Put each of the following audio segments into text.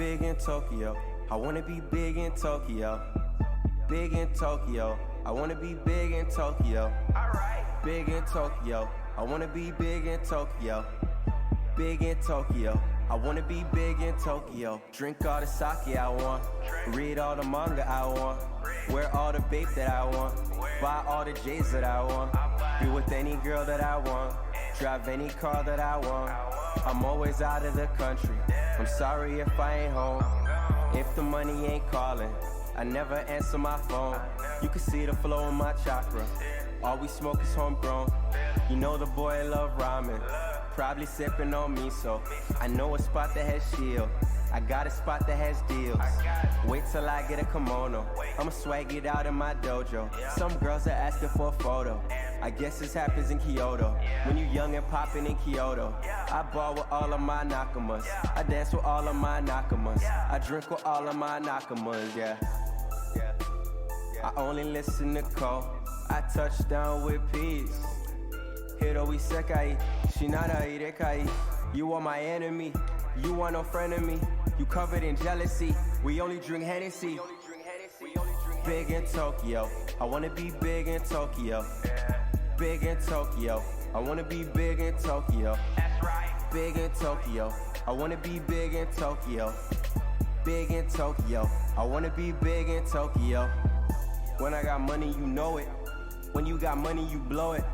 big in Tokyo. I wanna be big in Tokyo. Big in Tokyo. I wanna be big in Tokyo. Big in Tokyo. I wanna be big in Tokyo. Big in Tokyo. I wanna be big in Tokyo. Drink all the sake I want. Read all the manga I want. Wear all the bape that I want. Buy all the J's that I want. Be with any girl that I want. Drive any car that I want. I'm always out of the country. I'm sorry if I ain't home. If the money ain't calling, I never answer my phone. You can see the flow in my chakra. All we smoke is homegrown. You know the boy love ramen. Probably sipping on miso. I know a spot that has shield. I got a spot that has deals. Wait till I get a kimono. I'ma swag it out in my dojo. Some girls are asking for a photo. I guess this happens in Kyoto. When you young and popping in Kyoto. I ball with all of my nakamas. I dance with all of my nakamas. I drink with all of my nakamas, yeah. I only listen to Cole. I touch down with peace. Hiro isekai, shinara irekai. You are my enemy. You are no friend of me. You covered in jealousy. We only drink Hennessy. Big in Tokyo. I wanna be big in Tokyo. Big in Tokyo. I wanna be big in Tokyo. Big in Tokyo. I wanna be big in Tokyo. Big in Tokyo. I wanna be big in Tokyo. When I got money, you know it. When you got money, you blow it.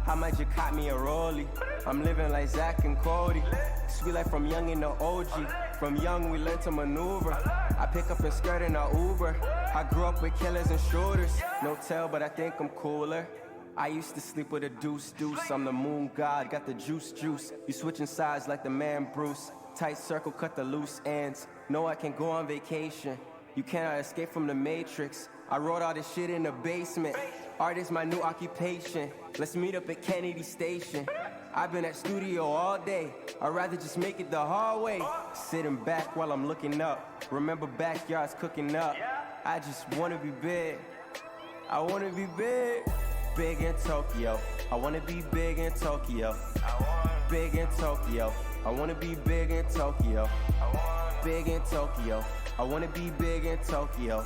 How much you caught me a rollie? I'm living like Zach and Cody. Sweet life from young in the OG. From young, we learned to maneuver. I pick up and skirt in a Uber. I grew up with killers and shooters. No tell, but I think I'm cooler. I used to sleep with a deuce. I'm the moon god, got the juice. You switching sides like the man Bruce. Tight circle, cut the loose ends. No, I can go on vacation. You cannot escape from the matrix. I wrote all this shit in the basement. Art is my new occupation. Let's meet up at Kennedy Station. I've been at studio all day. I'd rather just make it the hard way. Sitting back while I'm looking up. Remember backyards cooking up. I just wanna be big. I wanna be big. Big in Tokyo. I wanna be big in Tokyo. Big in Tokyo. I wanna be big in Tokyo. Big in Tokyo. I wanna be big in Tokyo.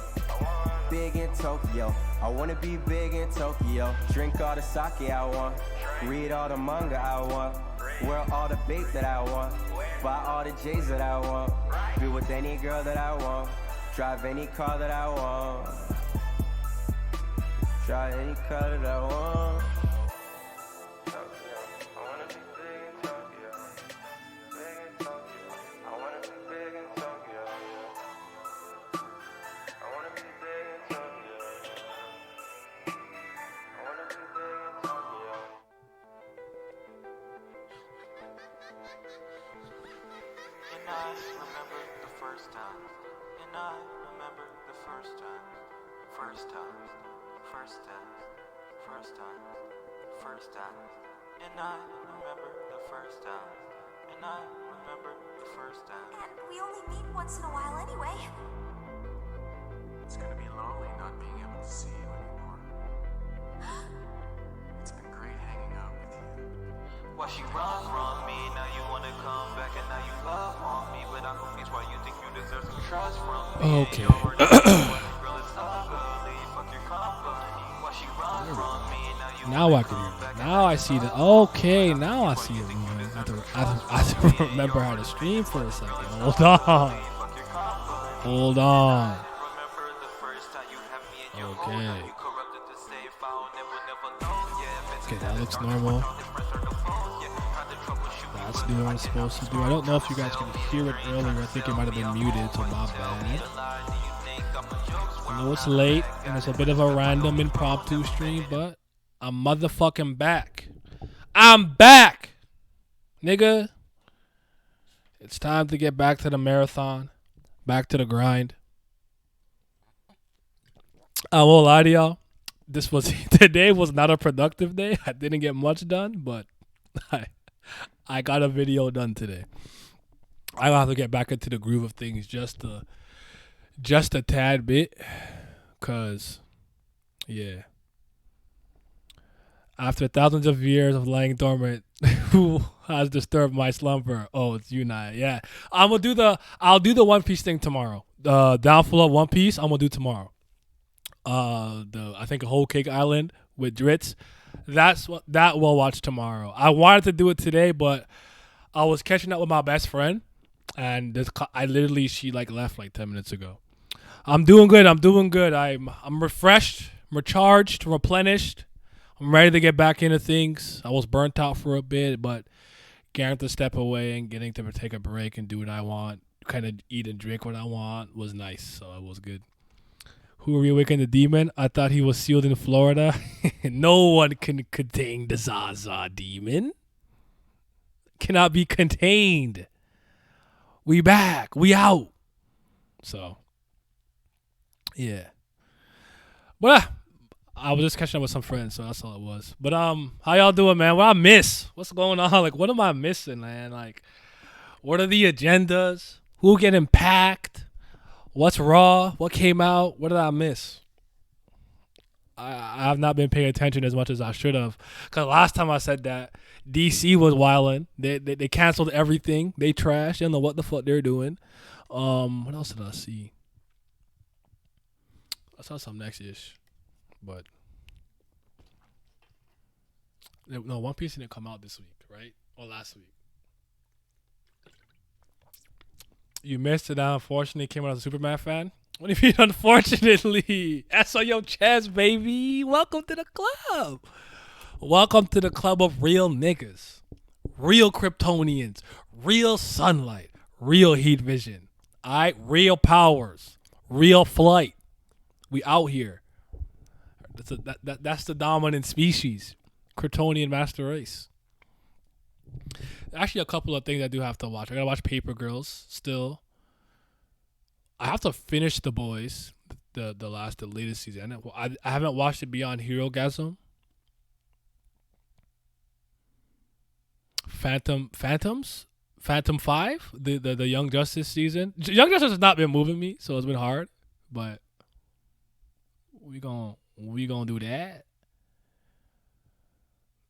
Big in Tokyo. I wanna be big in Tokyo. Drink all the sake I want. Read all the manga I want. Wear all the bape that I want. Buy all the J's that I want. Be with any girl that I want. Drive any car that I want. Drive any car that I want. And we only meet once in a while anyway. It's gonna be lonely not being able to see you anymore. It's been great hanging out with you. Why she run from me, now you wanna come back and now you love on me. But I'm confused why you think you deserve some trust from me. Okay. Now I can hear it. Now I see the. Okay, now I see it. I have to remember how to stream for a second. Hold on. Hold on. Okay. Okay, that looks normal. That's doing what it's supposed to do. I don't know if you guys can hear it earlier. I think it might have been muted, so my bad. I know it's late, and it's a bit of a random impromptu stream, but I'm motherfucking back. I'm back, nigga. It's time to get back to the marathon, back to the grind. I won't lie to y'all. Today was not a productive day. I didn't get much done, but I got a video done today. I'll have to get back into the groove of things just a tad bit, cause yeah. After thousands of years of lying dormant, Who has disturbed my slumber? Oh, it's you, Naya. Yeah, I'll do the One Piece thing tomorrow. The downfall of One Piece, I'm gonna do tomorrow. I think a Whole Cake Island with Dritz. That we'll watch tomorrow. I wanted to do it today, but I was catching up with my best friend, and she like left like 10 minutes ago. I'm doing good. I'm refreshed, recharged, replenished. I'm ready to get back into things. I was burnt out for a bit, but getting to step away and getting to take a break and do what I want, kind of eat and drink what I want was nice. So it was good. Who reawakened the demon? I thought he was sealed in Florida. No one can contain the Zaza demon. Cannot be contained. We back. We out. So, yeah. But I was just catching up with some friends, so that's all it was. But how y'all doing, man? What I miss? What's going on? Like, what am I missing, man? Like, what are the agendas? Who getting packed? What's raw? What came out? What did I miss? I have not been paying attention as much as I should have. Because last time I said that, DC was wilding. They canceled everything. They trashed. I don't know what the fuck they're doing. What else did I see? I saw some next-ish. But no, One Piece didn't come out this week, right? Or last week. You missed it. Unfortunately, came out as a Superman fan. What do you mean, unfortunately? That's on your chest, baby. Welcome to the club. Welcome to the club of real niggas, real Kryptonians, real sunlight, real heat vision. All right, real powers, real flight. We out here. That's the dominant species, Kryptonian master race. Actually, a couple of things I do have to watch. I gotta watch Paper Girls still. I have to finish The Boys, the latest season. I haven't watched it beyond Herogasm. Phantom 5, the Young Justice season. Young Justice has not been moving me, so it's been hard. But we gonna do that.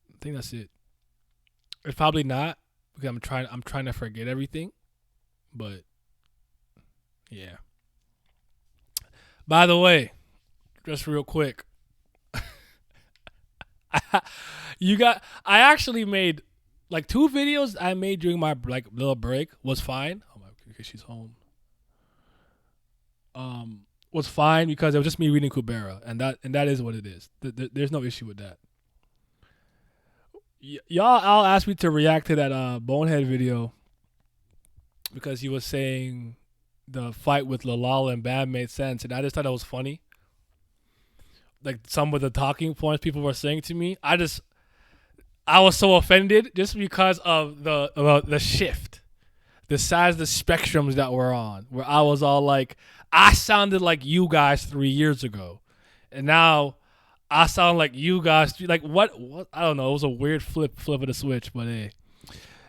I think that's it. It's probably not because I'm trying to forget everything, but yeah. By the way, just real quick, I actually made like 2 videos I made during my like little break was fine. Oh my, because she's home. Was fine because it was just me reading Kubera, and that is what it is. There's no issue with that. Y'all all asked me to react to that Bonehead video because he was saying the fight with Lalal and Bam made sense, and I just thought it was funny. Like some of the talking points people were saying to me, I was so offended just because of the shift, the size of the spectrums that we're on, where I was all like, I sounded like you guys 3 years ago, and now I sound like you guys. Like what? I don't know. It was a weird flip of the switch, but hey,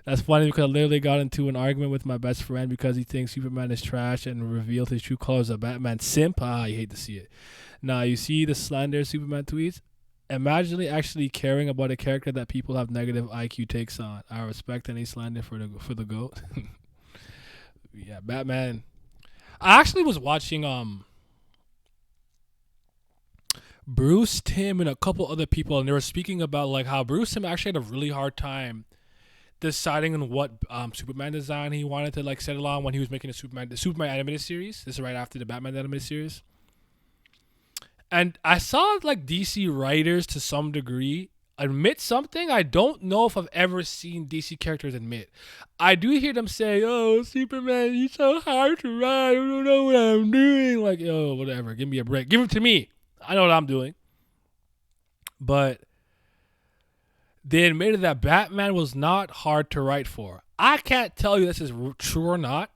that's funny because I literally got into an argument with my best friend because he thinks Superman is trash and revealed his true colors as a Batman simp. You hate to see it. Now you see the slander Superman tweets. Imagine actually caring about a character that people have negative IQ takes on. I respect any slander for the GOAT. Yeah, Batman. I actually was watching Bruce Timm and a couple other people, and they were speaking about like how Bruce Timm actually had a really hard time deciding on what Superman design he wanted to like settle on when he was making the Superman animated series. This is right after the Batman animated series. And I saw like DC writers to some degree admit something I don't know if I've ever seen DC characters admit. I do hear them say, "Oh, Superman, he's so hard to write. I don't know what I'm doing." Like, yo, whatever. Give me a break. Give it to me. I know what I'm doing. But they admitted that Batman was not hard to write for. I can't tell you this is true or not.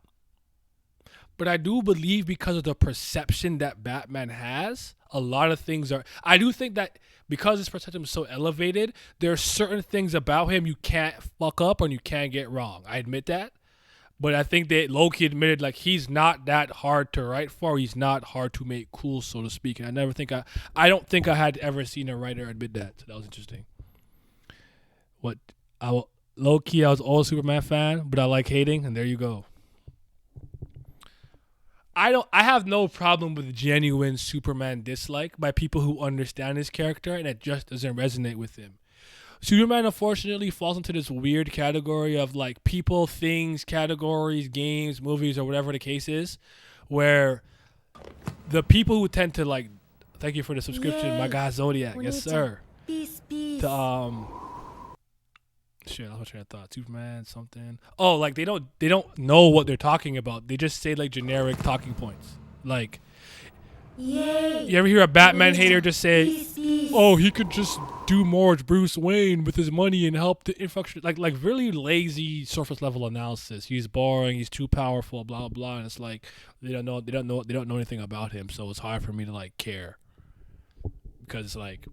But I do believe because of the perception that Batman has, a lot of things are... I do think that because his perception is so elevated, there are certain things about him you can't fuck up or you can't get wrong. I admit that. But I think that Loki admitted like he's not that hard to write for. He's not hard to make cool, so to speak. And I don't think I had ever seen a writer admit that. So that was interesting. low key, I was always a Superman fan, but I like hating, and there you go. I have no problem with genuine Superman dislike by people who understand his character and it just doesn't resonate with him. Superman unfortunately falls into this weird category of like people, things, categories, games, movies, or whatever the case is, where the people who tend to like, thank you for the subscription, Yay. my guy Zodiac, yes Bonita. sir. Peace, peace. To shit, I was trying to thought Superman something. Oh, like they don't know what they're talking about. They just say like generic talking points. Like, Yay. you ever hear a Batman Bonita. hater just say, Peace, peace. "Oh, he could just do more as Bruce Wayne with his money and help the infrastructure." Like really lazy surface level analysis. He's boring. He's too powerful. Blah blah. And it's like they don't know anything about him. So it's hard for me to like care because it's like.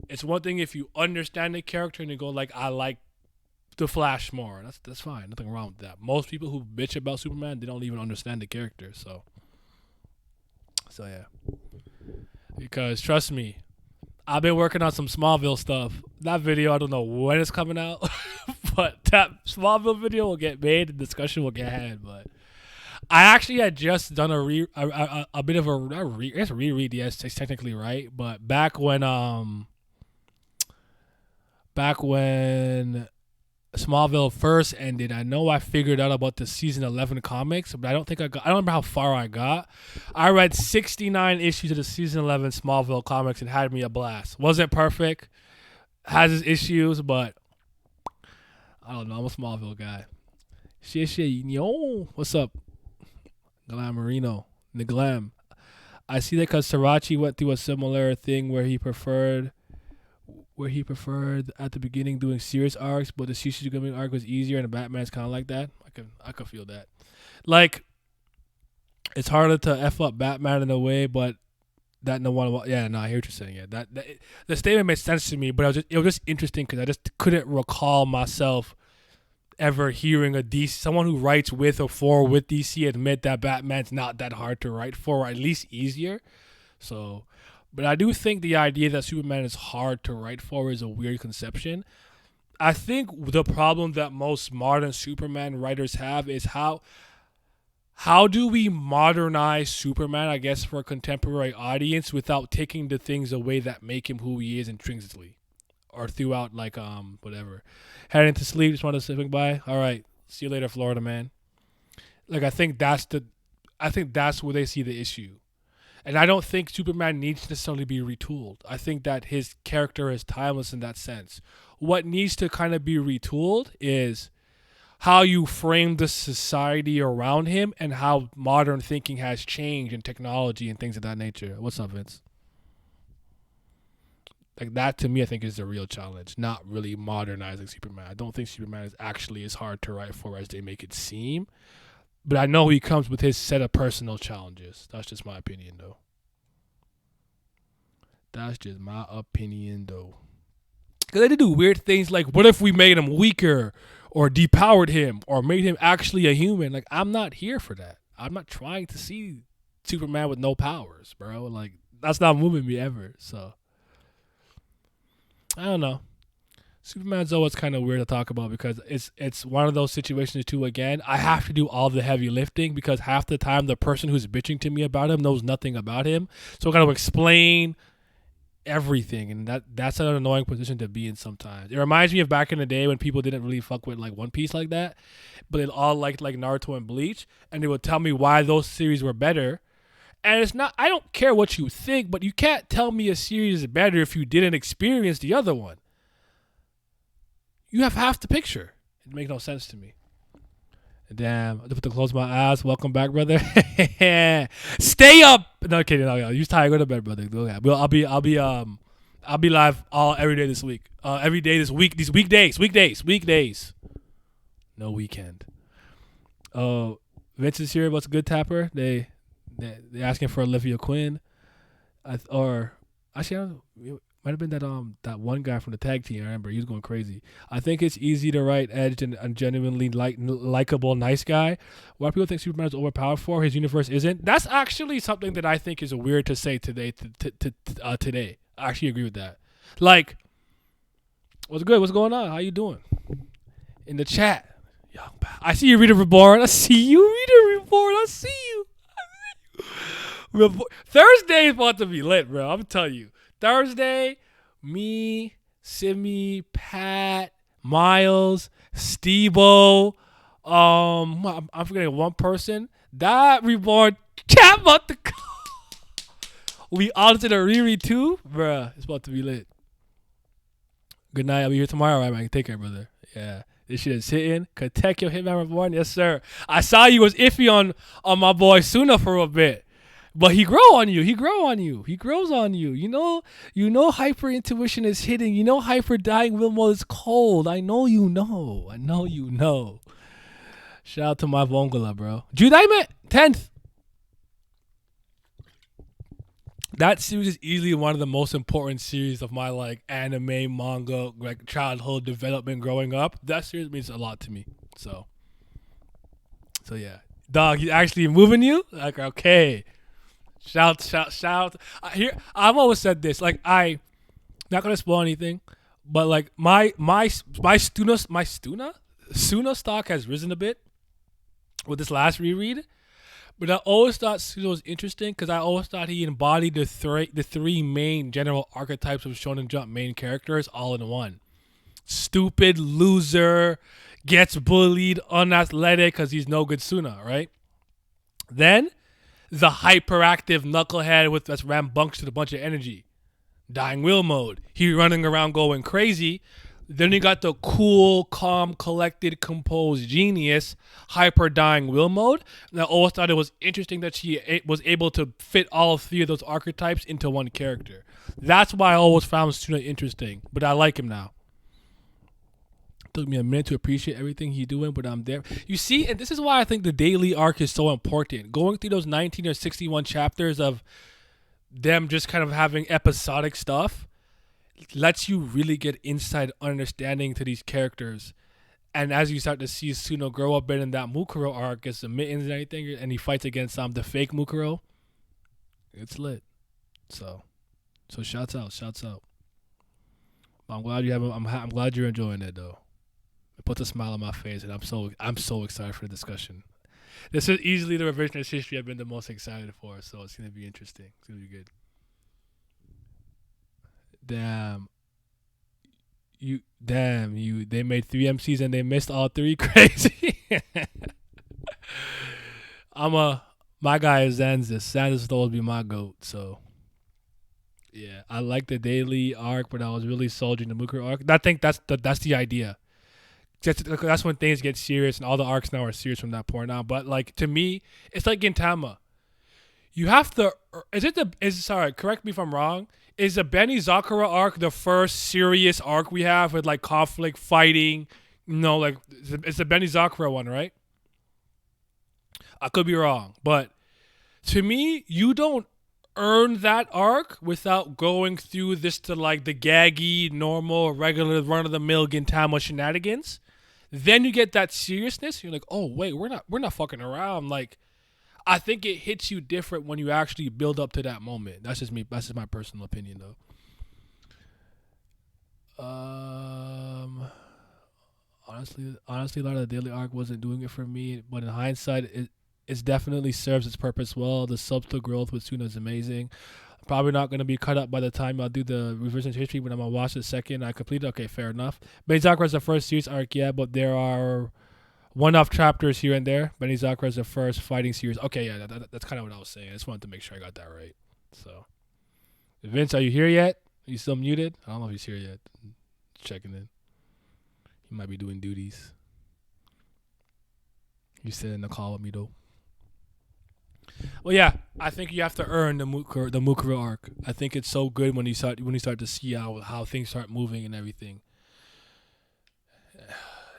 It's one thing if you understand the character and you go like, I like the Flash more. That's fine. Nothing wrong with that. Most people who bitch about Superman, they don't even understand the character. So yeah. Because trust me, I've been working on some Smallville stuff. That video, I don't know when it's coming out, but that Smallville video will get made and discussion will get had. But I actually had just done a bit of a reread. Yes, it's technically right, but back when Smallville first ended, I know I figured out about the season 11 comics, but I don't remember how far I got. I read 69 issues of the season 11 Smallville comics and had me a blast. Wasn't perfect, has its issues, but I don't know. I'm a Smallville guy. Shit, yo, what's up, Glamarino, the Glam? I see that because Srirachi went through a similar thing where he preferred at the beginning doing serious arcs, but the CC Gaming arc was easier, and the Batman's kind of like that. I could feel that. Like, it's harder to f up Batman in a way, but that no one. Yeah, no, I hear what you're saying. Yeah, that the statement made sense to me, but it was just interesting because I just couldn't recall myself ever hearing someone who writes with or for with DC admit that Batman's not that hard to write for, or at least easier. So. But I do think the idea that Superman is hard to write for is a weird conception. I think the problem that most modern Superman writers have is how do we modernize Superman, I guess, for a contemporary audience without taking the things away that make him who he is intrinsically or throughout, like, whatever. Heading to sleep, just wanted to swing by. All right, see you later, Florida man. Like, I think that's where they see the issue. And I don't think Superman needs to necessarily be retooled. I think that his character is timeless in that sense. What needs to kind of be retooled is how you frame the society around him and how modern thinking has changed and technology and things of that nature. What's up, Vince? Like, that to me, I think is the real challenge, not really modernizing Superman. I don't think Superman is actually as hard to write for as they make it seem. But I know he comes with his set of personal challenges. That's just my opinion, though. Because they do weird things like, what if we made him weaker or depowered him or made him actually a human? Like, I'm not here for that. I'm not trying to see Superman with no powers, bro. Like, that's not moving me ever. So, I don't know. Superman's always kind of weird to talk about because it's one of those situations too. Again, I have to do all the heavy lifting because half the time the person who's bitching to me about him knows nothing about him. So I got to explain everything, and that's an annoying position to be in sometimes. It reminds me of back in the day when people didn't really fuck with like One Piece like that, but they all liked like Naruto and Bleach, and they would tell me why those series were better. And it's not, I don't care what you think, but you can't tell me a series is better if you didn't experience the other one. You have half the picture. It makes no sense to me. Damn, I have to close my eyes. Welcome back, brother. Stay up. No kidding. No, you tired. Go to bed, brother. Okay. I'll be live every day this week. Every day this week. These weekdays. No weekend. Vince is here. What's good, Tapper? They're asking for Olivia Quinn, might have been that one guy from the tag team. I remember he was going crazy. I think it's easy to write Edge and genuinely likable, nice guy. Why people think Superman is overpowered for his universe isn't. That's actually something that I think is weird to say today. Today, I actually agree with that. Like, what's good? What's going on? How you doing? in the chat. Young pal. I see you, Reader Reborn. I see you, Reader Reborn. I see you. Thursday is about to be lit, bro. I'm telling you. Thursday, me, Simi, Pat, Miles, Steve-O, I'm forgetting one person. That Reborn chat about to go. We on to the Riri too, bruh. It's about to be lit. Good night. I'll be here tomorrow, right, man? Take care, brother. Yeah. This shit is hitting. Katekyo Hitman Reborn. Yes, sir. I saw you was iffy on my boy Suna for a bit. But he grow on you. He grow on you. He grows on you. You know hyper intuition is hitting. You know hyper dying will mode is cold. I know you know. I know you know. Shout out to my Vongola, bro. Judaime 10th. That series is easily one of the most important series of my like anime, manga, like childhood development growing up. That series means a lot to me. So yeah. Dog, he's actually moving you? Like, okay. Shout. Here, I've always said this. Like, I not gonna spoil anything, but like my Suna stock has risen a bit with this last reread. But I always thought Suna was interesting because I always thought he embodied the three main general archetypes of Shonen Jump main characters all in one. Stupid, loser, gets bullied, unathletic because he's no good Suna, right? Then the hyperactive knucklehead that's rambunctious with a bunch of energy. Dying will mode. He running around going crazy. Then you got the cool, calm, collected, composed genius, hyper dying will mode. And I always thought it was interesting that she was able to fit all three of those archetypes into one character. That's why I always found Suna interesting. But I like him now. Took me a minute to appreciate everything he's doing, but I'm there. You see, and this is why I think the daily arc is so important. Going through those 19 or 61 chapters of them just kind of having episodic stuff lets you really get inside understanding to these characters. And as you start to see Suna grow up in that Mukuro arc, gets the mittens and everything, and he fights against the fake Mukuro, it's lit. So shouts out. I'm glad you have. I'm glad you're enjoying it though. It puts a smile on my face, and I'm so excited for the discussion. This is easily the revisionist history I've been the most excited for, so it's gonna be interesting. It's gonna be good. Damn, they made 3 MCs and they missed all 3. Crazy. My guy is Zanzis. Zanzis will always be my GOAT, so yeah, I like the daily arc, but I was really soldiering the Mukuro arc. I think that's the idea. That's when things get serious, and all the arcs now are serious from that point on. But like to me, it's like Gintama. You have to. Sorry, correct me if I'm wrong. Is the Benny Zakura arc the first serious arc we have with like conflict, fighting? No, like it's the Benny Zakura one, right? I could be wrong, but to me, you don't earn that arc without going through this to like the gaggy, normal, regular, run-of-the-mill Gintama shenanigans. Then you get that seriousness. You're like, oh wait, we're not fucking around. Like, I think it hits you different when you actually build up to that moment. That's just me. That's just my personal opinion, though. Honestly, a lot of the daily arc wasn't doing it for me. But in hindsight, it definitely serves its purpose well. The subtle growth with Suna is amazing. I'm probably not going to be cut up by the time I'll do the revision history, but I'm going to watch the second. I completed. Okay, fair enough. Benizakura is the first series arc, yeah, but there are one-off chapters here and there. Benizakura is the first fighting series. Okay, yeah, that's kind of what I was saying. I just wanted to make sure I got that right. So, Vince, are you here yet? Are you still muted? I don't know if he's here yet. Checking in. He might be doing duties. He's sitting in the call with me, though. Well, yeah, I think you have to earn the Mukuro arc. I think it's so good when you start to see how things start moving and everything.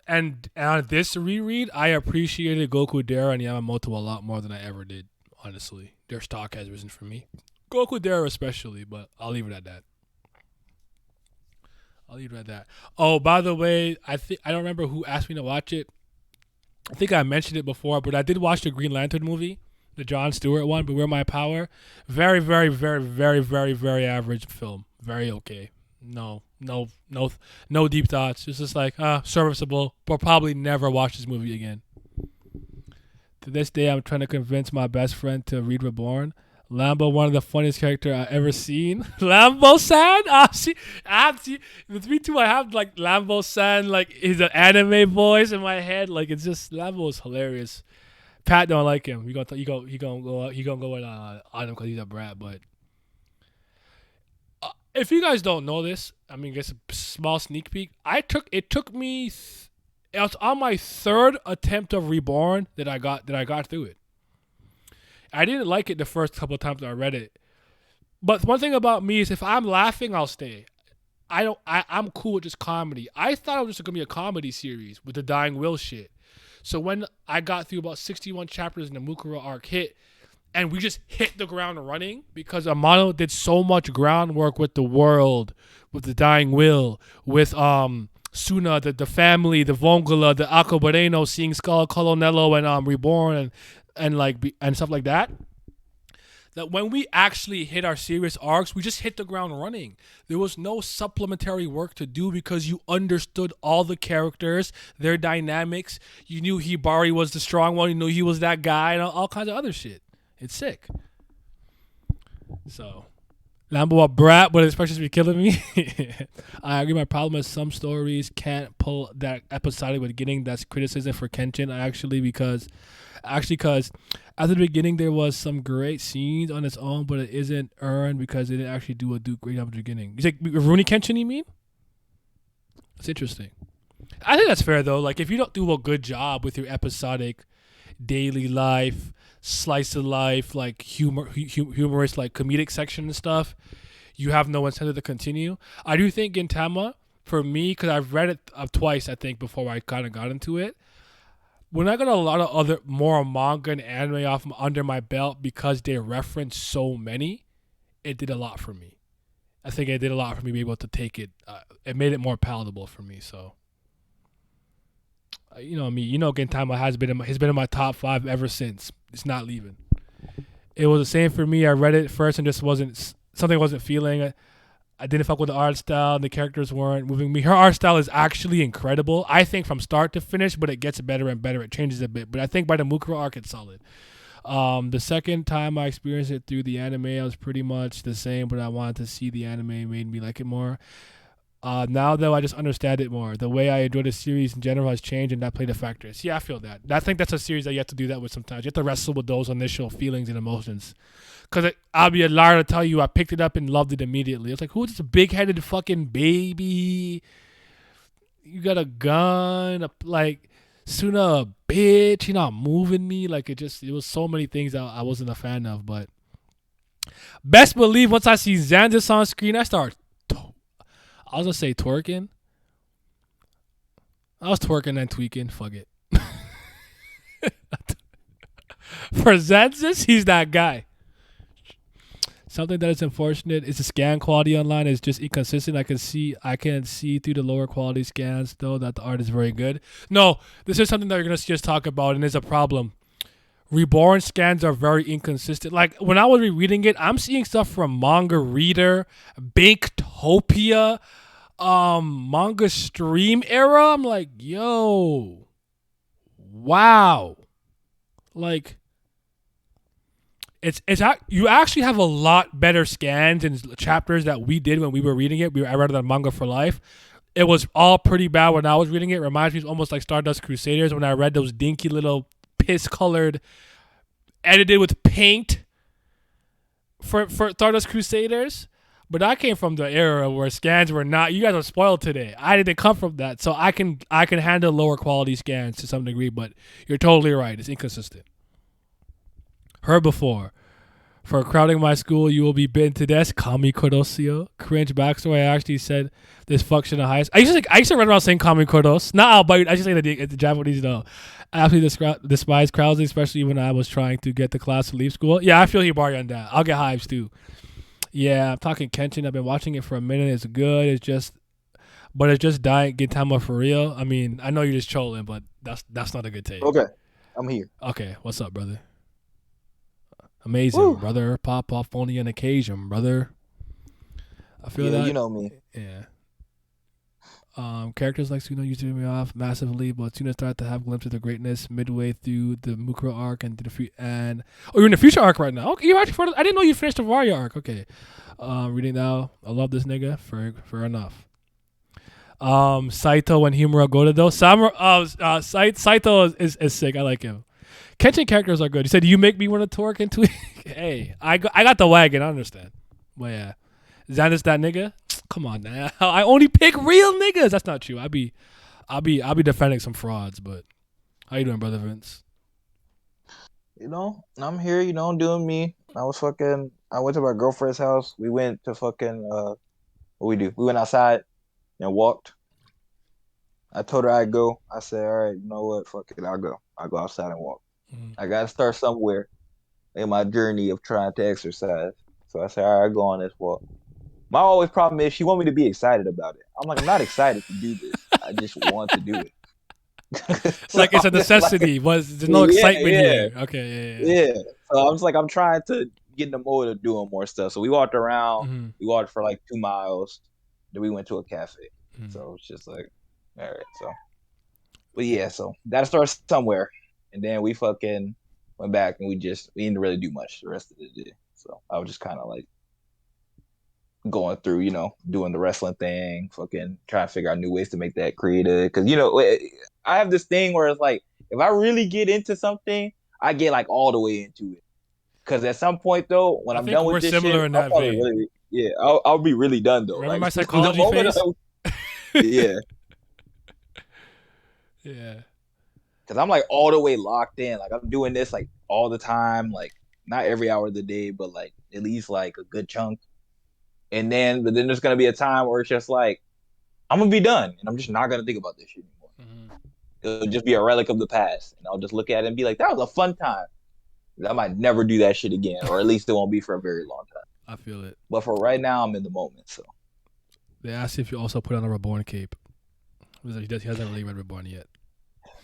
And on this reread, I appreciated Goku Dera and Yamamoto a lot more than I ever did, honestly. Their stock has risen for me. Goku Dera especially, but I'll leave it at that. Oh, by the way, I don't remember who asked me to watch it. I think I mentioned it before, but I did watch the Green Lantern movie, the Jon Stewart one, Beware My Power. Very, very, very, very, very, very average film. Very okay. No no deep thoughts. It's just like serviceable, but probably never watch this movie again. To this day, I'm trying to convince my best friend to read Reborn. Lambo, one of the funniest character I ever seen. Lambo-san? With me too, I have like Lambo-san, like his anime voice in my head. Like it's just, Lambo is hilarious. Pat don't like him. He gonna go with on him because he's a brat. But if you guys don't know this, I mean, it's a small sneak peek. It took me. It was on my third attempt of Reborn that I got through it. I didn't like it the first couple of times I read it. But one thing about me is if I'm laughing, I'll stay. I'm cool with just comedy. I thought it was just going to be a comedy series with the Dying Will shit. So when I got through about 61 chapters in the Mukuro arc hit, and we just hit the ground running because Amano did so much groundwork with the world, with the Dying Will, with Suna, the family, the Vongola, the Alcobareno, seeing Skull Colonello and Reborn and stuff like that. That when we actually hit our serious arcs, we just hit the ground running. There was no supplementary work to do because you understood all the characters, their dynamics. You knew Hibari was the strong one. You knew he was that guy and all kinds of other shit. It's sick. So, Lambo a brat, but especially be killing me. I agree. My problem is some stories can't pull that episodic with getting that's criticism for Kenshin. Because at the beginning there was some great scenes on its own, but it isn't earned because it didn't actually do a great job at the beginning. You like Rurouni Kenshin, you mean? That's interesting. I think that's fair though. Like if you don't do a good job with your episodic daily life, slice of life, like humorous, like comedic section and stuff, you have no incentive to continue. I do think Gintama, for me, because I've read it twice, I think, before I kind of got into it. When I got a lot of other more manga and anime off under my belt because they reference so many, it did a lot for me. I think it did a lot for me to be able to take it. It made it more palatable for me. So, you know me. You know Gintama has been in my top 5 ever since. It's not leaving. It was the same for me. I read it first and just wasn't feeling. I didn't fuck with the art style. The characters weren't moving me. Her art style is actually incredible, I think, from start to finish, but it gets better and better. It changes a bit. But I think by the Mukuro arc, it's solid. The second time I experienced it through the anime, I was pretty much the same, but I wanted to see the anime made me like it more. Now, though, I just understand it more. The way I enjoy the series in general has changed, and that played a factor. Yeah, I feel that. I think that's a series that you have to do that with sometimes. You have to wrestle with those initial feelings and emotions. Because I'll be a liar to tell you I picked it up and loved it immediately. It's like, who's this big-headed fucking baby? You got a gun. Like, Suna a bitch. You're not moving me. Like, it was so many things that I wasn't a fan of. But best believe once I see Xanthus on screen, I start... I was going to say twerking. I was twerking and tweaking. Fuck it. For Xanthus, he's that guy. Something that is unfortunate is the scan quality online is just inconsistent. I can see through the lower quality scans, though, that the art is very good. No, this is something that we're going to just talk about, and it's a problem. Reborn scans are very inconsistent. Like, when I was rereading it, I'm seeing stuff from Manga Reader, Banktopia, Manga Stream era. I'm like, yo, wow. Like, you actually have a lot better scans and chapters that we did when we were reading it. I read it on Manga for Life. It was all pretty bad when I was reading it. It reminds me almost like Stardust Crusaders when I read those dinky little piss-colored, edited with paint for Stardust Crusaders. But I came from the era where scans were not. You guys are spoiled today. I didn't come from that, so I can handle lower quality scans to some degree. But you're totally right. It's inconsistent. Heard before. For crowding my school, you will be bitten to death. Kami Korosio. Cringe backstory. I actually said this function of highest. I used to run around saying Kami Koros. Not out, but I just say the Japanese though. I absolutely despise Krause, especially when I was trying to get the class to leave school. Yeah, I feel Hibari on that. I'll get hives too. Yeah, I'm talking Kenshin. I've been watching it for a minute. It's good. It's just dying Gintama for real. I mean, I know you're just trolling, but that's not a good take. Okay, I'm here. Okay, what's up, brother? Amazing, brother. Pop off only on occasion, brother. I feel that. You know me. Yeah. Characters like Suna used to throw me off massively, but Suna started to have glimpses of greatness midway through the Mukuro arc and you're in the future arc right now. Okay, you actually I didn't know you finished the Varia arc. Okay, reading now. I love this nigga. Fair enough. Saito and Himura go to those. Saito is sick. I like him. Kenshin characters are good. He said, "You make me want to twerk into it." Hey, I got the wagon. I understand. But yeah, Xanus that nigga. Come on now. I only pick real niggas. That's not true. I'll be defending some frauds. But how you doing, brother Vince? I'm here. Doing me. I went to my girlfriend's house. We went to fucking what we do? We went outside and walked. I told her I'd go. I said, all right, you know what? Fuck it, I'll go. I'll go outside and walk. Mm-hmm. I gotta start somewhere in my journey of trying to exercise. So I said, all right, I'll go on this walk. My always problem is she want me to be excited about it. I'm like, I'm not excited to do this. I just want to do it. Like it's a necessity. There's no excitement here. Okay, yeah. So I'm just like, I'm trying to get in the mode of doing more stuff. So we walked around. Mm-hmm. We walked for like 2 miles. Then we went to a cafe. Mm-hmm. So it's just like, all right. So, but yeah, so gotta start somewhere. And then we fucking went back and we didn't really do much the rest of the day. So I was just kind of like going through, doing the wrestling thing, fucking trying to figure out new ways to make that creative. Because, I have this thing where it's like, if I really get into something, I get like all the way into it. Because at some point, though, when I'm done with this shit, in that vein. I'll be really done, though. Remember my psychology phase? Yeah. Yeah. Because I'm like all the way locked in. Like I'm doing this like all the time, like not every hour of the day, but like at least like a good chunk. But then there's gonna be a time where it's just like I'm gonna be done, and I'm just not gonna think about this shit anymore. Mm-hmm. It'll just be a relic of the past, and I'll just look at it and be like, "That was a fun time." I might never do that shit again, or at least it won't be for a very long time. I feel it. But for right now, I'm in the moment. So they asked if you also put on a Reborn cape. He hasn't really read Reborn yet.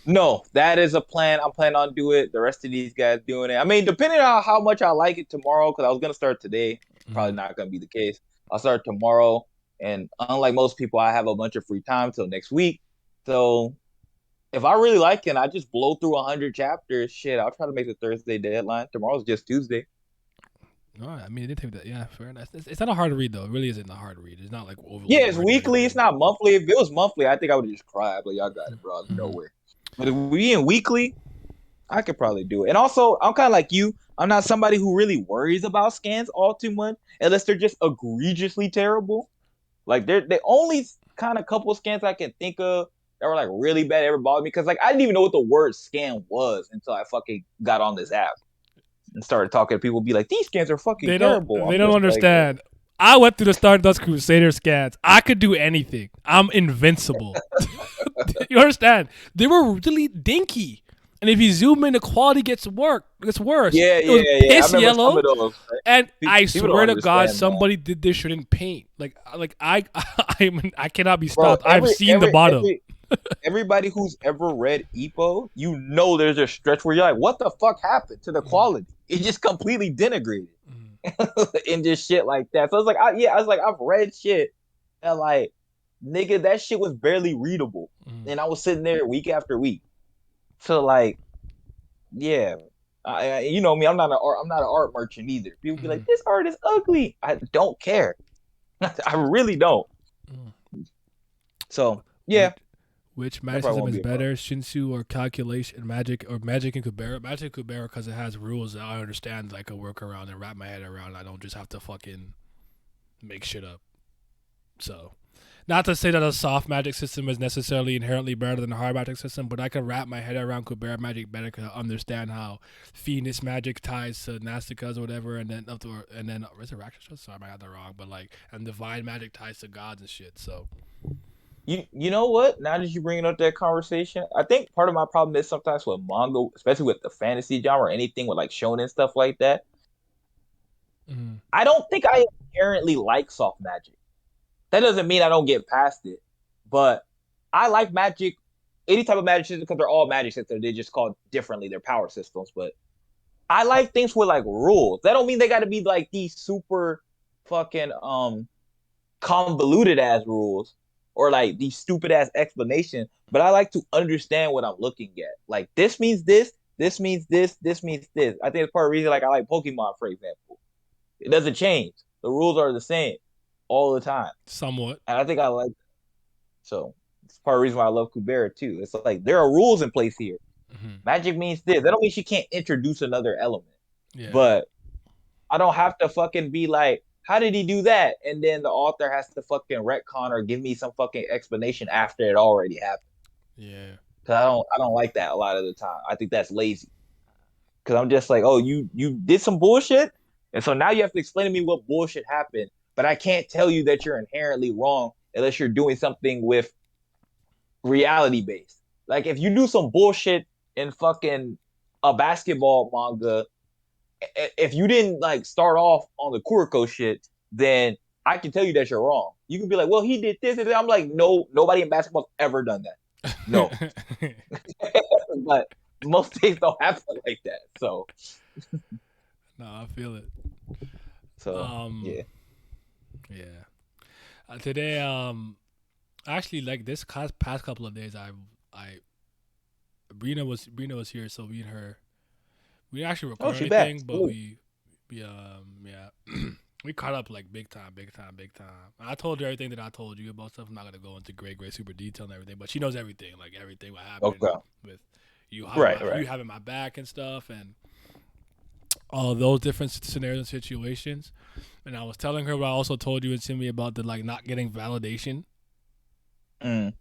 No, that is a plan. I'm planning on doing it. The rest of these guys doing it. I mean, depending on how much I like it tomorrow, because I was gonna start today. Probably not gonna be the case. I'll start tomorrow, and unlike most people, I have a bunch of free time till next week. So if I really like it, I just blow through 100 chapters. Shit, I'll try to make the Thursday deadline. Tomorrow's just Tuesday. No, I mean, it didn't take that. Yeah, fair enough. It's not a hard read though. It really isn't a hard read. It's not like overly. Yeah, it's weekly. It's not monthly. If it was monthly, I think I would have just cried. But y'all got it, bro. No way. But if we in weekly, I could probably do it. And also, I'm kind of like you. I'm not somebody who really worries about scans all too much, unless they're just egregiously terrible. Like they're the only kind of couple of scans I can think of that were like really bad ever bothered me, because like I didn't even know what the word scan was until I fucking got on this app and started talking to people. Be like, these scans are fucking terrible. They don't understand. Like, I went through the Stardust Crusader scans. I could do anything. I'm invincible. You understand? They were really dinky. And if you zoom in, the quality gets worse. Yeah. Piss yellow. Those, right? And I swear to God, somebody did this shit in paint. Like I cannot be stopped. I've seen the bottom. Everybody who's ever read Ippo, there's a stretch where you're like, what the fuck happened to the quality? It just completely denigrated. And just shit like that. So I was like, I've read shit that like, nigga, that shit was barely readable. And I was sitting there week after week. So like, yeah, I you know me, I'm not an art merchant either. People be like, this art is ugly. I don't care. I really don't. So yeah. Which magic system is better, Shinsu or calculation, magic and Kubera? Magic and Kubera because it has rules that I understand that I could work around and wrap my head around. I don't just have to fucking make shit up. So, not to say that a soft magic system is necessarily inherently better than a hard magic system, but I can wrap my head around Kubera magic better because I understand how Phoenix magic ties to Nastikas or whatever, and then Resurrection. Sorry, I got that wrong, but like, and divine magic ties to gods and shit. So. You know what? Now that you bringing up that conversation, I think part of my problem is sometimes with manga, especially with the fantasy genre or anything with like shonen stuff like that. I don't think I inherently like soft magic. That doesn't mean I don't get past it, but I like magic, any type of magic system, because they're all magic systems. They're just called differently. They're power systems, but I like things with like rules. That don't mean they got to be like these super fucking convoluted ass rules. or like these stupid ass explanations, but I like to understand what I'm looking at. Like this means this, this means this, this means this. I think it's part of the reason like I like Pokemon, for example. It doesn't change. The rules are the same all the time. Somewhat. And I think I like so it's part of the reason why I love Kubera too. It's like there are rules in place here. Magic means this. That don't mean she can't introduce another element. Yeah. But I don't have to fucking be like, how did he do that? And then the author has to fucking retcon or give me some fucking explanation after it already happened. Yeah. Cause I don't like that a lot of the time. I think that's lazy. Cause I'm just like, oh, you did some bullshit, and so now you have to explain to me what bullshit happened. But I can't tell you that you're inherently wrong unless you're doing something with reality based. Like if you do some bullshit in fucking a basketball manga, if you didn't like start off on the Kuroko shit, then I can tell you that you're wrong. You can be like, well, he did this and that. I'm like, no, nobody in basketball's ever done that. No. But most things don't happen like that. So No, I feel it. So yeah. Today, actually, like this past couple of days, Brina was here, so me and her, we didn't actually record anything, back. but Ooh. we caught up like big time. I told her everything that I told you about stuff. I'm not gonna go into great super detail and everything, but she knows everything, like everything what happened with you, you having my back and stuff, and all those different scenarios and situations. And I was telling her what I also told you and Simi about the like not getting validation, the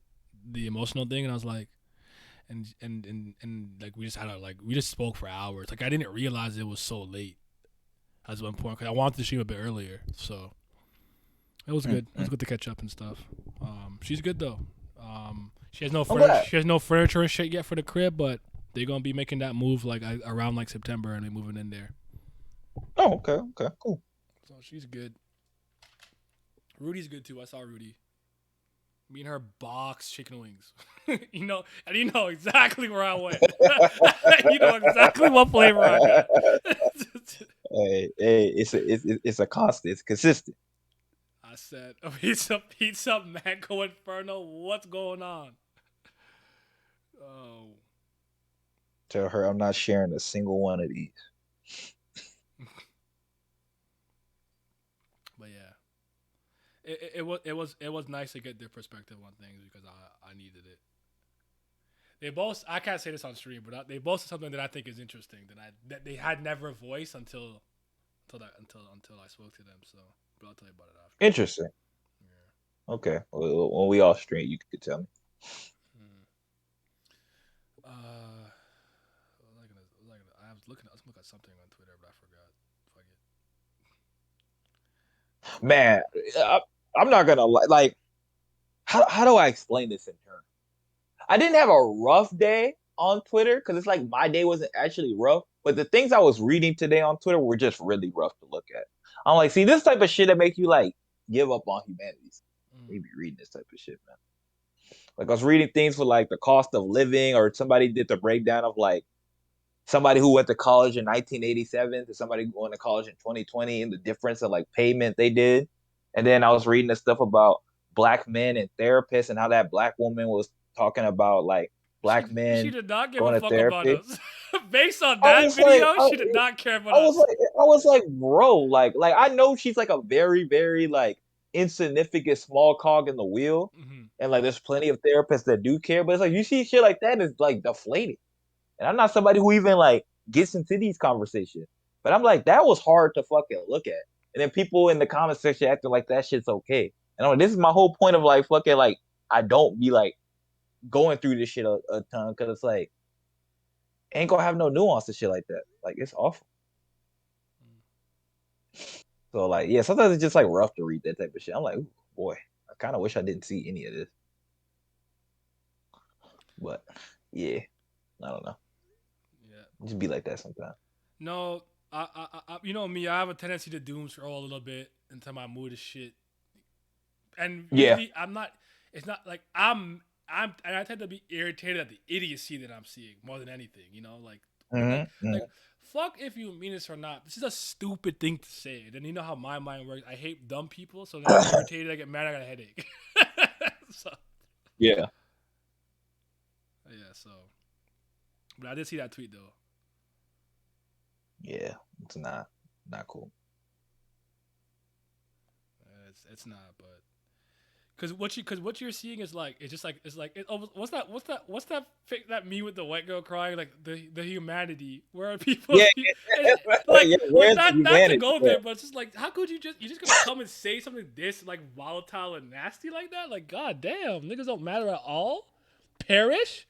emotional thing, and I was like, and like we just spoke for hours. Like I didn't realize it was so late. At one point, because I wanted to stream a bit earlier, so it was good. It was good to catch up and stuff. She's good though. She has no furniture and shit yet for the crib, but they're gonna be making that move like around like September, and they're moving in there. Oh, okay, cool. So she's good. Rudy's good too. I saw Rudy. Me and her box chicken wings. you know exactly where I went. You know exactly what flavor I got. Hey, it's a constant. It's consistent. I said, pizza, mango inferno. What's going on? Oh. Tell her I'm not sharing a single one of these. But yeah, it was nice to get their perspective on things because I needed it. They both, I can't say this on stream, but they both said something that I think is interesting that they had never voiced until I spoke to them. So, but I'll tell you about it after. Interesting. Yeah. Okay. Well, when we all stream, you could tell me. I was looking at something on Twitter, but I forgot. Fuck it. Man, I'm not gonna like. How do I explain this in turn? I didn't have a rough day on Twitter because it's like my day wasn't actually rough, but the things I was reading today on Twitter were just really rough to look at. I'm like, see, this type of shit that make you like give up on humanity. Maybe reading this type of shit, man. Like I was reading things with like the cost of living, or somebody did the breakdown of like somebody who went to college in 1987 to somebody going to college in 2020 and the difference of like payment they did. And then I was reading the stuff about black men and therapists and how that black woman was talking about like black men. She did not give going a to fuck therapy. about us. Based on that video, she did not care about us. I was like, bro, like I know she's like a very, very like insignificant small cog in the wheel, and like there's plenty of therapists that do care, but it's like you see shit like that is like deflating. And I'm not somebody who even like gets into these conversations, but I'm like that was hard to fucking look at. And then people in the comment section acting like that shit's okay. And I'm like, this is my whole point of like fucking like I don't be like going through this shit a ton because it's like ain't gonna have no nuance to shit like that. Like it's awful. So like yeah, sometimes it's just like rough to read that type of shit. I'm like, ooh, boy, I kind of wish I didn't see any of this. But yeah, I don't know. Yeah, just be like that sometimes. No, I you know me, I have a tendency to doom scroll a little bit until my mood is shit. And really, I'm not. It's not like and I tend to be irritated at the idiocy that I'm seeing more than anything. You know, like, like fuck if you mean this or not. This is a stupid thing to say. And you know how my mind works. I hate dumb people, so then I'm irritated. I get mad. I got a headache. So, Yeah. yeah, so. But I did see that tweet, though. Yeah. It's not cool. It's not, but because what you're seeing is like it's what's that that meme with the white girl crying, like the humanity where people Yeah, like yeah, well, where's not the to humanity? go Yeah. there, but it's just like how could you just gonna come and say something this like volatile and nasty like that? Like god damn, niggas don't matter at all. Perish.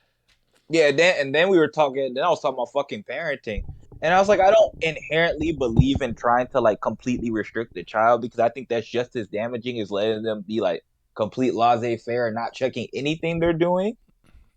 Yeah, then we were talking. Then I was talking about fucking parenting, and I was like, I don't inherently believe in trying to like completely restrict the child because I think that's just as damaging as letting them be like complete laissez-faire and not checking anything they're doing.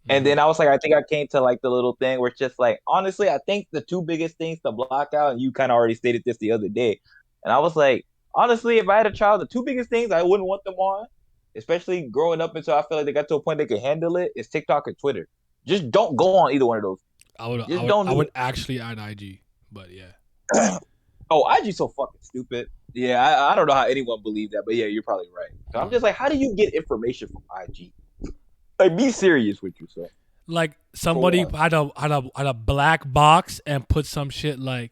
And then I was like, I think I came to like the little thing where it's just like, honestly, I think the two biggest things to block out, and you kind of already stated this the other day, and I was like, honestly, if I had a child, the two biggest things I wouldn't want them on, especially growing up until I feel like they got to a point they can handle it, is TikTok and Twitter. Just don't go on either one of those. I would Just don't I do would it. actually add IG, but yeah. Oh, IG's so fucking stupid. Yeah, I don't know how anyone believed that, but yeah, you're probably right. So I'm just like, how do you get information from IG? Like, be serious with yourself. Like somebody had a black box and put some shit like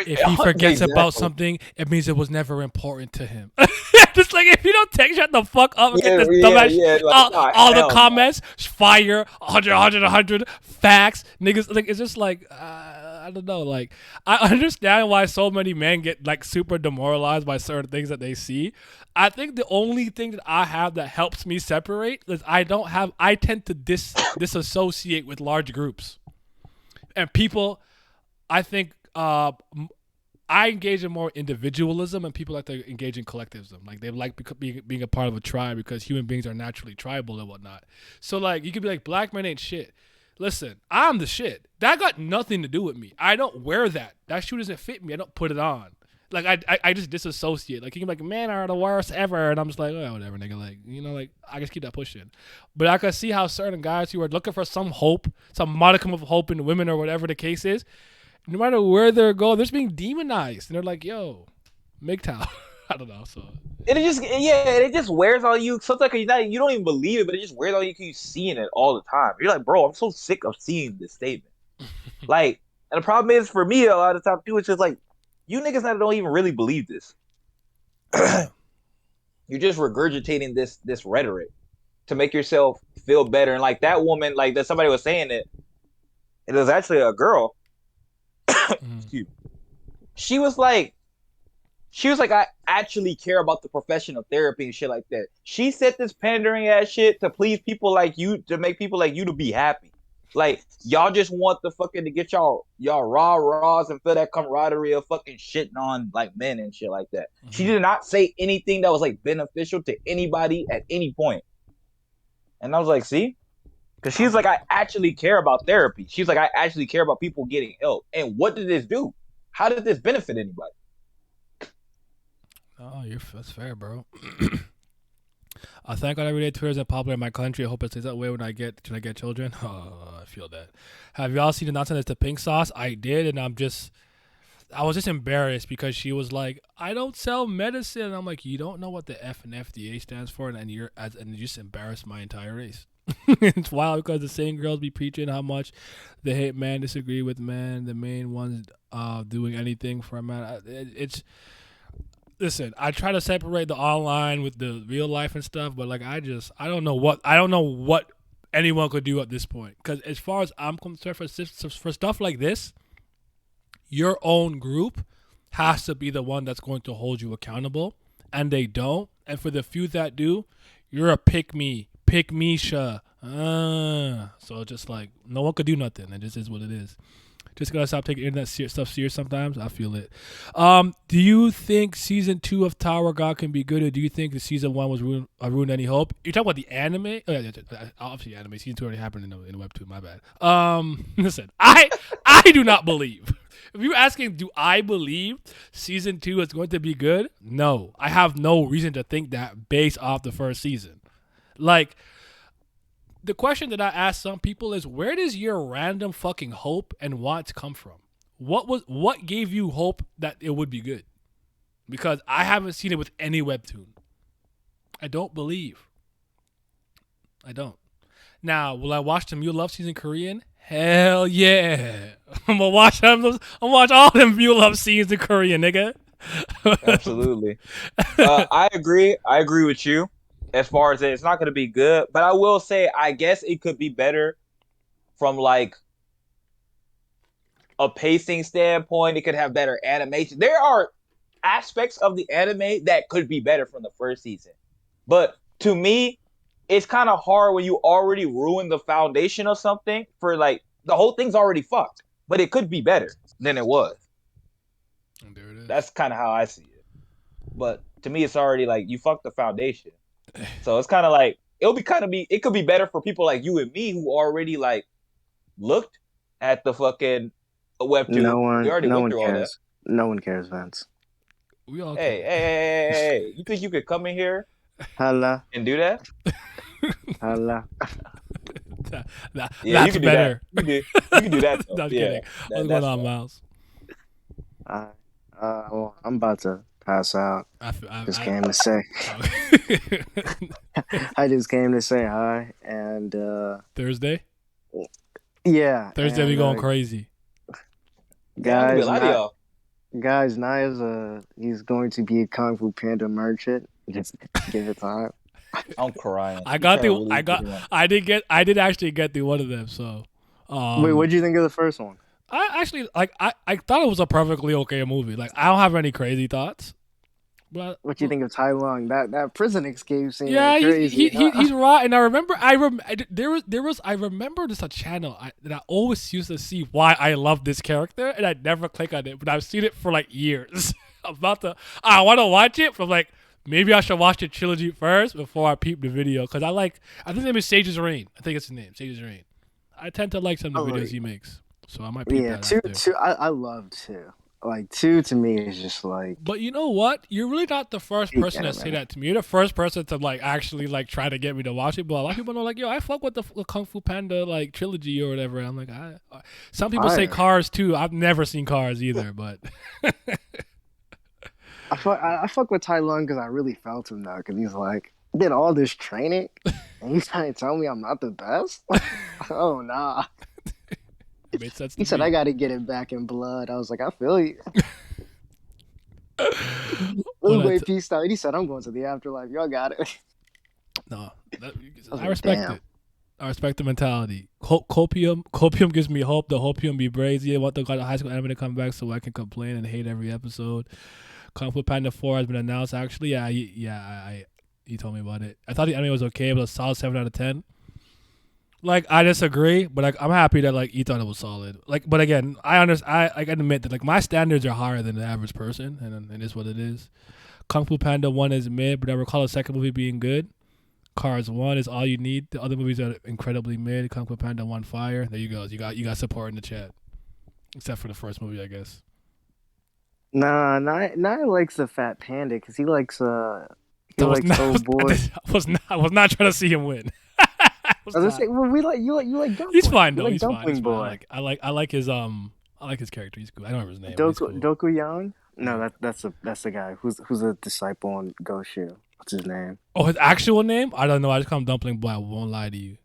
if he forgets about something, it means it was never important to him. Just like if you don't text, shut the fuck up and get this dumbass. Like, all the comments, fire, 100, facts, niggas. Like it's just like I don't know. Like I understand why so many men get like super demoralized by certain things that they see. I think the only thing that I have that helps me separate is I tend to disassociate with large groups and people. I think I engage in more individualism, and people like to engage in collectivism. Like they like being a part of a tribe because human beings are naturally tribal and whatnot. So like you could be like, black men ain't shit. Listen, I'm the shit. That got nothing to do with me. I don't wear that. That shoe doesn't fit me. I don't put it on. Like I just disassociate. Like you can be like, man are the worst ever, and I'm just like, oh whatever, nigga. Like like I just keep that pushing. But I can see how certain guys who are looking for some hope, some modicum of hope in women or whatever the case is, no matter where they're going, they're just being demonized. And they're like, yo, MGTOW. I don't know. So it just wears on you. Sometimes you don't even believe it, but it just wears on you because you're seeing it all the time. You're like, bro, I'm so sick of seeing this statement. Like, and the problem is for me a lot of the time too, it's just like, you niggas don't even really believe this. You're just regurgitating this rhetoric to make yourself feel better. And like that woman, like that somebody was saying it was actually a girl. Excuse me. She was like, I actually care about the profession of therapy and shit like that. She said this pandering ass shit to please people like you, to make people like you to be happy. Like, y'all just want the fucking to get y'all rah-rahs and feel that camaraderie of fucking shitting on like men and shit like that. Mm-hmm. She did not say anything that was like beneficial to anybody at any point. And I was like, see? Because she's like, I actually care about therapy. She's like, I actually care about people getting help. And what did this do? How did this benefit anybody? Oh, that's fair, bro. I thank God every day Twitter isn't popular in my country. I hope it stays that way when I get children. Oh, I feel that. Have y'all seen the nonsense to Pink Sauce? I did, and I was just embarrassed because she was like, I don't sell medicine. And I'm like, you don't know what the F and FDA stands for, and you just embarrassed my entire race. It's wild because the same girls be preaching how much they hate men, disagree with men, the main ones doing anything for a man. Listen, I try to separate the online with the real life and stuff, but like I don't know what anyone could do at this point. Because as far as I'm concerned, for stuff like this, your own group has to be the one that's going to hold you accountable, and they don't. And for the few that do, you're a pick me, sha. So just like no one could do nothing. It just is what it is. Just gotta stop taking internet stuff serious sometimes. I feel it. Do you think season 2 of Tower God can be good, or do you think the season 1 was ruined any hope? You're talking about the anime? Oh yeah, obviously anime. Season 2 already happened in the webtoon. My bad. Listen, I do not believe. If you're asking, do I believe season 2 is going to be good? No, I have no reason to think that based off the first season. Like, the question that I ask some people is, where does your random fucking hope and want come from? What gave you hope that it would be good? Because I haven't seen it with any webtoon. I don't believe. I don't. Now, will I watch the Mew Love scenes in Korean? Hell yeah. I'm gonna watch them. I'm gonna watch all them Mew Love scenes in Korean, nigga. Absolutely. I agree. I agree with you as far as it's not going to be good, but I will say I guess it could be better from like a pacing standpoint. It could have better animation. There are aspects of the anime that could be better from the first season, but to me, it's kind of hard when you already ruined the foundation of something for like the whole thing's already fucked, but it could be better than it was. And there it is. That's kind of how I see it. But to me, it's already like you fucked the foundation. So it's kind of like it could be better for people like you and me who already like looked at the fucking webtoon. No one, We already no went one through all that. cares. No one cares, Vince. We all Hey. You think you could come in here Hala, and do that? hala. That, Yeah, you that's can do better. that. You can do that. No, Though. I'm Yeah, kidding. What's going on, fine. Miles? Well, I'm about to pass out. Just came to say. Oh. I just came to say hi, and Thursday? yeah. Thursday and, we going crazy. Yeah, I'm guys. gonna be lying to Guys, Naya's he's going to be a Kung Fu Panda merchant. Just give it time. I'm crying. I did actually get through one of them, so Wait, what do you think of the first one? I actually like I thought it was a perfectly okay movie. Like I don't have any crazy thoughts. But What do you think of Tai Lung? That prison escape scene. yeah, was crazy. he's right, and I remember I remember there's a channel that I always used to see why I love this character, and I never click on it, but I've seen it for like years. I want to watch it, but I'm like maybe I should watch the trilogy first before I peep the video because I think his name is Sage's Reign. I think it's his name, Sage's Reign. I tend to like some of the videos he makes, so I might peep Yeah, that two. after. I love two. Like two to me is just like But you know what? You're really not the first Peak person to say anime. that to me. You're the first person to like actually like try to get me to watch it. But a lot of people know like, yo, I fuck with the Kung Fu Panda like trilogy or whatever. I'm like, some people say Fire. Cars too. I've never seen Cars either, but I fuck with Tai Lung because I really felt him now because he's like did all this training and he's trying to tell me I'm not the best. Oh nah. it made sense. He to said me. I got to get it back in blood. I was like, I feel you. Well, Wait, peace out. He said I'm going to the afterlife. Y'all got it. No, was I like, respect damn. it. I respect the mentality. Copium gives me hope. The Hopium be brazy. I want the High School Anime to come back so I can complain and hate every episode. Kung Fu Panda 4 has been announced. Actually, he told me about it. I thought the anime was okay, but a solid 7 out of 10. Like I disagree, but like I'm happy that like he thought it was solid. Like, but again, I can admit that like my standards are higher than the average person, and it is what it is. Kung Fu Panda 1 is mid, but I recall the second movie being good. Cars 1 is all you need. The other movies are incredibly mid. Kung Fu Panda 1 fire. There you go. You got support in the chat, except for the first movie, I guess. Nah, Naya likes the fat panda because he likes he That was likes not, old boy. I was not trying to see him win. I was gonna say, well, you like Dumpling. He's fine You though. like He's fine. Dumpling He's boy. fine. I like his character. He's cool. I don't remember his name. but he's cool. Doku Young? No, that's the guy who's a disciple on Goshu. What's his name? Oh, his actual name? I don't know. I just call him Dumpling Boy. I won't lie to you.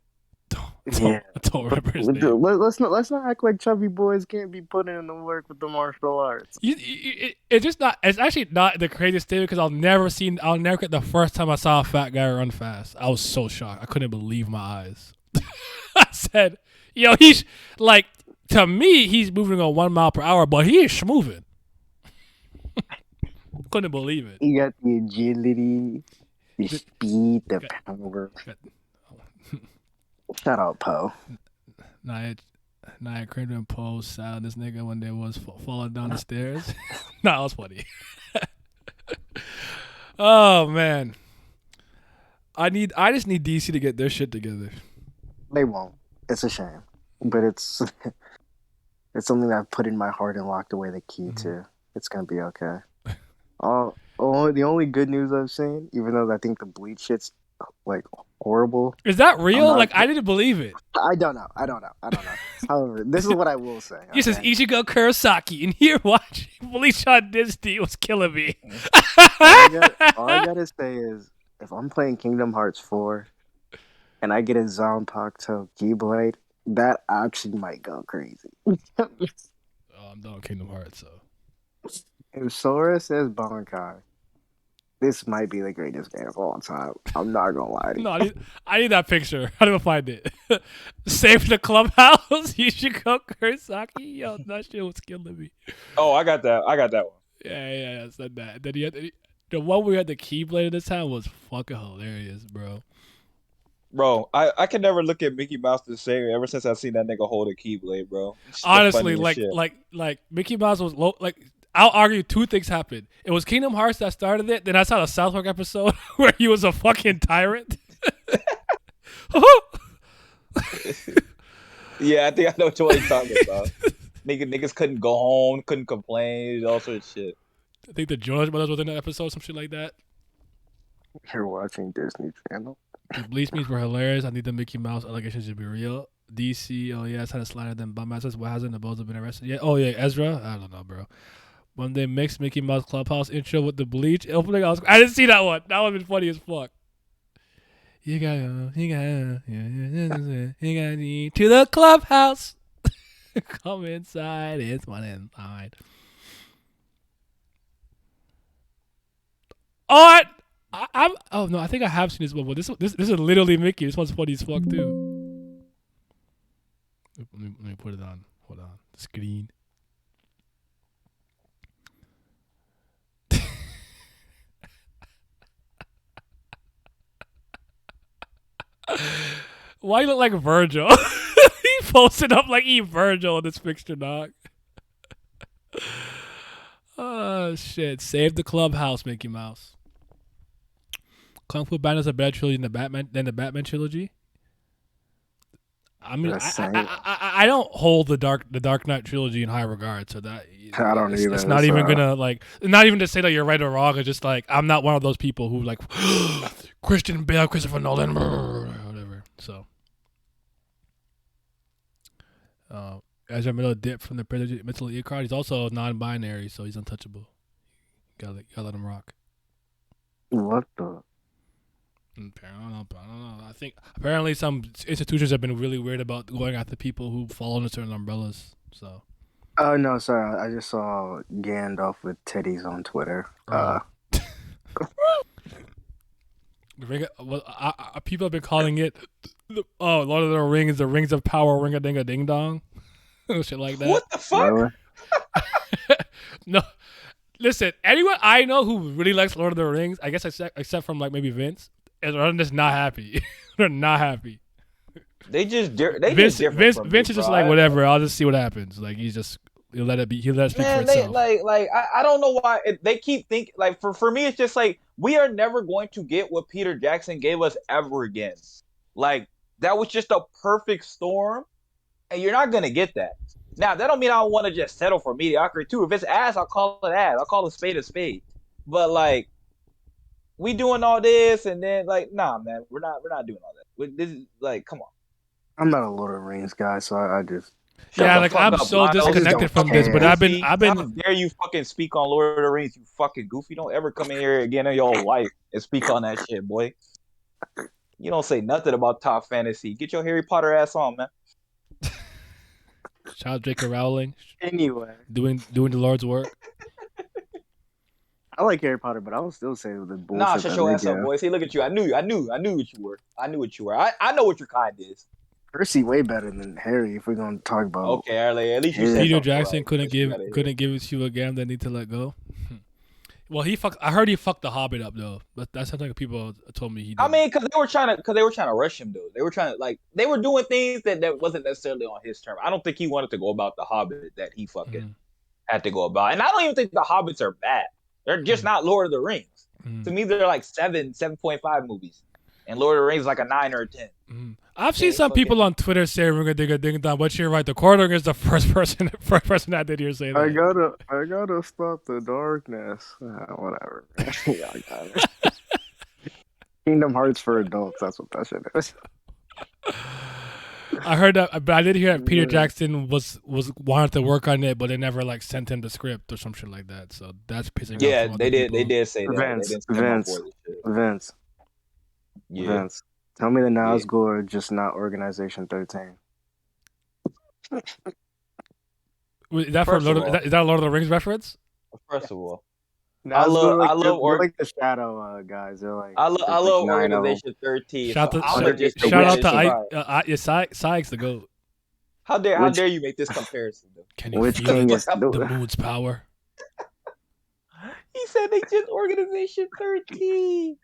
Yeah. I don't remember his name. Let's not act like chubby boys can't be putting in the work with the martial arts. It's just not. It's actually not the craziest thing because I'll never get the first time I saw a fat guy run fast. I was so shocked. I couldn't believe my eyes. I said, "Yo, he's like to me, he's moving on 1 mile per hour, but he is moving." Couldn't believe it. You got the agility, the speed, the power. Shout out Poe. Nia Craven posed silent this nigga when they was falling down the stairs. Nah, it was funny. Oh man, I just need DC to get their shit together. They won't. It's a shame, but it's something that I've put in my heart and locked away the key to. It's gonna be okay. The only good news I've seen, even though I think the Bleach shit's like horrible. Is that real? Like I didn't believe it. I don't know. However, this is what I will say. This is Ichigo Kurosaki, and here watching Bleach on Disney was killing me. All I gotta say is, if I'm playing Kingdom Hearts 4, and I get a Zanpakuto Keyblade, that actually might go crazy. Oh, I'm done with Kingdom Hearts, so. If Sora says Bankai, this might be the greatest game of all time. I'm not gonna lie to you. No, I need that picture. How do I find it? Save the clubhouse. Yushiko Kurosaki. Yo, that shit was killing me. Oh, I got that one. Yeah, I said that. Then he had the one we had the Keyblade this time was fucking hilarious, bro. Bro, I can never look at Mickey Mouse the same ever since I seen that nigga hold a Keyblade, bro. It's the Honestly, funniest shit. like Mickey Mouse was low. Like, I'll argue two things happened. It was Kingdom Hearts that started it. Then I saw the South Park episode where he was a fucking tyrant. Yeah, I think I know what you're talking about. Niggas couldn't go home, couldn't complain, all sorts of shit. I think the Jonas Brothers was in that episode, some shit like that. You're watching Disney Channel. The Bleach memes were hilarious. I need the Mickey Mouse allegations to be real. DC, oh yeah, it's had a slider than bum asses. Why hasn't the Bozo been arrested yet? Oh yeah, Ezra. I don't know, bro. When they mixed Mickey Mouse Clubhouse intro with the Bleach opening, I didn't see that one. That would have been funny as fuck. You got to the clubhouse. Come inside. It's one inside. Oh, I think I have seen this one, but this is literally Mickey. This one's funny as fuck too. Let me put it on. Hold on. The screen. Why you look like Virgil? He posted up like he Virgil in this picture, dog. Oh shit! Save the clubhouse, Mickey Mouse. Kung Fu Banda's a better trilogy than the Batman trilogy. I mean, I don't hold the Dark Knight trilogy in high regard, so that I don't either. It's not even gonna not even to say that you're right or wrong. It's just like I'm not one of those people who like Christian Bale, Christopher Nolan, whatever. So, Ezra Miller dipped from the Mental E card. He's also non-binary, so he's untouchable. Gotta let him rock. What the? I don't know. I think apparently some institutions have been really weird about going after people who fall under certain umbrellas. So. Oh no, sorry. I just saw Gandalf with titties on Twitter. People have been calling it, Lord of the Rings, the Rings of Power, Ring a Ding a Ding Dong, shit like that. What the fuck? Really? No, listen. Anyone I know who really likes Lord of the Rings, I guess except from like maybe Vince, are just not happy. They're not happy. Vince is just like whatever. I'll just see what happens. Like he'll let it be. He'll let it speak for itself. I don't know why they keep thinking like for me it's just like we are never going to get what Peter Jackson gave us ever again. Like that was just a perfect storm, and you're not gonna get that. Now that don't mean I don't want to just settle for mediocrity too. If it's ass, I'll call it ass. I'll call a spade a spade. But like we doing all this and then like nah, man, we're not doing all that. This is like come on. I'm not a Lord of the Rings guy, so I just. I'm so disconnected from this, but I've been. How dare you fucking speak on Lord of the Rings, you fucking goofy? Don't ever come in here again in your whole life and speak on that shit, boy. You don't say nothing about top fantasy. Get your Harry Potter ass on, man. Child J.K. Rowling. Anyway, doing the Lord's work. I like Harry Potter, but I will still say the bullshit. Nah, shut your ass up, boy. See, look at you. I knew what you were. I know what your kind is. Percy way better than Harry. If we're gonna talk about okay, at least you said Peter Jackson couldn't give it to you again. They need to let go. Well, I heard he fucked the Hobbit up though. But that's something people told me he did. I mean, because they were trying to rush him though. They were doing things that wasn't necessarily on his term. I don't think he wanted to go about the Hobbit that he fucking had to go about. And I don't even think the Hobbits are bad. They're just not Lord of the Rings. To me, they're like 7.5 movies. And Lord of the Rings is like a 9 or a 10. I've seen some people on Twitter say "Ring a ding a ding dong," but you're right. The Corridor is the first person I did hear say that. I gotta stop the darkness. Whatever. Yeah, I got it. Kingdom Hearts for adults. That's what that shit is. I heard that, but I did hear that Peter Jackson was wanted to work on it, but they never like sent him the script or some shit like that. So that's pissing off. Yeah, they did say that. Vince. Yeah. Vince. Tell me the Nazgul are just not Organization 13. Wait, is that First of all- is that a Lord of the Rings reference? First of all, Nazgul, I love they're like the shadow guys. They're like I there's love like 9 of them. Organization 13. Shout so to I'ma shout- just shout out make to this Sykes the goat. How dare Which- you make this comparison? Though? Can you Which feel king it? is The moon's power. He said they just Organization 13.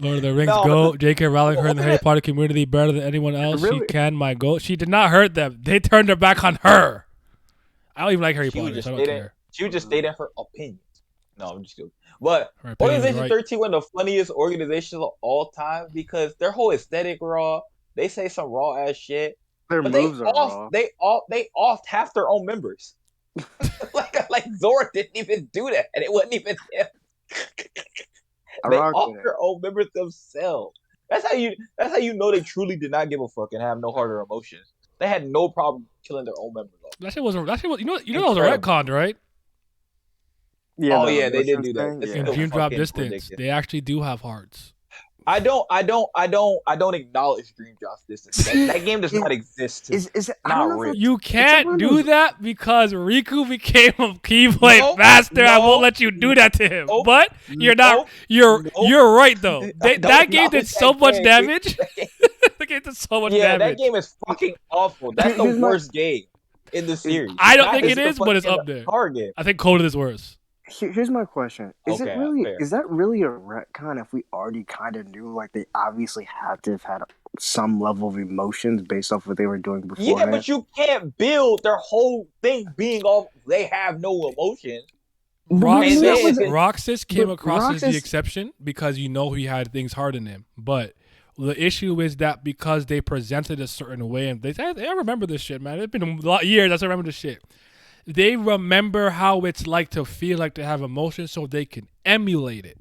Lord of the Rings No, goat. J.K. Rowling hurt the Harry Potter community better than anyone else. Really? She can, my goat. She did not hurt them. They turned their back on her. I don't even like Harry She was Potter, just so I don't stating, care. she was just stating her opinions. No, I'm just joking. But Her opinion is Organization right. 13 one of the funniest organizations of all time because their whole aesthetic raw. They say some raw ass shit. Their But moves are raw. they offed half their own members. like Zora didn't even do that, and it wasn't even him. I They rock with offed it. their own members themselves. That's how you know they truly did not give a fuck and have no heart or emotions. They had no problem killing their own members off. That shit was you know that was a Incredible. retcon, right? Yeah, Oh, the yeah, they did emotions do that. thing, It's yeah. In still Dream Drop fucking Distance, ridiculous. they actually do have hearts. I don't acknowledge Dream Drop Distance. That game does not exist. To Is it? I Not don't know if real. it's- You one can't of do those- that because Riku became a Keyblade No, master. I won't no, let you do that to him. nope, But you're not. nope, You're nope. you're right though. I That don't game did acknowledge so that much game. damage. The game did so much Yeah, damage. that game is fucking awful. That's the Here's my- worst game in the series. I don't Not think just it the is, but it's fucking up there. Card game. I think Coda is worse. Here's my question: Is Okay, it really? fair. Is that really a retcon? If we already kind of knew, like they obviously had to have had some level of emotions based off what they were doing before. Yeah, but you can't build their whole thing being off. They have no emotion. Roxas came but across as the Roxas- exception because you know he had things hard in him. But the issue is that because they presented a certain way, and I remember this shit, man. It's been a lot of years. I remember this shit. They remember how it's like to feel like to have emotions, so they can emulate it.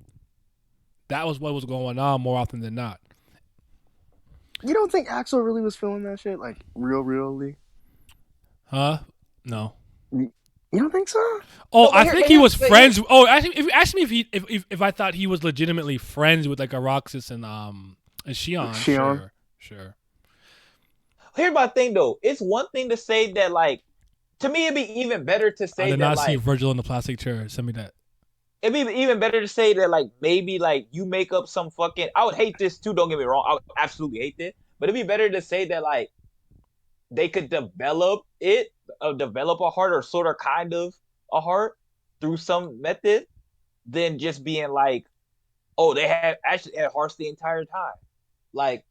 That was what was going on more often than not. You don't think Axel really was feeling that shit, like really? Huh? No. You don't think so? Oh, No, but I here- think but he here- was but friends. Oh, actually, if you asked me if I thought he was legitimately friends with like a Roxas and Shion, Shion. sure. Here's my thing though. It's one thing to say that like. To me, it'd be even better to I say did that not see like Virgil in the plastic chair. Send me that. it'd be even better to say that like maybe like you make up some fucking. I would hate this too. Don't get me wrong. I would absolutely hate this. But it'd be better to say that like they could develop a heart or sort of kind of a heart through some method than just being like, oh, they had hearts the entire time. Like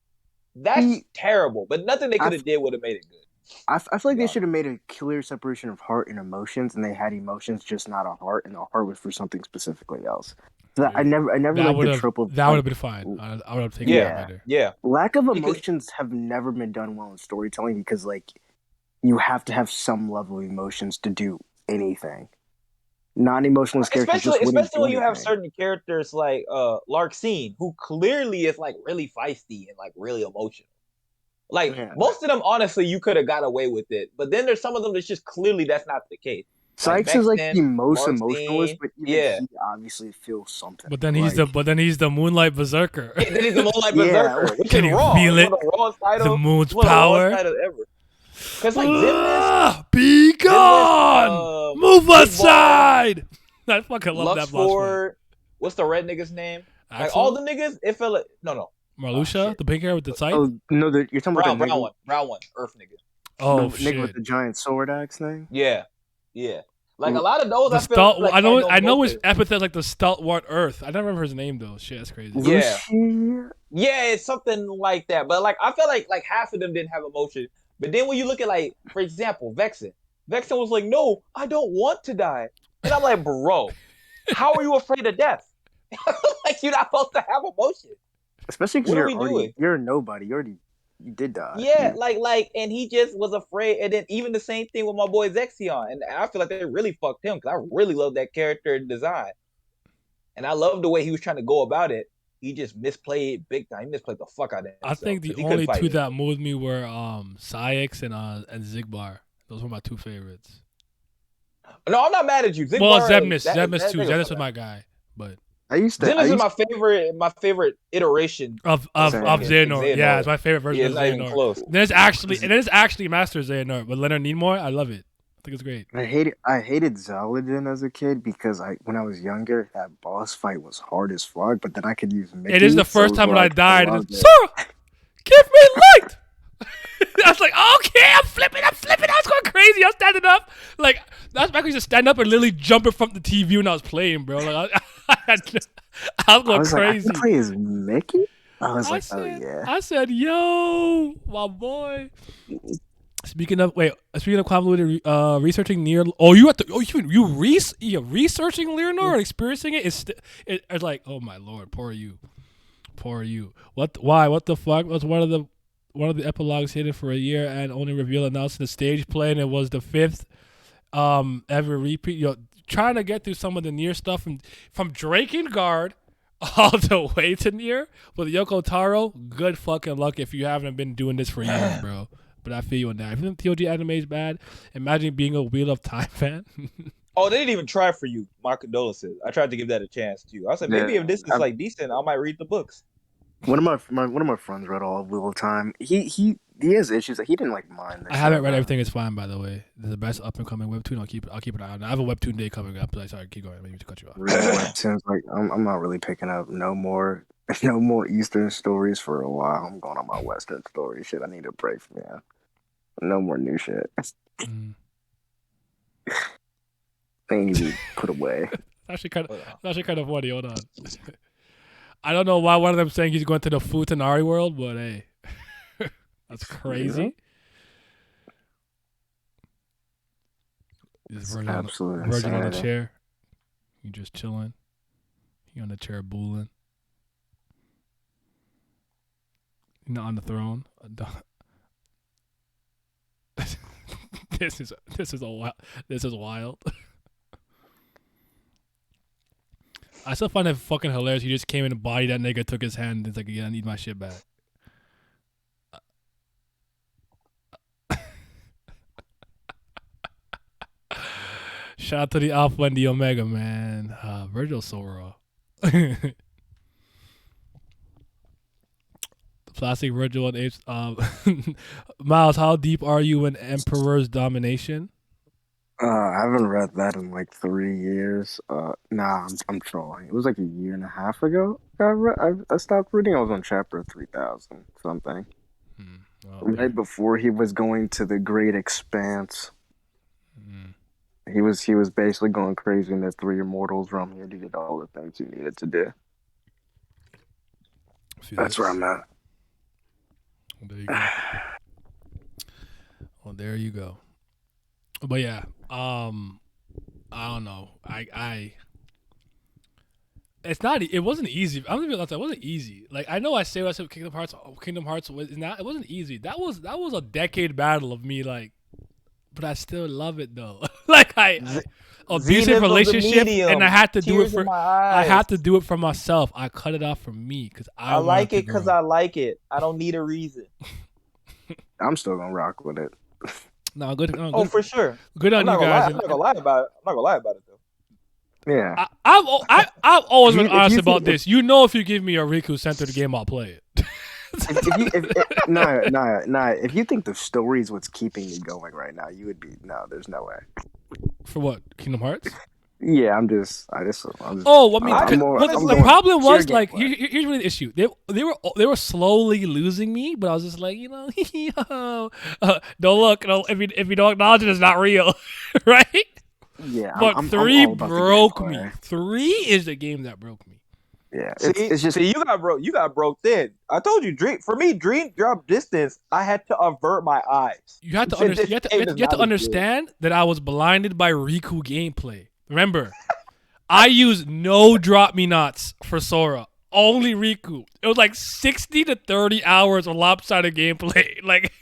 that's terrible. But nothing they could have did would have made it good. I feel like they should have made a clear separation of heart and emotions, and they had emotions, just not a heart, and the heart was for something specifically else. So I never That liked the trope of would have been fine. I would have taken Yeah. that better. Yeah. lack of Because- emotions have never been done well in storytelling because like you have to have some level of emotions to do anything. Non-emotionless characters just wouldn't Especially do when you have anything. certain characters like Larxene, who clearly is like really feisty and like really emotional. Like Yeah. most of them, honestly, you could have got away with it, but then there's some of them that's just clearly that's not the case. Sykes is like the Vexen, most Larxene, emotionalist, but even yeah. he obviously feels something. But then he's like, the Moonlight Berserker. Yeah, then he's the Moonlight Yeah, Berserker, which can is you wrong. feel It's it? one of the rawest titles. The moon's one of the rawest power. titles ever. Because like Xemnas, Be gone! Move Big aside! I fucking love that boss fight. Luxford, what's the red nigga's name? Like Axel? all the niggas, it felt like no. Marluxia, shit. the pink hair with the sight. oh no, you're talking about the Brown one, Earth nigga. Oh, the shit! nigga with the giant sword axe thing. Yeah. Like a lot of those, The I feel like I know. had no I know his motive. epithet like the stalwart Earth. I don't remember his name though. Shit, that's crazy. Yeah. Lucia? Yeah, it's something like that. But like, I feel like half of them didn't have emotion. But then when you look at like, for example, Vexen was like, "No, I don't want to die," and I'm like, "Bro, how are you afraid of death? Like you're not supposed to have emotion." Especially because What are you're we already doing? you're a nobody. You did die. Yeah, like, and he just was afraid. And then even the same thing with my boy Zexion, and I feel like they really fucked him because I really love that character and design, and I love the way he was trying to go about it. He just misplayed big time. He misplayed the fuck out of it. I think the only two that moved me were Syx and Zigbar. Those were my two favorites. No, I'm not mad at you. Zigbar, Well, Zebnis that too. nigga Zebnis was fuck my guy, but Xenos is my favorite iteration of Same. Xehanort. Yeah, it's my favorite version Yeah, of it's not even Xehanort. close. There's actually Master Xehanort with Leonard Nimoy. I love it. I think it's great. I hated Zaladin as a kid because when I was younger, that boss fight was hard as fuck. But then I could use Mickey. It is the so first it was time when I like, died. loved And it. Sora, give me light. I was like, okay, I'm flipping. I was going crazy. I was standing up. Like, that's back when I used to stand up and literally jumping from the TV when I was playing, bro. Like, I was going Like, I crazy. can play as Mickey. I was like, said, oh yeah. I said, yo, my boy. Speaking of convoluted researching near. Oh, you researching Leonor and experiencing it? It's like, oh my lord, poor you. What? Why? What the fuck? Was one of the epilogues hidden for a year and only revealed announced in the stage play, and it was the 5th ever repeat. Trying to get through some of the Nier stuff from Drakengard all the way to Nier with Yoko Taro. Good fucking luck if you haven't been doing this for years, bro. But I feel you on that. If you think TOG anime is bad, imagine being a Wheel of Time fan. Oh, they didn't even try for you. My condolences. I tried to give that a chance too. I said maybe Yeah, if this is like decent, I might read the books. One of my friends read all of Wheel of Time. He has issues. He didn't like mind this. I haven't read everything. It's fine, by the way. This is the best up and coming webtoon. I'll keep an eye on it. I have a webtoon day coming up. Sorry, keep going. I mean to cut you off. Reading webtoons, like I'm not really picking up no more Eastern stories for a while. I'm going on my Western story shit. I need a break, man. No more new shit. They need to be put away. Actually kind of funny. Hold on. I don't know why one of them saying he's going to the Futanari world, but hey, that's crazy. Just Virgil on the chair. You just chilling. You on the chair booling. You're not on the throne. This is wild. I still find it fucking hilarious. He just came in and bodied that nigga, took his hand, and it's like, yeah, I need my shit back. Shout out to the Alpha and the Omega, man. Virgil so raw. Plastic Virgil and Apes. Miles, how deep are you in Emperor's Domination? I haven't read that in like 3 years. Nah, I'm trolling. It was like a year and a half ago. I stopped reading. I was on chapter 3000 something. Right before he was going to the Great Expanse. He was basically going crazy in the 3 Immortals realm here to get all the things he needed to do. That's where I'm at. Well, there you go. But yeah, I don't know. It's not. It wasn't easy. I'm gonna be honest. It wasn't easy. Like I know I say Kingdom Hearts was not. It wasn't easy. That was a decade battle of me. Like, but I still love it though. Like abusive relationship, and I had to do it for. I had to do it for myself. I cut it off for me because I like it because I like it. I don't need a reason. I'm still gonna rock with it. No, good. Oh, for sure. Good on you guys. I'm not gonna lie about it. I'm not gonna lie about it though. Yeah. I've always been honest about this. You know, if you give me a Riku centered game, I'll play it. If you think the story is what's keeping me going right now, you would be there's no way. For what? Kingdom Hearts? Yeah, I'm just. Oh, I mean, the problem was like here's really the issue. They were slowly losing me, but I was just like, don't look. If you don't acknowledge it, it's not real, right? Yeah, but 3 broke me. 3 is the game that broke me. Yeah, it's just you got broke. You got broke thin. I told you, Dream drop distance. I had to avert my eyes. You have to understand that I was blinded by Riku gameplay. Remember, I used no drop me knots for Sora. Only Riku. It was like 60 to 30 hours of lopsided gameplay. Like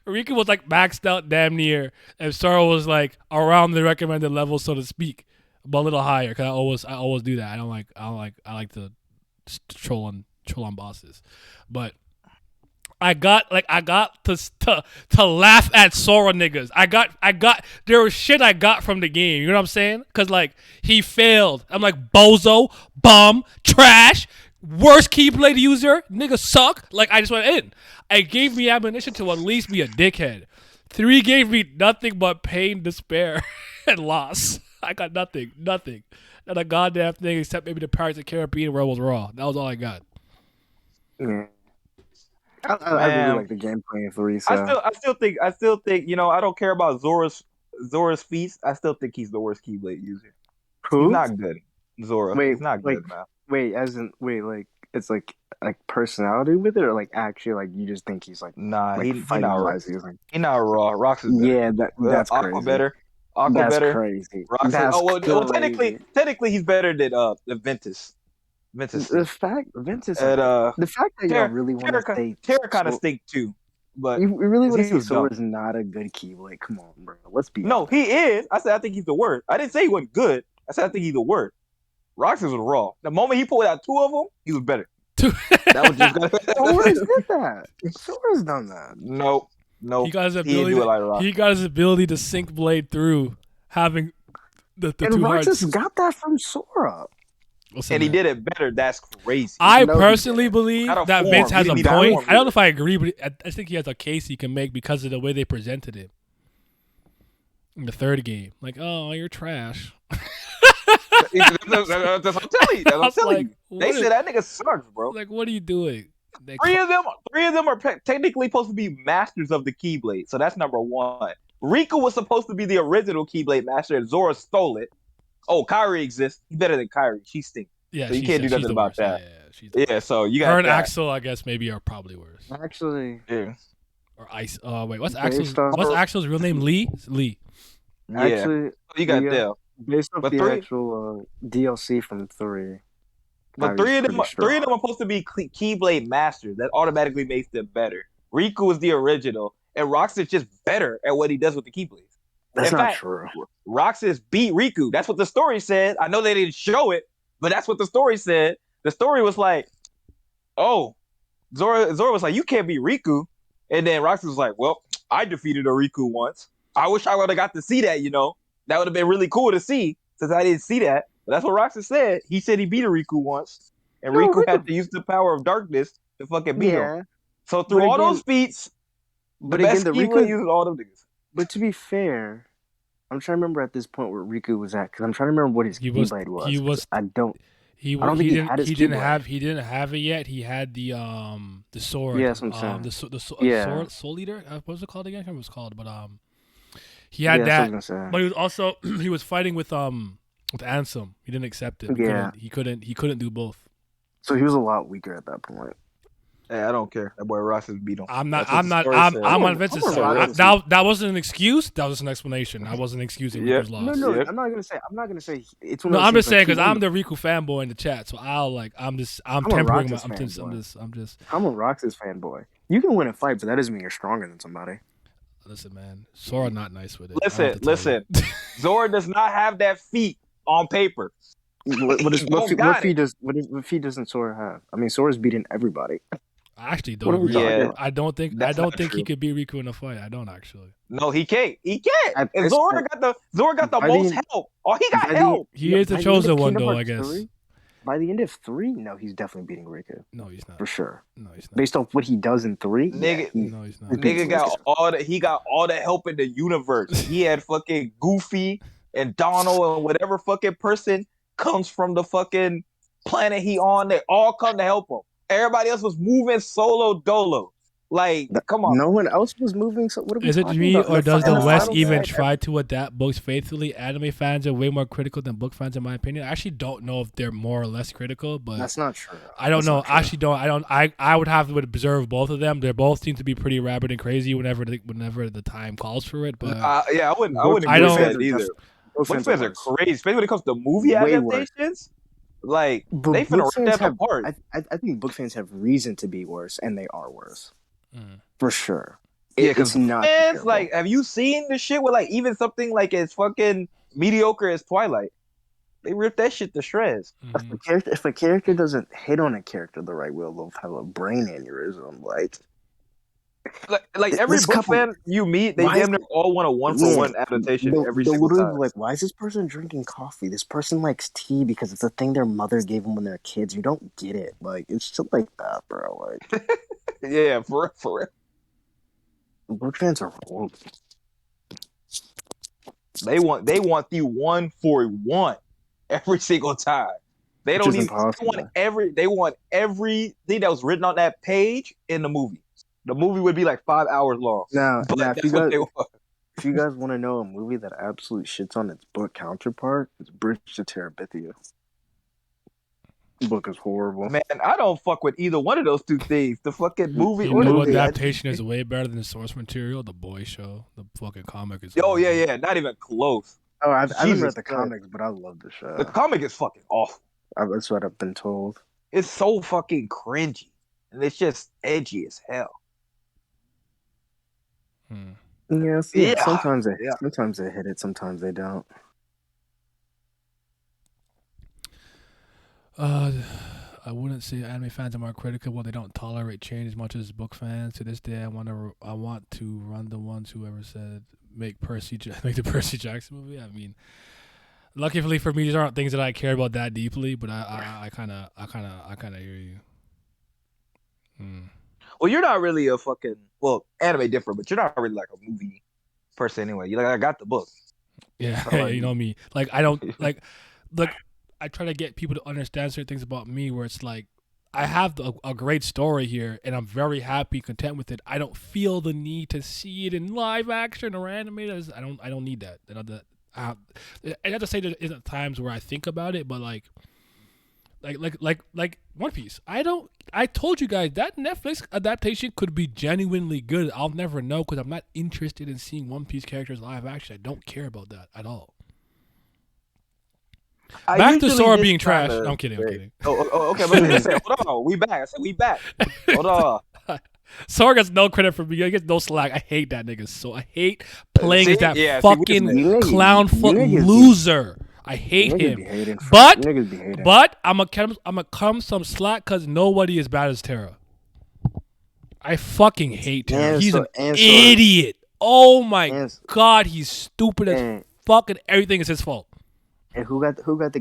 Riku was like maxed out damn near, and Sora was like around the recommended level, so to speak, but a little higher. Cause I always do that. I like to troll on bosses, but I got to laugh at Sora niggas. I got there was shit I got from the game. You know what I'm saying? Cause like he failed. I'm like bozo, bum, trash, worst Keyblade user, nigga suck. Like I just went in. It gave me ammunition to at least be a dickhead. 3 gave me nothing but pain, despair, and loss. I got nothing. Not a goddamn thing except maybe the Pirates of the Caribbean where it was raw. That was all I got. Yeah. I really like the gameplay in 3. So. I still think, you know, I don't care about Zora's feast. I still think he's the worst Keyblade user. Who? He's not good. Zora. Wait, he's not like, good, man. Like it's like personality with it, or like actually like you just think he's like Nah, like he's not raw. he's like, He's not raw. Rox is better. yeah, that's Aqua crazy. better. Aqua That's better. crazy. Rox That's well, crazy. technically he's better than the Ventus. The fact Ventus, And the fact that y'all really want to say Terra kind of stink too, but you really want to say he's dumb. Sora's not a good Keyblade. Come on, bro. Let's be No, honest. he is. I said I think he's the worst. I didn't say he wasn't good. I said I think he's the worst. Roxas was raw. The moment he pulled out 2 of them, he was better. That was just Sora's did that. Sora's done that. Nope. He got his didn't ability. do it like Roxas. He got his ability to sync blade through having the And 2 Roxas hearts. got that from Sora. Listen, And he man. did it better. That's crazy. I No, he personally didn't. believe Not a that form. Vince He has a didn't need a point. form, I don't know if I agree, but I think he has a case he can make because of the way they presented it in the 3rd game. Like, oh, you're trash. That's what I'm telling you. That's what I'm telling you. They said that nigga sucks, bro. Like, what are you doing? Three of them are technically supposed to be masters of the Keyblade, so that's number 1. Riku was supposed to be the original Keyblade master, and Zora stole it. Oh, Kairi exists. He's better than Kairi. She stinks. Yeah, So you she's- can't do she's nothing the about worst. that. Yeah, So you got her and that. Axel, I guess, maybe are probably worse. Actually, Yeah. Or Ice. Wait, what's Based off- Axel's real name? Lee. Lee. actually, You got the, Dell. based off But the 3 actual DLC from 3. But Kairi's 3 of them, pretty strong. 3 of them are supposed to be Keyblade masters. That automatically makes them better. Riku is the original, and Roxas just better at what he does with the Keyblades. That's In not fact, true. Roxas beat Riku. That's what the story said. I know they didn't show it, but that's what the story said. The story was like, oh, Zora was like, you can't beat Riku. And then Roxas was like, well, I defeated a Riku once. I wish I would have got to see that, you know. That would have been really cool to see, since I didn't see that. But that's what Roxas said. He said he beat a Riku once. And No, Riku Riku- had to use the power of darkness to fucking beat him. Yeah, So through But all again- those feats, the but best again, the Keyblade Riku. uses all them niggas. But to be fair, I'm trying to remember at this point where Riku was at, because I'm trying to remember what his He was- Keyblade was. he 'cause was- I don't. He I don't think he had his he didn't Keyblade. have it yet. He had the sword. Yeah, that's what I'm saying. The Yeah. sword, Soul Eater. What was it called again? I can't remember what it was called, but he had Yeah, that. that's what I was gonna say. But he was also he was fighting with Ansem. He didn't accept it. Yeah. He couldn't do both. So he was a lot weaker at that point. Hey, I don't care. That boy Roxas beat him. I'm not. That's what I'm the not. story I'm said. on I'm Vince's a side. Roxas. That wasn't an excuse. That was an explanation. I wasn't excusing Yeah. Riku's loss. No, Yeah. I'm not gonna say. It's one No, of those I'm just things, saying like, because he I'm won- the Riku fanboy in the chat, so I'm a tempering Roxas I'm fanboy. just I'm a Roxas fanboy. You can win a fight, but that doesn't mean you're stronger than somebody. listen, man. Sora not nice with it. I don't Listen, have to tell listen. you. Zora does not have that feat on paper. What got feat doesn't Sora have? I mean, Sora's beating everybody. I actually What are don't. we Agree. talking about? I don't think. That's I don't not think he true. could beat Riku in a fight. I don't actually. No, he can't. He can't. At And this Zora point- got the by most the- help. Oh, he got by the- help. He is the by end chosen of one, Kingdom though. I Hearts guess. 3, by the end of 3, no, he's definitely beating Riku No, he's not. for sure. No, he's not. Based off what he does in 3, Nigga- No, he's not. He beats Nigga got Riku. he got all the help in the universe. He had fucking Goofy and Donald and whatever fucking person comes from the fucking planet he on. They all come to help him. Everybody else was moving solo dolo. Like, come on. No one else was moving. So what are we Is it talking me, about? or does the final West battle? even try to adapt books faithfully? Anime fans are way more critical than book fans, in my opinion. I actually don't know if they're more or less critical, but That's not true. I don't That's know. not true. I actually don't. I would have to observe both of them. They both seem to be pretty rabid and crazy whenever the time calls for it. But Yeah, I wouldn't I agree with don't- that either. Book Book fans are worse. crazy, especially when it comes to movie Way worse. adaptations. Like, But they finna book rip fans that apart. I think book fans have reason to be worse, and they are worse Mm. for sure. Yeah, It's because not fans, comparable. like, have you seen the shit with, like, even something like as fucking mediocre as Twilight? They rip that shit to shreds. Mhm. If a character doesn't hit on a character the right way, they'll have a brain aneurysm. Like Like every This book couple, fan you meet, they why is damn near all want a one for one adaptation every they'll single literally time. be like, why is this person drinking coffee? This person likes tea because it's a thing their mother gave them when they're kids. You don't get it. Like, it's shit like that, bro. Like, Yeah, for real. book fans are horrible. They want the one for one every single time. They Which don't is even impossible. they want everything that was written on that page in the movie. The movie would be like 5 hours long. Now, But if that's what they want. you guys want to know a movie that absolutely shits on its book counterpart, it's Bridge to Terabithia. The book is horrible. Man, I don't fuck with either one of those two things. The fucking movie You or the know what movie. adaptation is way better than the source material? The Boy Show. The fucking comic is. Oh horrible. yeah, not even close. Oh, I haven't Jesus read the Christ. comics, but I love the show. The comic is fucking awful. That's what I've been told. It's so fucking cringy, and it's just edgy as hell. Yes, Yeah. Sometimes they Yeah. hit it, sometimes they don't. I wouldn't say anime fans are more critical. Well, they don't tolerate change as much as book fans. To this day, I want to run the ones who ever said make the Percy Jackson movie. I mean, luckily for me, these aren't things that I care about that deeply. But I kind of hear you. Well, you're not really a fucking anime different, but you're not really like a movie person anyway. You like I got the book. Yeah, you know me. Like I don't like. Look, I try to get people to understand certain things about me where it's like I have a great story here and I'm very happy, content with it. I don't feel the need to see it in live action or animated. I don't need that. I have to say there isn't times where I think about it, but like One Piece. I told you guys that Netflix adaptation could be genuinely good. I'll never know because I'm not interested in seeing One Piece characters live action. I don't care about that at all. Back to Sora being trash. No, I'm kidding. Oh, okay. But listen, hold on. We back. I said we back. Hold on. Sora gets no credit for me. He gets no slack. I hate that nigga. So I hate playing as that fucking clown foot loser. I hate him. But I'm gonna come some slack because nobody is bad as Terra. I fucking hate Terra. He's an idiot. Oh my god, he's stupid as fuck, and everything is his fault. And who got the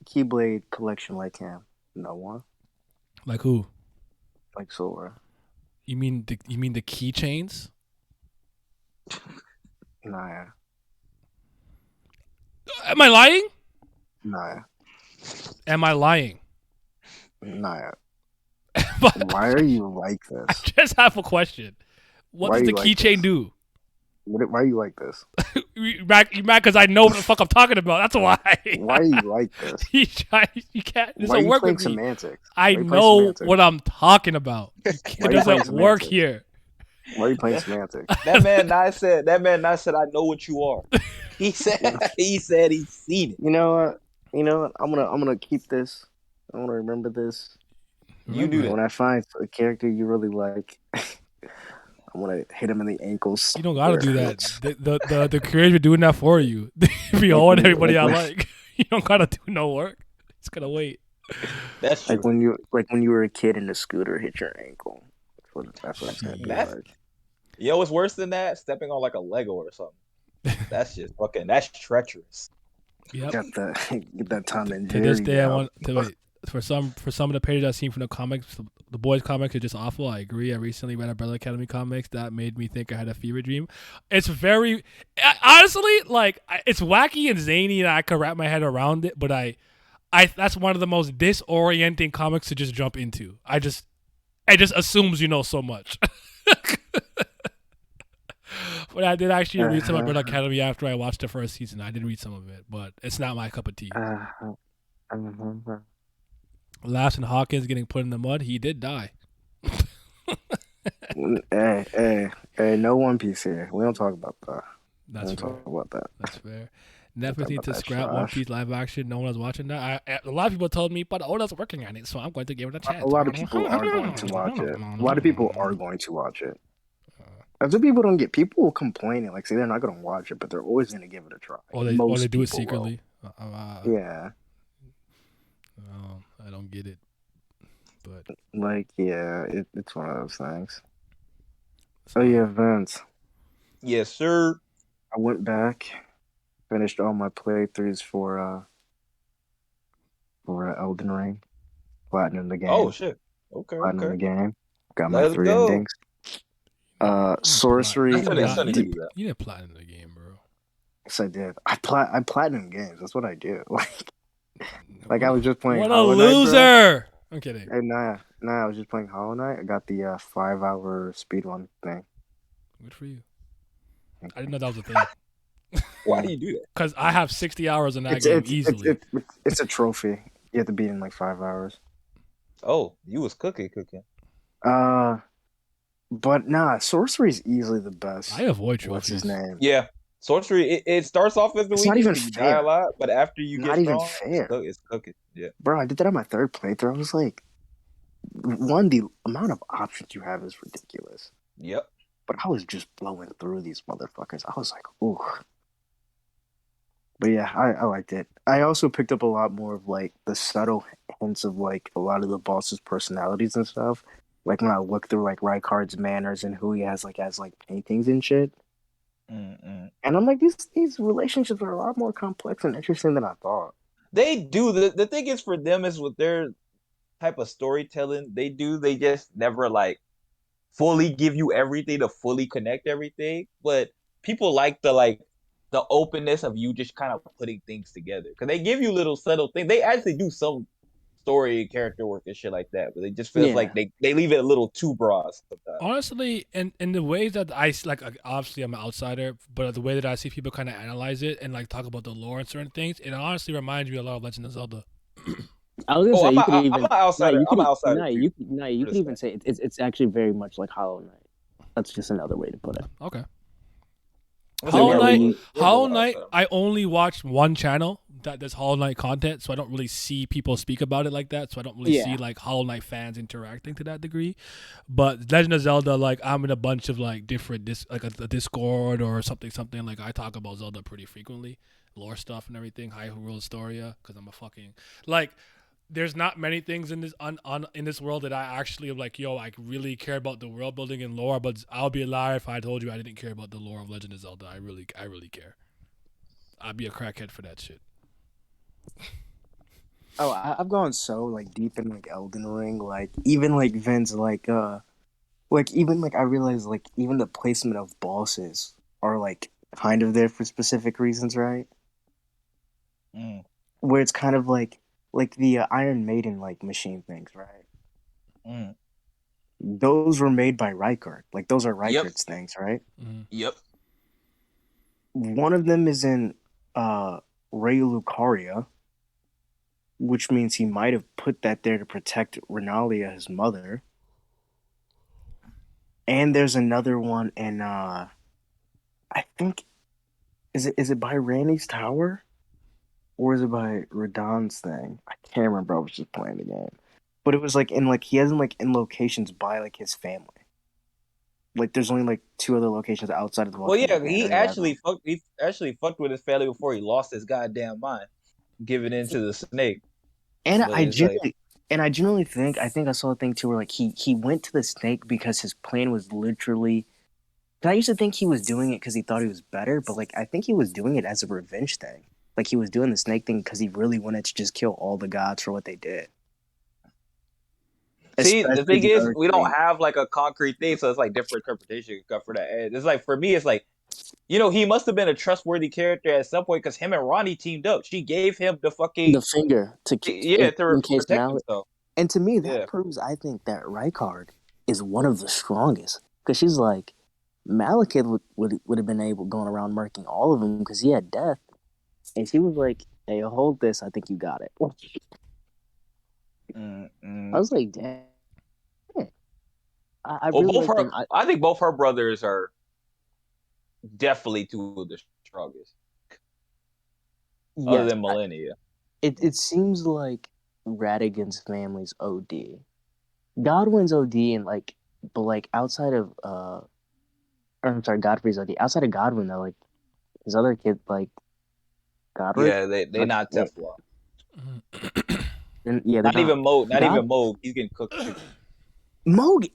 Keyblade collection like him? No one. Like who? Like Sora. You mean the keychains? Nah. Am I lying? Nah. Am I lying? Nah. Why are you like this? I just have a question. What does the keychain do? Why are you like this? You mad because I know what the fuck I'm talking about. That's why. Why are you like this? You can't. This why are you work playing with me. semantics? I know what I'm talking about. It doesn't work here. Why are you playing semantics? That man Nye said, I know what you are. He said he's seen it. You know what? I'm gonna keep this. I want to remember this. You do that. When I find a character you really like, I want to hit him in the ankles. You don't gotta do that. The creators are doing that for you. If you own everybody I like, you don't gotta do no work. It's gonna wait. That's true. Like when you were a kid and the scooter hit your ankle. That's what it's gonna be like. Yo, what's worse than that? Stepping on like a Lego or something. That's just fucking. That's treacherous. Yep. Get that Tom and To Jerry. this day, I want to wait. For some of the pages I've seen from the comics, the boys' comics are just awful. I agree. I recently read Umbrella Academy comics that made me think I had a fever dream. It's very, honestly, like it's wacky and zany, and I could wrap my head around it. But I that's one of the most disorienting comics to just jump into. It just assumes you know so much. But I did actually read some Umbrella Academy after I watched the first season. I did read some of it, but it's not my cup of tea. Last Hawkins getting put in the mud, he did die. Hey, no One Piece here. We don't talk about that. That's fair. Talk about that. That's fair. Netflix needs to scrap One Piece live action. No one was watching that. A lot of people told me, but Oda's working on it, so I'm going to give it a chance. A lot of people are going to watch it. A lot of people are going to watch it. That's what people don't get. People will complain and like say they're not going to watch it, but they're always going to give it a try. Or they do it secretly. Yeah. I don't get it. But like, yeah, it's one of those things. Oh yeah, Vince. Yes, sir. I went back, finished all my playthroughs for Elden Ring, platinum the Oh game, shit. Okay, platinum the okay. game. Got my Let's 3 go. endings. Sorcery. That's what you do that. You didn't platinum the game, bro. Yes, I did. I platinum games. That's what I do. Like I was just playing. What a Hollow Knight, bro. loser! I'm kidding. Hey, nah, I was just playing Hollow Knight. I got the 5-hour speedrun thing. Good for you. I didn't know that was a thing. Why do you do that? Because I have 60 hours in that game easily. It's a trophy. You have to beat in like 5 hours. Oh, you was cooking. But nah, sorcery's easily the best. I avoid trophies. What's his name? Yeah. Sorcery, it starts off as the It's not weakest even 'cause you die fair. a lot, but after you Not get even strong, fair. it's cooking. Yeah. Bro, I did that on my 3rd playthrough. I was like, one, the amount of options you have is ridiculous. Yep. But I was just blowing through these motherfuckers. I was like, ooh. But yeah, I liked it. I also picked up a lot more of like the subtle hints of like a lot of the boss's personalities and stuff. Like when I look through like Rykard's manners and who he has like paintings and shit. Mm-mm. And I'm like, these relationships are a lot more complex and interesting than I thought. They do. The thing is for them is with their type of storytelling, they just never like fully give you everything to fully connect everything. But people like the openness of you just kind of putting things together. Because they give you little subtle things. They actually do some story and character work and shit like that, but it just feels like they leave it a little too broad sometimes. Honestly, in the ways that obviously I'm an outsider, but the way that I see people kind of analyze it and like talk about the lore and certain things, it honestly reminds me a lot of Legend of Zelda. I was gonna say you could even. I'm an outsider. You could, I'm an outsider. no, you could even say it's actually very much like Hollow Knight. That's just another way to put it. Okay. Hollow Hollow Knight. I only watch one channel that does Hollow Knight content, so I don't really see people speak about it like that. So I don't really see like Hollow Knight fans interacting to that degree. But Legend of Zelda, like I'm in a bunch of like different a Discord or something. Like I talk about Zelda pretty frequently, lore stuff and everything, Hyrule Historia, because I'm a fucking like. There's not many things in this in this world that I actually am like, yo, I really care about the world building and lore, but I'll be a liar if I told you I didn't care about the lore of Legend of Zelda. I really care. I'd be a crackhead for that shit. Oh, I've gone so like deep in like Elden Ring, like even like Vince, like even like I realized like even the placement of bosses are like kind of there for specific reasons, right? Where it's kind of like the Iron Maiden like machine things, right? Those were made by Rykard. Like those are Rykard's things, right? Yep. One of them is in Ray Lucaria, which means he might have put that there to protect Renalia, his mother. And there's another one in I think is it by Randy's Tower? Or is it by Radahn's thing? I can't remember. I was just playing the game. But it was like in like he has them like in locations by like his family. Like there's only like 2 other locations outside of the Well, yeah, he actually fucked with his family before he lost his goddamn mind, giving in to the snake. And I genuinely think I saw a thing too where like he went to the snake because his plan was literally. I used to think he was doing it because he thought he was better, but like I think he was doing it as a revenge thing. Like he was doing the snake thing because he really wanted to just kill all the gods for what they did. See, Especially the thing is, we don't thing. have like a concrete thing, so it's like different interpretation can come for that. And it's like for me, it's like, he must have been a trustworthy character at some point because him and Ronnie teamed up. She gave him the finger to protect himself. And to me, that proves I think that Rykard is one of the strongest because she's like Malekith would have been able going around murking all of them because he had death. And she was like, hey, hold this. I think you got it. I was like, damn. I think both her brothers are definitely 2 of the strongest. Other than Millennia. It seems like Radigan's family's OD. Godwin's OD and like, but like outside of, Godfrey's OD. Outside of Godwin, though, like his other kid, like, Godric? Yeah, they not Teflon. Not even Moog. He's getting cooked too. Moog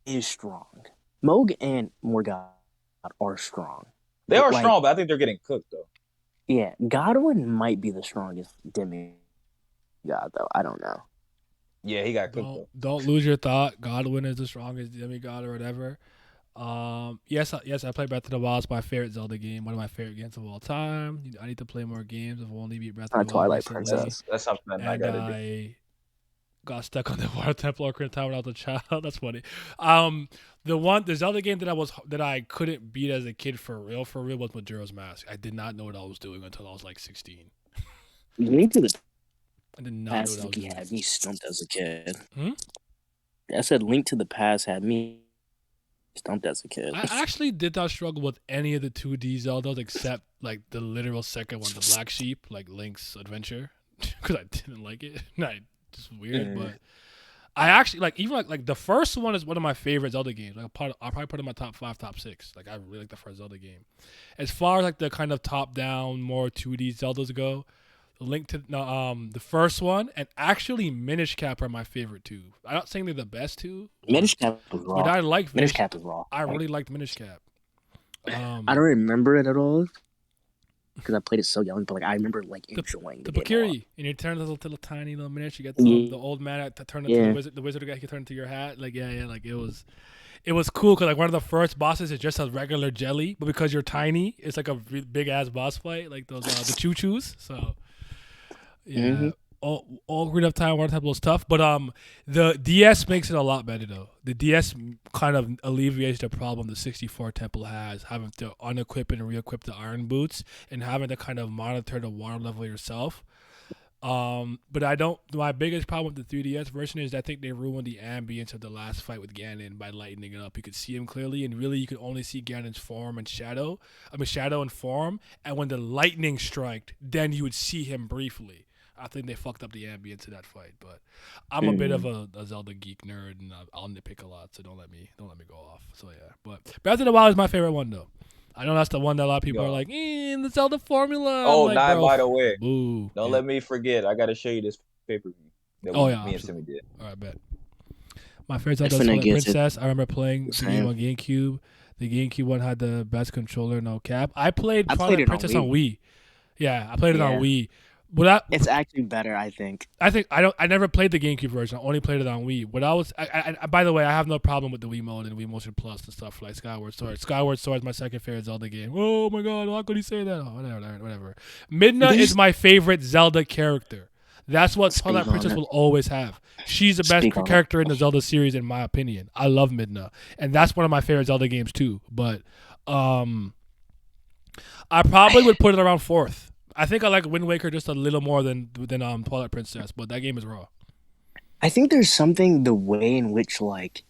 is strong. Moog and Morgana are strong. They are Like, strong, but I think they're getting cooked though. Yeah, Godwin might be the strongest demigod though. I don't know. Yeah, he got cooked though. Don't lose your thought. Godwin is the strongest demigod or whatever. Yes, I play Breath of the Wild. It's my favorite Zelda game. One of my favorite games of all time. I need to play more games. I've only beat Breath of the Wild Twilight recently. Princess. That's something that I And gotta do. I got stuck on the Water Temple Ocarina of Time when I was a child. That's funny. The Zelda game that I couldn't beat as a kid for real was Majora's Mask. I did not know what I was doing until I was like 16. Link to the I did not know Past what I was doing. had me stumped as a kid. Hmm? I said Link to the Past had me stumped as a kid. I actually did not struggle with any of the 2D Zeldas except like the literal second one, the Black Sheep, like Link's Adventure, because I didn't like it. Just weird, but I actually like the first one is one of my favorite Zelda games. Like I'll probably put it in my top 5, top 6. Like I really like the first Zelda game. As far as like the kind of top down, more 2D Zeldas go, the first one and actually Minish Cap are my favorite too. I'm not saying they're the best two. Minish Cap was raw. But I like Minish Cap is raw. I really liked Minish Cap. I don't remember it at all because I played it so young. But like I remember like enjoying the game a lot. Bakiri, and you turn into little tiny little miniature. You get the old man to turn into the wizard guy. You turn into your hat. Like like it was cool because like one of the first bosses is just a regular jelly, but because you're tiny, it's like a big ass boss fight, like those the choo choos. So yeah, all Ocarina of Time, Water Temple was tough, but the DS makes it a lot better though. The DS kind of alleviates the problem the 64 Temple has, having to unequip and re-equip the iron boots and having to kind of monitor the water level yourself. But my biggest problem with the 3DS version is I think they ruined the ambience of the last fight with Ganon by lightening it up. You could see him clearly, and really you could only see Ganon's form and shadow and form, and when the lightning struck, then you would see him briefly. I think they fucked up the ambience of that fight, but I'm a bit of a Zelda geek nerd, and I'll nitpick a lot, so don't let me go off. So yeah, but Breath of the Wild is my favorite one though. I know that's the one that a lot of people are like, the Zelda formula. Oh, like, not by the way. Boo. Don't let me forget. I gotta show you this pay-per-view that me and Timmy did. All right, bet. My favorite Zelda is Twilight Princess. I remember playing the game on GameCube. The GameCube one had the best controller, no cap. I played Twilight Princess on Wii. Yeah, I played it on Wii. But it's actually better, I think. I never played the GameCube version. I only played it on Wii. But by the way, I have no problem with the Wii mode and Wii Motion Plus and stuff like Skyward Sword. Skyward Sword is my second favorite Zelda game. Oh my god, how could he say that? Oh, whatever. Midna is my favorite Zelda character. That's what Twilight Princess will always have. She's the best character in the Zelda series, in my opinion. I love Midna, and that's one of my favorite Zelda games too. But I probably would put it around 4th. I think I like Wind Waker just a little more than Twilight Princess, but that game is raw. I think there's something the way in which like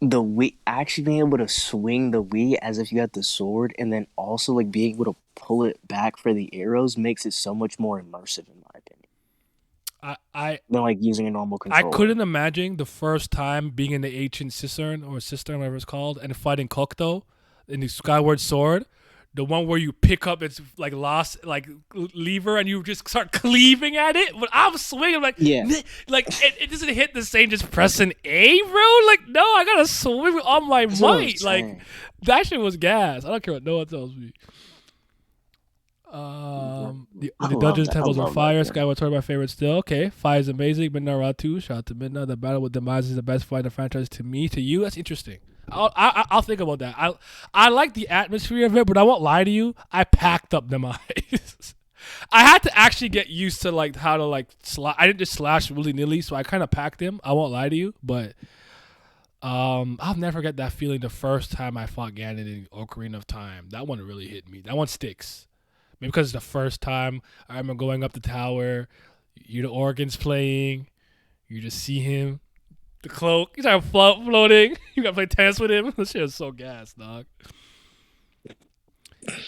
the Wii actually being able to swing the Wii as if you had the sword, and then also like being able to pull it back for the arrows makes it so much more immersive in my opinion. Than like using a normal controller. I couldn't imagine the first time being in the ancient cistern or whatever it's called and fighting Kokto in the Skyward Sword. The one where you pick up its like lost like lever and you just start cleaving at it. But I'm swinging like it doesn't hit the same just pressing A, bro. Like no, I gotta swing with all my might. Like that shit was gas. I don't care what no one tells me. The Dungeons Temples on Fire. Skyward Sword my favorite still. Okay, Fire is amazing. Midna Ratu. Shout out to Midna. The Battle with Demise is the best fight in the franchise to me. To you, that's interesting. I'll think about that. I like the atmosphere of it, but I won't lie to you. I packed up Demise. I had to actually get used to like how to like slash. I didn't just slash willy nilly, so I kind of packed him. I won't lie to you, but I'll never get that feeling the first time I fought Ganon in Ocarina of Time. That one really hit me. That one sticks. Maybe because it's the first time. I remember going up the tower. The organ's playing. You just see him. The cloak. He's like floating. You gotta play tennis with him. This shit is so gas, dog.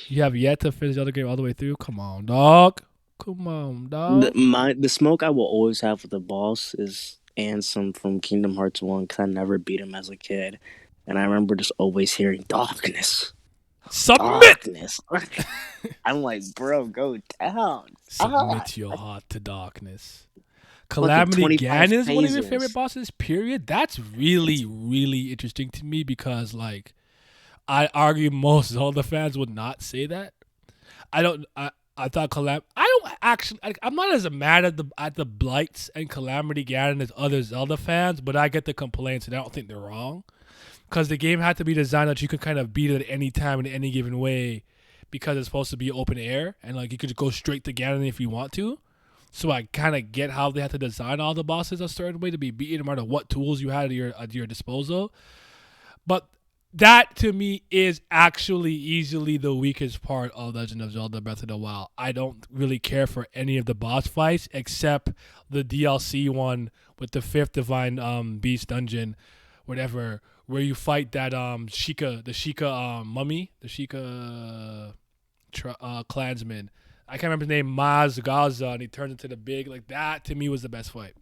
You have yet to finish the other game all the way through? Come on, dog. The smoke I will always have with the boss is Ansem from Kingdom Hearts 1 because I never beat him as a kid. And I remember just always hearing darkness. Submit! Darkness. I'm like, bro, go down. Submit your heart to darkness. Calamity 25 Ganon is one of your phases. favorite bosses, period. That's really, really interesting to me because, like, I argue most Zelda fans would not say that. I thought I don't actually. I'm not as mad at the blights and Calamity Ganon as other Zelda fans, but I get the complaints and I don't think they're wrong because the game had to be designed that you could kind of beat it at any time in any given way because it's supposed to be open air and like you could go straight to Ganon if you want to. So I kind of get how they had to design all the bosses a certain way to be beaten, no matter what tools you had at your disposal. But that to me is actually easily the weakest part of Legend of Zelda Breath of the Wild. I don't really care for any of the boss fights except the DLC one with the fifth Divine Beast dungeon, whatever, where you fight that the Sheikah mummy, the Sheikah clansman. I can't remember his name, Maz Gaza, and he turns into the big, like that to me was the best fight.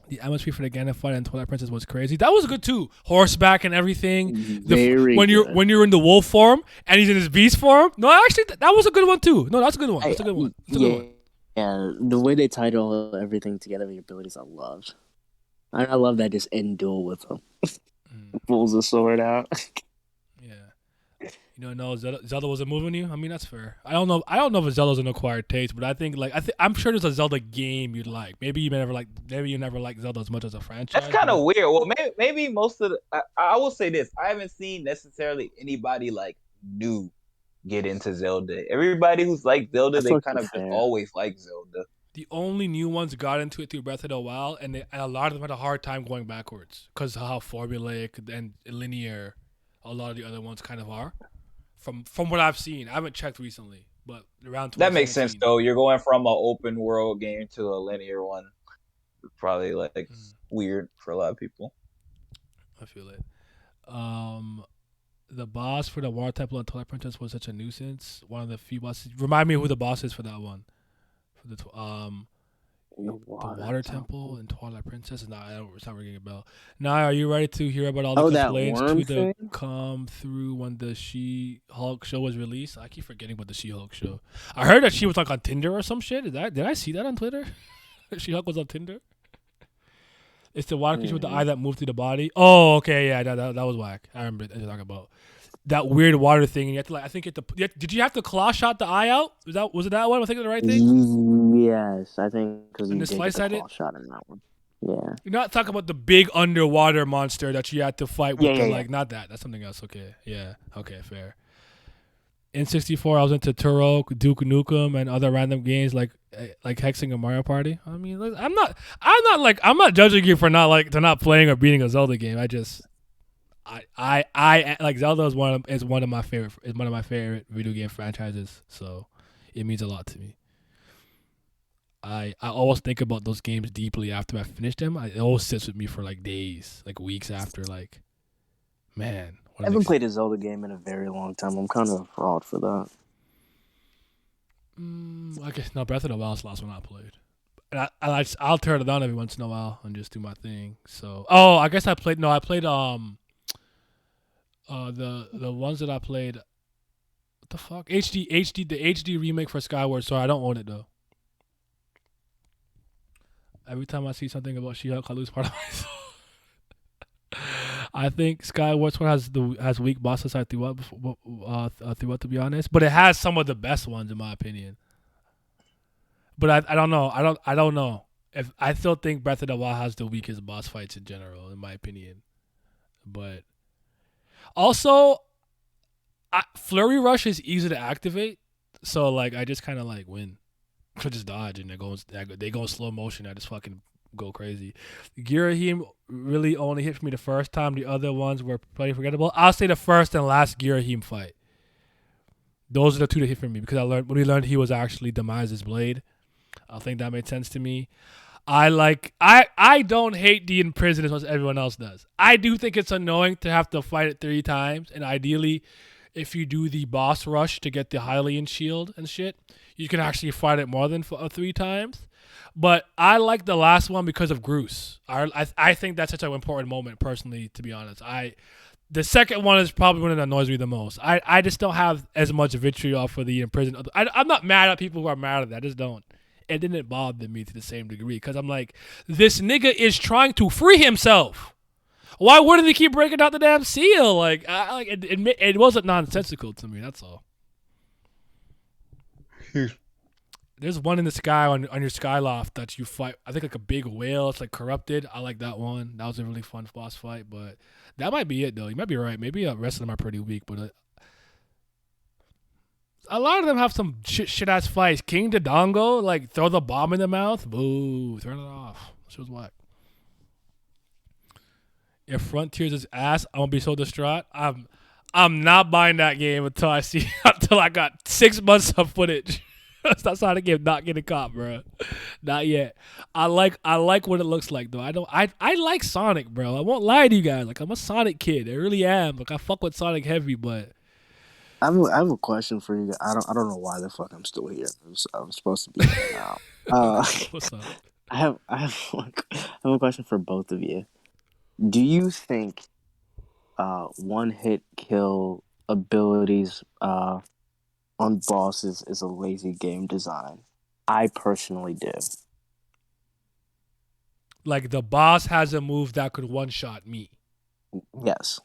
The MSP for the Ganon fight and Twilight Princess was crazy. That was good too. Horseback and everything. When you're in the wolf form and he's in his beast form. No, actually that was a good one too. No, that's a good one. That's a good one. Yeah, the way they tied all everything together with your abilities, I love. I love that just end duel with him. Pulls the sword out. You don't know Zelda wasn't moving you? I mean, that's fair. I don't know if Zelda's an acquired taste, but I think I'm sure there's a Zelda game you'd like. Maybe you never like Zelda as much as a franchise. That's kind of weird. Well, maybe most of I will say this. I haven't seen necessarily anybody like new get into Zelda. Everybody who's like Zelda, they kind of just always like Zelda. The only new ones got into it through Breath of the Wild, and a lot of them had a hard time going backwards because of how formulaic and linear a lot of the other ones kind of are. From what I've seen, I haven't checked recently, but around that makes sense though. You're going from an open world game to a linear one. It's probably like weird for a lot of people. I feel it. The boss for the Water Temple and Twilight Princess was such a nuisance. One of the few bosses. Remind me who the boss is for that one. For the Water Temple and Twilight Princess. No, it's not ringing a bell. Now, are you ready to hear about all the complaints to come through when the She-Hulk show was released? I keep forgetting about the She-Hulk show. I heard that she was like on Tinder or some shit. Did I see that on Twitter? She-Hulk was on Tinder. It's the water creature with the eye that moved through the body. Oh, okay, yeah, that was whack. I remember what you're talking about. That weird water thing, and you have to like. I think did you have to claw shot the eye out? Was it that one? I think the right thing. Yes, I think because you did get the claw shot in that one. Yeah. You're not talking about the big underwater monster that you had to fight with. Not that. That's something else. Okay. Yeah. Okay. Fair. In 64, I was into Turok, Duke Nukem, and other random games like Hexing and Mario Party. I mean, I'm not judging you for not playing or beating a Zelda game. I like Zelda is one of my favorite video game franchises, so it means a lot to me. I always think about those games deeply after I finish them. It always sits with me for like days, like weeks after. Like, man, I haven't played a Zelda game in a very long time. I'm kind of a fraud for that. I guess no. Breath of the Wild is the last one I played. And I'll turn it on every once in a while and just do my thing. So, I guess I played the ones that I played. What the fuck? The HD remake for Skyward Sword. I don't own it though. Every time I see something about She-Hulk, I lose part of myself. I think Skyward Sword has weak bosses throughout, to be honest, but it has some of the best ones in my opinion. But I don't know. I don't know. If I still think Breath of the Wild has the weakest boss fights in general, in my opinion. But also, Flurry Rush is easy to activate, so like I just kind of like win. I just dodge and they go in slow motion. I just fucking go crazy. Girahim really only hit for me the first time. The other ones were pretty forgettable. I'll say the first and last Girahim fight. Those are the two that hit for me because when we learned he was actually Demise's blade. I think that made sense to me. I don't hate the imprison as much as everyone else does. I do think it's annoying to have to fight it 3 times, and ideally, if you do the boss rush to get the Hylian shield and shit, you can actually fight it more than 3 times. But I like the last one because of Groose. I think that's such an important moment, personally, to be honest. The second one is probably one that annoys me the most. I just don't have as much vitriol for the imprison. I'm not mad at people who are mad at that. I just don't. it didn't bother me to the same degree because I'm like, this nigga is trying to free himself. Why wouldn't he keep breaking out the damn seal? Like, it wasn't nonsensical to me. That's all. There's one in the sky on your skyloft that you fight. I think like a big whale. It's like corrupted. I like that one. That was a really fun boss fight. But that might be it though. You might be right. Maybe the rest of them are pretty weak. But a lot of them have some shit ass fights. King Dodongo, like throw the bomb in the mouth. Boo! Turn it off. She was whack. If Frontiers is ass, I'm gonna be so distraught. I'm not buying that game until I got 6 months of footage. That's how the game not getting caught, bro. Not yet. I like what it looks like though. I like Sonic, bro. I won't lie to you guys. Like I'm a Sonic kid. I really am. Like I fuck with Sonic heavy, but I have a question for you. I don't know why the fuck I'm still here. I'm supposed to be here now. What's up? I have a question for both of you. Do you think one hit kill abilities on bosses is a lazy game design? I personally do. Like the boss has a move that could one shot me. Yes.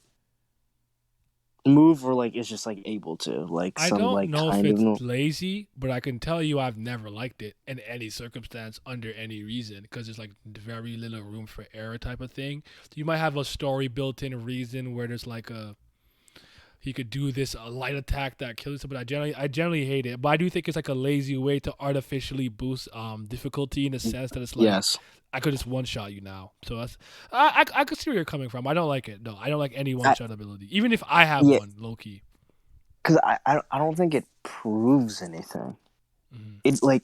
Move or like it's just like able to like I some don't like know if kind it's of lazy, but I can tell you I've never liked it in any circumstance under any reason because there's like very little room for error type of thing. You might have a story built-in reason where there's like he could do this light attack that kills him, but I generally hate it. But I do think it's like a lazy way to artificially boost difficulty in the sense that it's like yes. I could just one shot you now. So that's I could see where you're coming from. I don't like it. No, I don't like any one shot ability, even if I have one low key. Because I don't think it proves anything. Mm-hmm.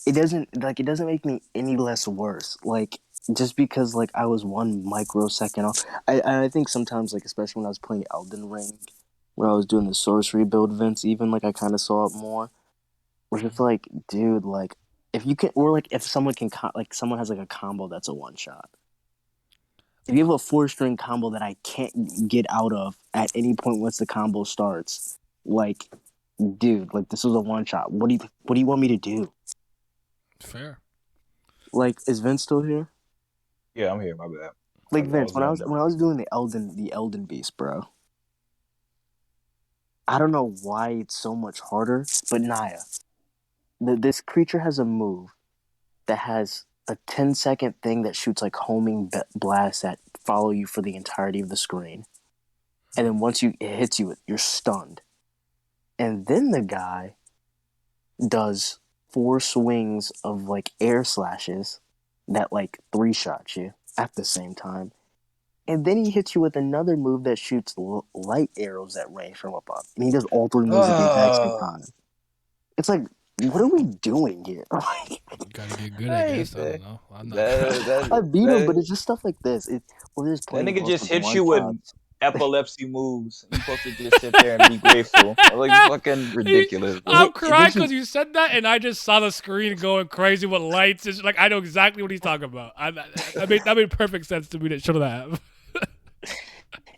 It doesn't make me any less worse. Like just because like I was 1 microsecond off. I think sometimes like especially when I was playing Elden Ring, when I was doing the sorcery build events, even like I kind of saw it more. Where it's like, dude, like if you can, or like if someone can, like someone has like a combo that's a one shot. If you have a 4-string combo that I can't get out of at any point once the combo starts, like, dude, like this was a one shot. What do you want me to do? Fair. Like, is Vince still here? Yeah, I'm here. My bad. Like Vince, when I was doing the Elden Beast, bro. I don't know why it's so much harder, but Naya, this creature has a move that has a 10-second thing that shoots like homing blasts that follow you for the entirety of the screen. And then once it hits you, you're stunned. And then the guy does 4 swings of like air slashes that like 3-shot you at the same time. And then he hits you with another move that shoots light arrows that range from above. And he does all 3 moves at the exact same time. It's like, what are we doing here? You gotta get good, I guess. I don't know. I'm not. I beat him, but it's just stuff like this. We're just That playing nigga just hits one you with shots. epilepsy moves. You're supposed to just sit there and be grateful. Like fucking ridiculous. Bro. I'm crying because you said that, and I just saw the screen going crazy with lights. It's like I know exactly what he's talking about. That made perfect sense to me. That should have.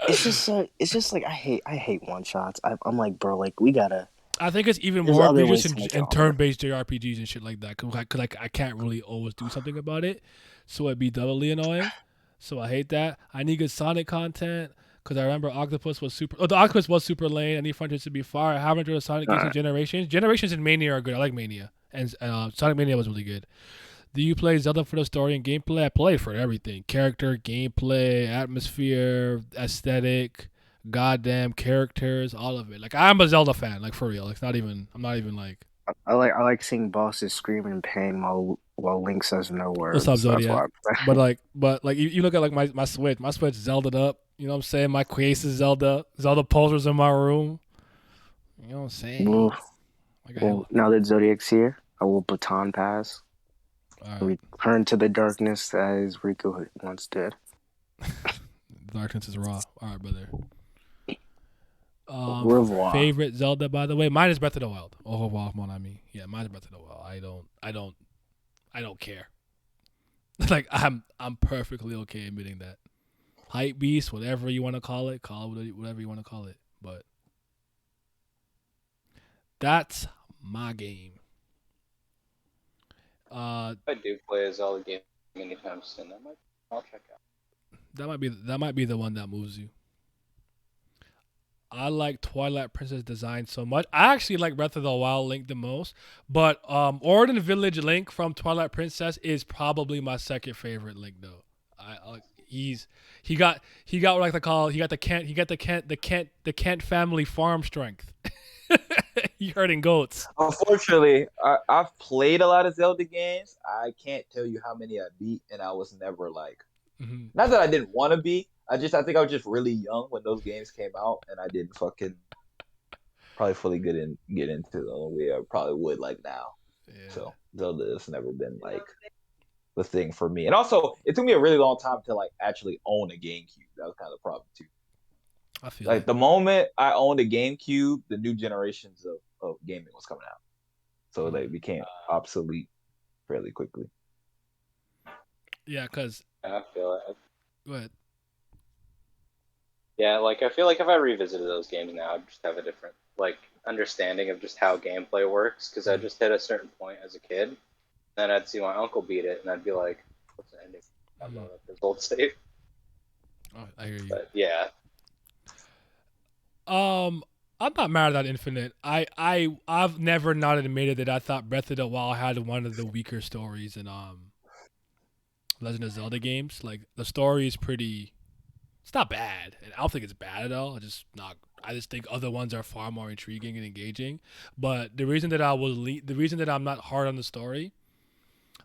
It's just like I hate one shots. I'm like, bro, like we gotta. I think it's even There's more other egregious ways to make it in harder. turn-based JRPGs and shit like that. Cause I can't really always do something about it, so it'd be doubly annoying. So I hate that. I need good Sonic content because I remember Octopus was super. Oh, the Octopus was super lame. I need Frontiers to be far. I haven't enjoyed Sonic games in Generations. Generations and Mania are good. I like Mania, and Sonic Mania was really good. Do you play Zelda for the story and gameplay? I play for everything: character, gameplay, atmosphere, aesthetic. Goddamn characters, all of it. Like I'm a Zelda fan, like for real. Like I'm not even like. I like seeing bosses screaming in pain while Link says no words. What's up, That's Zodiac? why But like you look at like my Switch. My Switch Zelda'd up. You know what I'm saying? My case is Zelda posters in my room. You know what I'm saying? Well, now that Zodiac's here, I will baton pass. Right. Return to the darkness as Riku once did. Darkness is raw. All right, brother. Revoir. Favorite Zelda, by the way, mine is Breath of the Wild. Au revoir, mon ami. Yeah, mine is Breath of the Wild. I don't care. Like I'm perfectly okay admitting that. Hype beast, whatever you want to call it whatever you want to call it. But that's my game. Uh, If I do play a Zelda game anytime soon, I'll check out. that might be the one that moves you. I like Twilight Princess design so much. I actually like Breath of the Wild Link the most, but Orden Village Link from Twilight Princess is probably my second favorite Link though. I like he got like the call he got the Kent family farm strength. He herding goats. Unfortunately, I've played a lot of Zelda games. I can't tell you how many I beat, and I was never like, not that I didn't want to be. I think I was just really young when those games came out, and I didn't fucking probably fully get into them the way I probably would like now. Yeah. So Zelda has never been like the thing for me, and also it took me a really long time to like actually own a GameCube. That was kind of the problem too. I feel like the moment I owned a GameCube, the new generations of gaming was coming out, so they became obsolete fairly quickly. Yeah, because I feel it. Go ahead. Yeah, like I feel like if I revisited those games now, I'd just have a different like understanding of just how gameplay works. Because I just hit a certain point as a kid, then I'd see my uncle beat it, and I'd be like, "What's the ending?" I'd load up his old save. Oh, I hear you. But yeah. I'm not mad at Infinite. I've never not admitted that I thought Breath of the Wild had one of the weaker stories in Legend of Zelda games. Like the story is pretty. It's not bad, and I don't think it's bad at all. I just think other ones are far more intriguing and engaging. But the reason that the reason that I'm not hard on the story,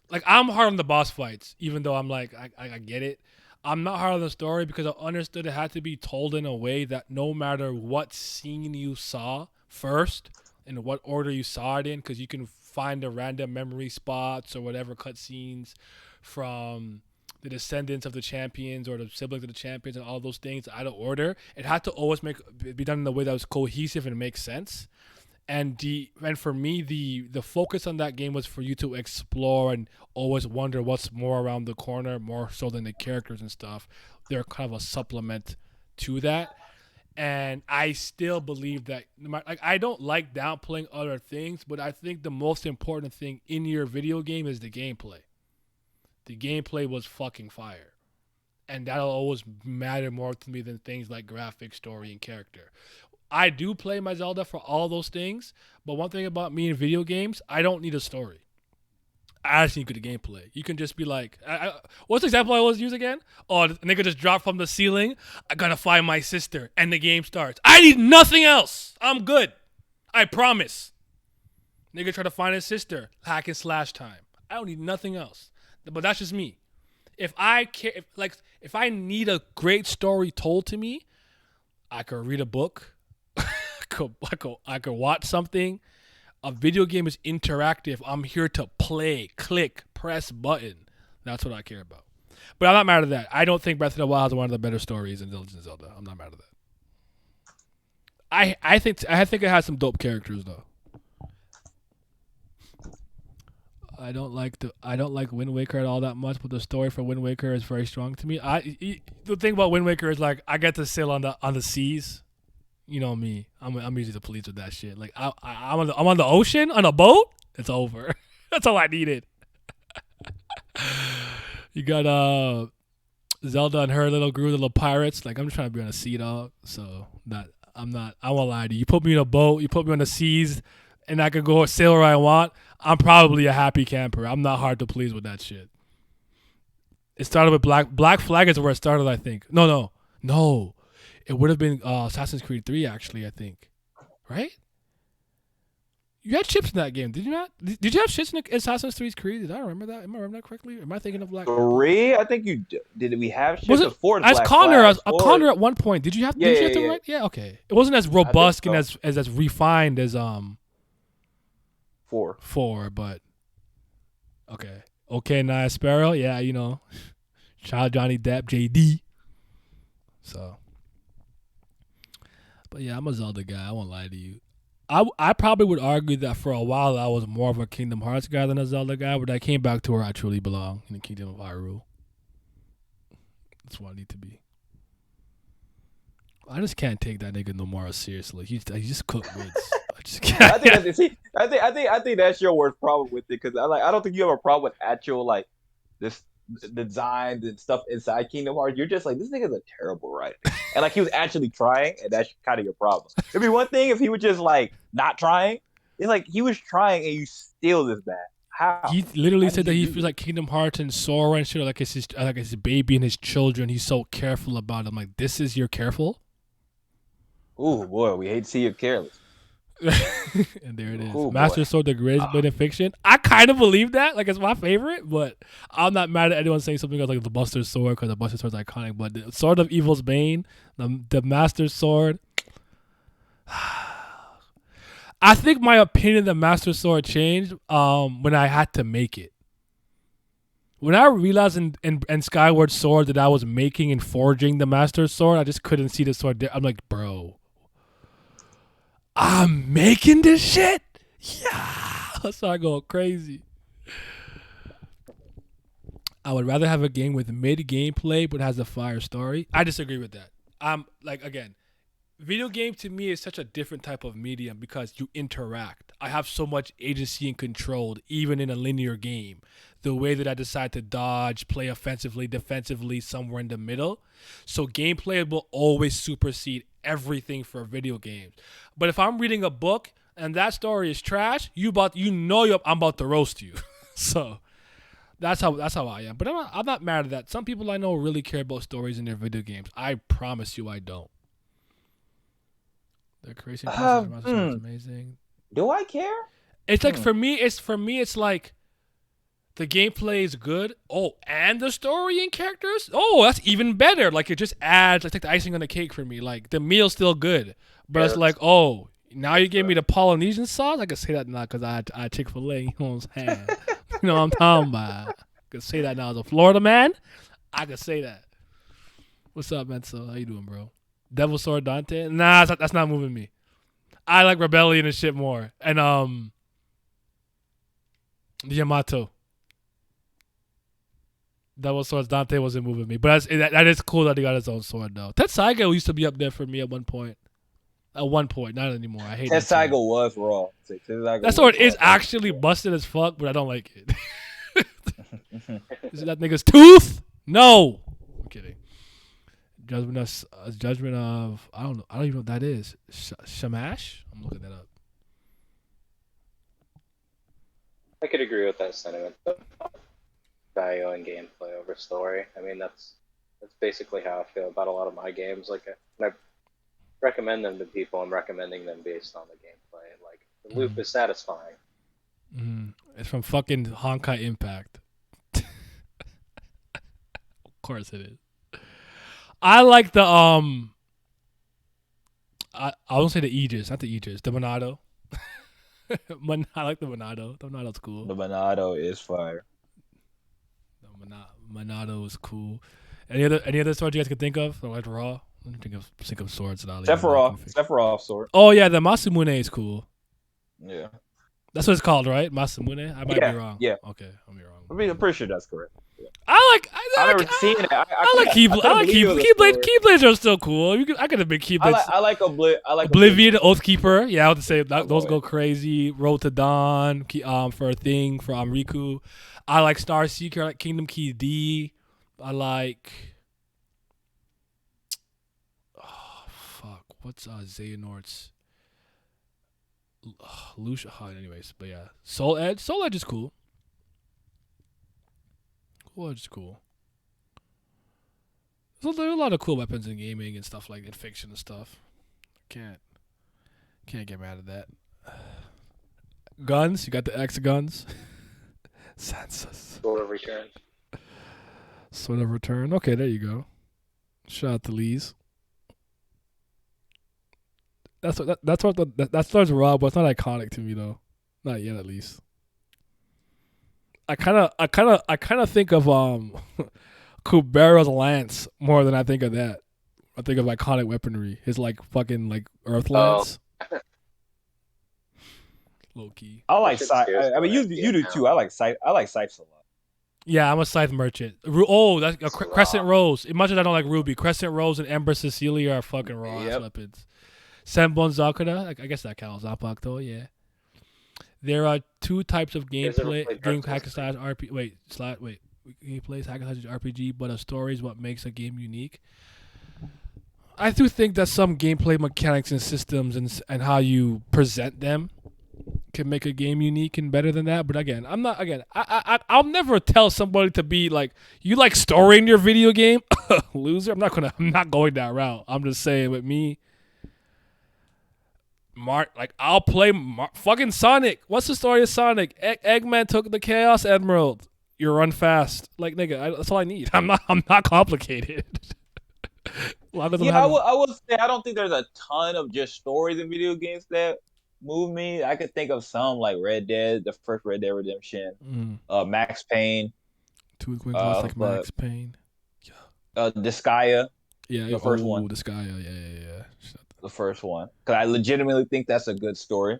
like I'm hard on the boss fights, even though I'm like I get it. I'm not hard on the story because I understood it had to be told in a way that no matter what scene you saw first, in what order you saw it in, because you can find the random memory spots or whatever cutscenes from the descendants of the champions or the siblings of the champions and all those things out of order. It had to always be done in a way that was cohesive and make sense. And for me, the focus on that game was for you to explore and always wonder what's more around the corner, more so than the characters and stuff. They're kind of a supplement to that. And I still believe that, like, I don't like downplaying other things, but I think the most important thing in your video game is the gameplay. The gameplay was fucking fire. And that'll always matter more to me than things like graphics, story, and character. I do play my Zelda for all those things, but one thing about me in video games, I don't need a story. I just need good gameplay. You can just be like, what's the example I always use again? Oh, the nigga just dropped from the ceiling. I gotta find my sister, and the game starts. I need nothing else. I'm good. I promise. Nigga try to find his sister. Hack and slash time. I don't need nothing else. But that's just me. If I need a great story told to me, I could read a book. I could watch something. A video game is interactive. I'm here to play, click, press button. That's what I care about. But I'm not mad at that. I don't think Breath of the Wild is one of the better stories in Legend of Zelda. I'm not mad at that. I think it has some dope characters though. I don't like Wind Waker at all that much, but the story for Wind Waker is very strong to me. The thing about Wind Waker is like I get to sail on the seas. You know me. I'm usually the police with that shit. Like I'm on the ocean on a boat. It's over. That's all I needed. You got Zelda and her little group, little pirates. Like I'm just trying to be on a sea dog. So I won't lie to you. You put me in a boat. You put me on the seas, and I could go sail where I want. I'm probably a happy camper. I'm not hard to please with that shit. It started with Black Flag is where it started, I think. No. It would have been Assassin's Creed 3, actually, I think. Right? You had ships in that game, did you not? Did you have ships in Assassin's Creed? Did I remember that? Am I remember that correctly? Am I thinking of Black 3? I think you did. We have ships before as Black Connor, Flag? Connor at one point. Did you have? Did you have to write? Yeah, okay. It wasn't as robust and as refined as 4, but okay. Okay, Nia Sparrow. Yeah, you know, Child Johnny Depp, JD. So, but yeah, I'm a Zelda guy. I won't lie to you. I probably would argue that for a while I was more of a Kingdom Hearts guy than a Zelda guy, but I came back to where I truly belong in the Kingdom of Hyrule. That's what I need to be. I just can't take that nigga Nomura seriously. He just cooked woods. I I think that's, see, I think that's your worst problem with it because I don't think you have a problem with actual like this designs and stuff inside Kingdom Hearts. You're just like, this nigga's a terrible writer, and like he was actually trying, and that's kind of your problem. It'd be one thing if he was just like not trying. It's like he was trying and you still this bad. How? He literally said that he feels like Kingdom Hearts and Sora and shit are like it's his baby and his children. He's so careful about them. Like, this is your careful? Ooh, boy, we hate to see you careless. And there it is. Ooh, Master boy. Sword, the greatest blade in fiction. I kind of believe that. Like, it's my favorite, but I'm not mad at anyone saying something else like the Buster Sword because the Buster Sword's iconic. But the Sword of Evil's Bane, the Master Sword. I think my opinion of the Master Sword changed when I had to make it. When I realized in Skyward Sword that I was making and forging the Master Sword, I just couldn't see the sword there. I'm like, bro, I'm making this shit? Yeah. I started going crazy. I would rather have a game with mid gameplay but has a fire story. I disagree with that. Like, again, video game to me is such a different type of medium because you interact. I have so much agency and control, even in a linear game. The way that I decide to dodge, play offensively, defensively, somewhere in the middle. So gameplay will always supersede everything for video games. But if I'm reading a book and that story is trash, I'm about to roast you. So that's how I am. But I'm not mad at that. Some people I know really care about stories in their video games. I promise you I don't. The creation process is amazing. Do I care? It's like for me it's like the gameplay is good. Oh, and the story and characters? Oh, that's even better. Like, it just adds, like the icing on the cake for me. Like, the meal's still good. But it's like, oh, now you gave me the Polynesian sauce? I can say that now because I had Chick-fil-A. You know what I'm saying? You know what I'm talking about. I can say that now as a Florida man. I can say that. What's up, Menso? How you doing, bro? Devil Sword Dante? Nah, that's not moving me. I like Rebellion and shit more. And, Yamato. Devil Swords Dante wasn't moving me. But that is cool that he got his own sword, though. Tetsaiga used to be up there for me at one point. At one point, not anymore. I hate Tetsaiga was raw. That sword is actually busted as fuck, but I don't like it. Is it that nigga's tooth? No. I'm kidding. Judgment of I don't even know what that is. Shamash? I'm looking that up. I could agree with that sentiment. Value and gameplay over story. I mean, that's basically how I feel about a lot of my games. Like, when I recommend them to people, I'm recommending them based on the gameplay. Like, the loop is satisfying. It's from fucking Honkai Impact. Of course it is. I like the I won't say the Aegis, not the Aegis, the Monado. I like the Monado. The Monado's cool. The Monado is fire. Monado is cool. Any other swords you guys can think of? Like Raw? Let me think of swords that I'll Sephiroth sword. Oh yeah, the Masamune is cool. Yeah. That's what it's called, right? Masamune? I might be wrong. Yeah. Okay, I'm wrong. I'm pretty sure that's correct. Yeah. I've never seen it. I like Keyblades. Keyblades are still cool. I could have been Keyblades. I like Oblivion, Oathkeeper. Yeah, I would say those go crazy. Road to Dawn for a thing for Riku. I like Star Seeker. I like Kingdom Key D. I like. Oh fuck! What's Xehanort's? Lucia. Anyways, but yeah, Soul Edge. Soul Edge is cool. Soul Edge is cool. There's a lot of cool weapons in gaming and stuff like in fiction and stuff. Can't get mad at that. Guns. You got the X guns. Census. Sword of Return. Sword of Return. Okay, there you go. Shout out to Lee's. That's starts Rob, but it's not iconic to me though. Not yet, at least. I kind of think of Kubera's lance more than I think of that. I think of iconic weaponry. His like fucking like Earth lance. Low key. I like Scythe. I mean, you do too. I like Scythe. I like Scythes a lot. Yeah, I'm a Scythe merchant. Oh, that's Crescent Rose. As much as I don't like Ruby, Crescent Rose and Ember Cecilia are fucking raw ass weapons. Senbon Zakura. I guess that counts. Zanpakuto, yeah. There are two types of guys ever gameplay, played game Dark hack and Souls? slash RPG. Wait. Gameplays hack and slash RPG, but a story is what makes a game unique. I do think that some gameplay mechanics and systems and how you present them can make a game unique and better than that. But again, I'll never tell somebody to be like, you like story in your video game, loser. I'm not going that route. I'm just saying with me, I'll play fucking Sonic. What's the story of Sonic? Eggman took the Chaos Emerald. You run fast, like nigga. That's all I need. I'm not complicated. A lot of them I would say I don't think there's a ton of just stories in video games that move me. I could think of some like Red Dead, the first Red Dead Redemption, Max Payne, Two quick like Max Payne, Disgaea, the first one. Disgaea, yeah. The first one, because I legitimately think that's a good story.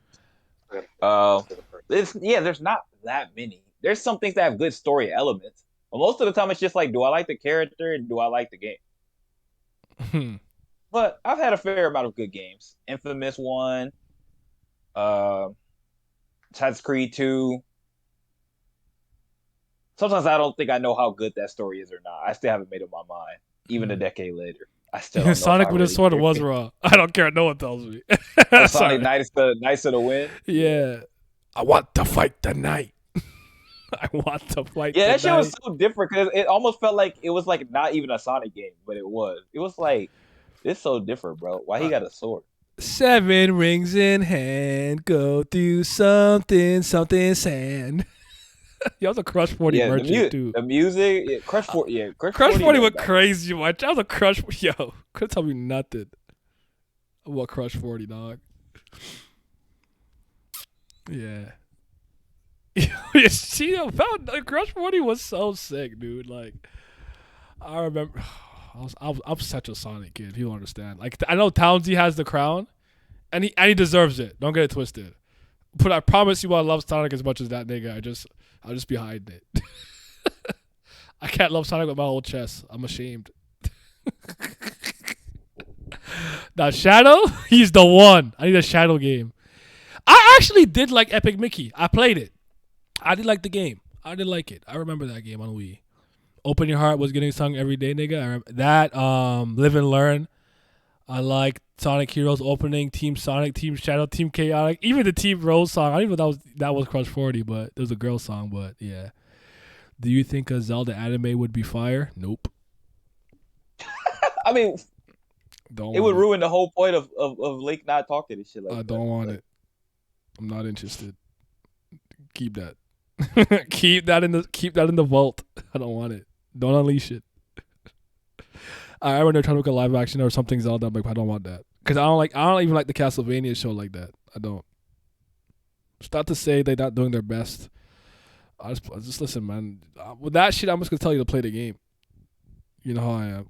There's not that many. There's some things that have good story elements, but most of the time it's just like, do I like the character and do I like the game? But I've had a fair amount of good games. Infamous 1, Assassin's Creed 2. Sometimes I don't think I know how good that story is or not. I still haven't made up my mind, even a decade later. I still don't know Sonic with a sword was raw. I don't care. No one tells me. Sonic Knights of the Wind. Yeah, I want to fight the night. I want to fight. Yeah, that shit was so different because it almost felt like it was like not even a Sonic game, but it was. It was like, it's so different, bro. Why he got a sword? 7 rings in hand, go do something sand. Yo, I was a Crush 40 merchant too. The music, Crush 40, Crush 40 went crazy much. I was a Crush. Yo, couldn't tell me nothing about Crush 40, dog. Yeah. Crush 40 was so sick, dude. Like, I remember, I'm such a Sonic kid. You don't understand. Like, I know Townsy has the crown, and he deserves it. Don't get it twisted. But I promise you, I love Sonic as much as that nigga. I'll just be hiding it. I can't love Sonic with my whole chest. I'm ashamed. Now Shadow, he's the one. I need a Shadow game. I actually did like Epic Mickey. I played it. I did like the game. I did like it. I remember that game on Wii. Open Your Heart was getting sung every day, nigga. I remember that. Live and Learn. I like Sonic Heroes opening. Team Sonic, Team Shadow, Team Chaotic. Even the Team Rose song. I don't even know that was Crush 40, but it was a girl song. But yeah. Do you think a Zelda anime would be fire? Nope. I mean, it would ruin the whole point of Link not talking and shit like that. I don't want it. I'm not interested. Keep that. keep that in the vault. I don't want it. Don't unleash it. I remember trying to look at live action or something Zelda, but I don't want that because I don't even like the Castlevania show like that. I don't. It's not to say they're not doing their best. I just listen, man. With that shit, I'm just gonna tell you to play the game. You know how I am.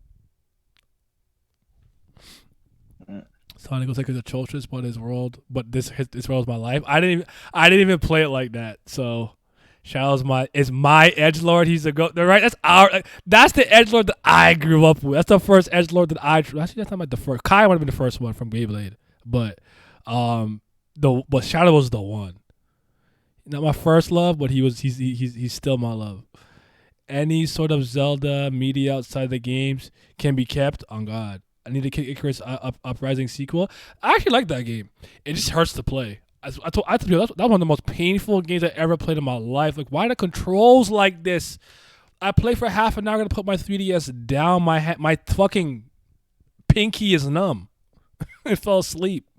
Sonic was like his atrocious, but his world, this world is my life. I didn't even play it like that. So, Shadow's my edgelord. He's the goat. Right? That's the edgelord that I grew up with. That's the first edgelord that actually that's not the first. Kai would have been the first one from Beyblade, but Shadow was the one. Not my first love, but he's still my love. Any sort of Zelda media outside the games can be kept on God. I need to Kid Icarus Uprising sequel. I actually like that game. It just hurts to play. I told you that was one of the most painful games I ever played in my life. Like, why are the controls like this? I play for half an hour. I'm gonna put my 3DS down. My fucking pinky is numb. I fell asleep.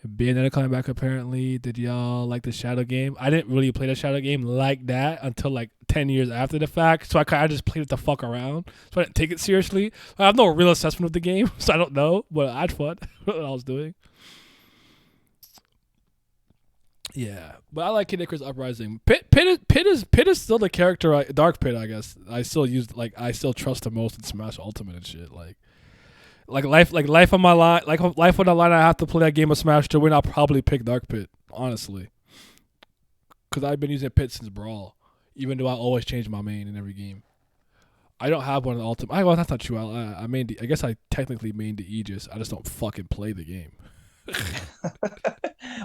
Bayonetta coming back apparently. Did y'all like the Shadow game? I didn't really play the Shadow game like that until like 10 years after the fact. So I just played it the fuck around. So I didn't take it seriously. I have no real assessment of the game, so I don't know. But I had fun what I was doing. Yeah, but I like Kid Icarus Uprising. Pit is still the character. Dark Pit, I guess. I still trust the most in Smash Ultimate and shit. Life on my line, life on the line. I have to play that game of Smash to win. I'll probably pick Dark Pit, honestly, because I've been using Pit since Brawl, even though I always change my main in every game. I don't have one of the ultimate. Well, that's not true. I mained. I guess I technically mained the Aegis. I just don't fucking play the game.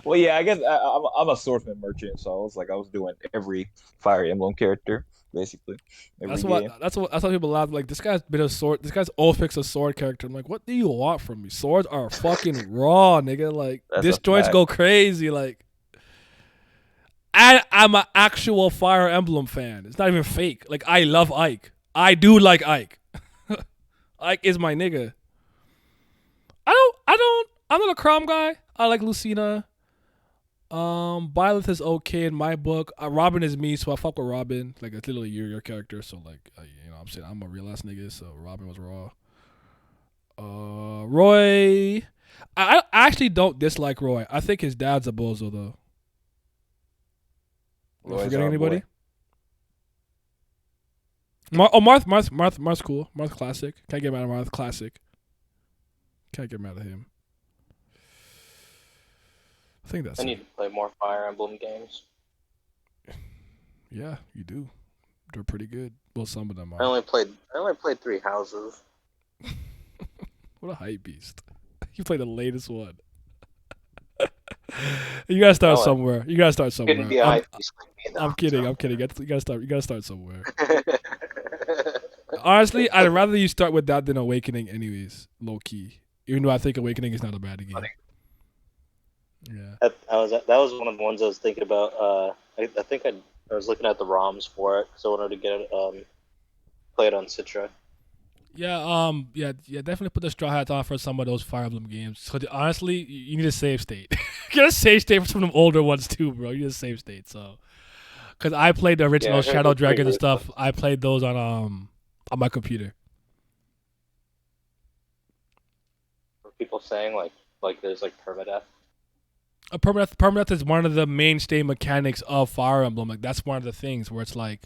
Well, yeah, I guess I'm a swordsman merchant, so I was doing every Fire Emblem character basically. That's what people laugh like. This guy's been a sword. This guy's always picks a sword character. I'm like, what do you want from me? Swords are fucking raw, nigga. Like disjoints go crazy. Like, I'm an actual Fire Emblem fan. It's not even fake. Like, I love Ike. I do like Ike. Ike is my nigga. I'm not a Crom guy. I like Lucina. Byleth is okay in my book. Robin is me, so I fuck with Robin. Like, it's literally your character, so like, you know what I'm saying? I'm a real ass nigga, so Robin was raw. Roy. I actually don't dislike Roy. I think his dad's a bozo, though. Am I forgetting anybody? Marth's cool. Marth classic. Can't get mad at Marth classic. Can't get mad at him. I think that's. I need to play more Fire Emblem games. Yeah, you do. They're pretty good. Well, some of them are. I only played 3 houses. What a hype beast! You played the latest one. You gotta start somewhere. You gotta start somewhere. Couldn't be a hype beast like me, though, I'm kidding. I'm kidding. You gotta start somewhere. Honestly, I'd rather you start with that than Awakening, anyways. Low key, even though I think Awakening is not a bad game. Yeah, that was one of the ones I was thinking about. I think I was looking at the ROMs for it because I wanted to get it, play it on Citra. Yeah, definitely put the straw hat on for some of those Fire Emblem games. So honestly, you need a save state. Get a save state for some of them older ones too, bro. You need a save state. So, because I played the original Shadow Dragons and stuff, I played those on my computer. Are people saying like there's like permadeath? Permadeath is one of the mainstay mechanics of Fire Emblem. Like, that's one of the things where it's like,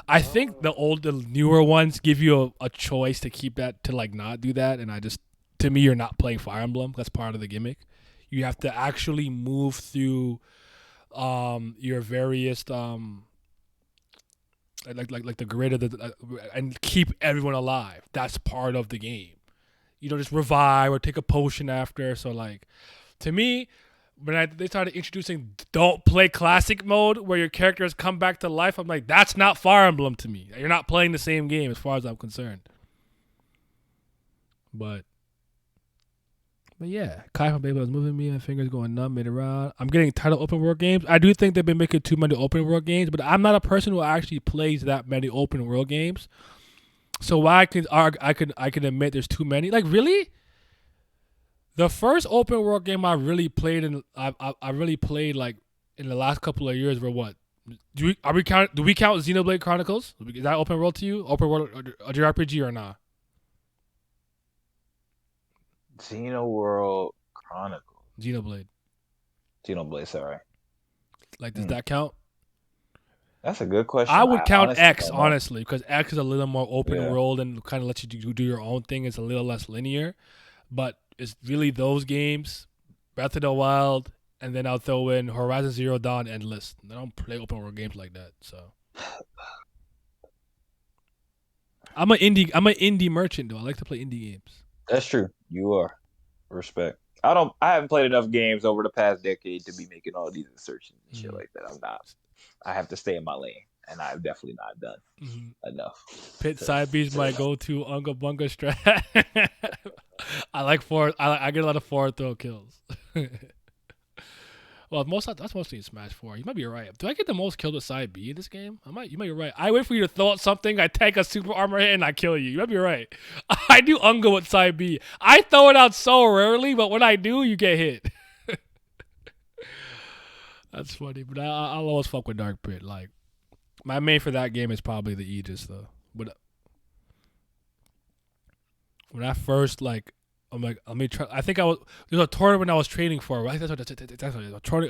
I think the newer ones give you a choice to keep that, to like not do that. And to me, you're not playing Fire Emblem. That's part of the gimmick. You have to actually move through your various like the grid of and keep everyone alive. That's part of the game. You don't just revive or take a potion after. So like, to me, when they started introducing don't play classic mode where your characters come back to life, I'm like, that's not Fire Emblem to me. You're not playing the same game as far as I'm concerned. But yeah, Kai from Beyblade was moving me, my fingers going numb, made around. I'm getting tired of open world games. I do think they've been making too many open world games, but I'm not a person who actually plays that many open world games. So why I can admit there's too many. Like, really? The first open world game I really played I really played like in the last couple of years were what? Do we count Xenoblade Chronicles? Is that open world to you? Open world or JRPG or not? Xenoworld Chronicles. Xenoblade, sorry. Like, does that count? That's a good question. I would count X, honestly, because X is a little more open world and kind of lets you do your own thing. It's a little less linear. But it's really those games, Breath of the Wild, and then I'll throw in Horizon Zero Dawn, Endless. I don't play open world games like that, so. I'm an indie merchant, though. I like to play indie games. That's true. You are. Respect. I haven't played enough games over the past decade to be making all these insertions and shit like that. I'm not. I have to stay in my lane, and I've definitely not done enough. Pit side B's my go-to Unga Bunga strat. I get a lot of forward throw kills. Well, that's mostly in Smash 4. You might be right. Do I get the most kills with side B in this game? You might be right. I wait for you to throw out something, I take a super armor hit, and I kill you. You might be right. I do Unga with side B. I throw it out so rarely, but when I do, you get hit. That's funny, but I'll always fuck with Dark Pit. Like, my main for that game is probably the Aegis, though. But when I first, like, I'm like, let me try. I think there's a tournament I was training for, right? That's what I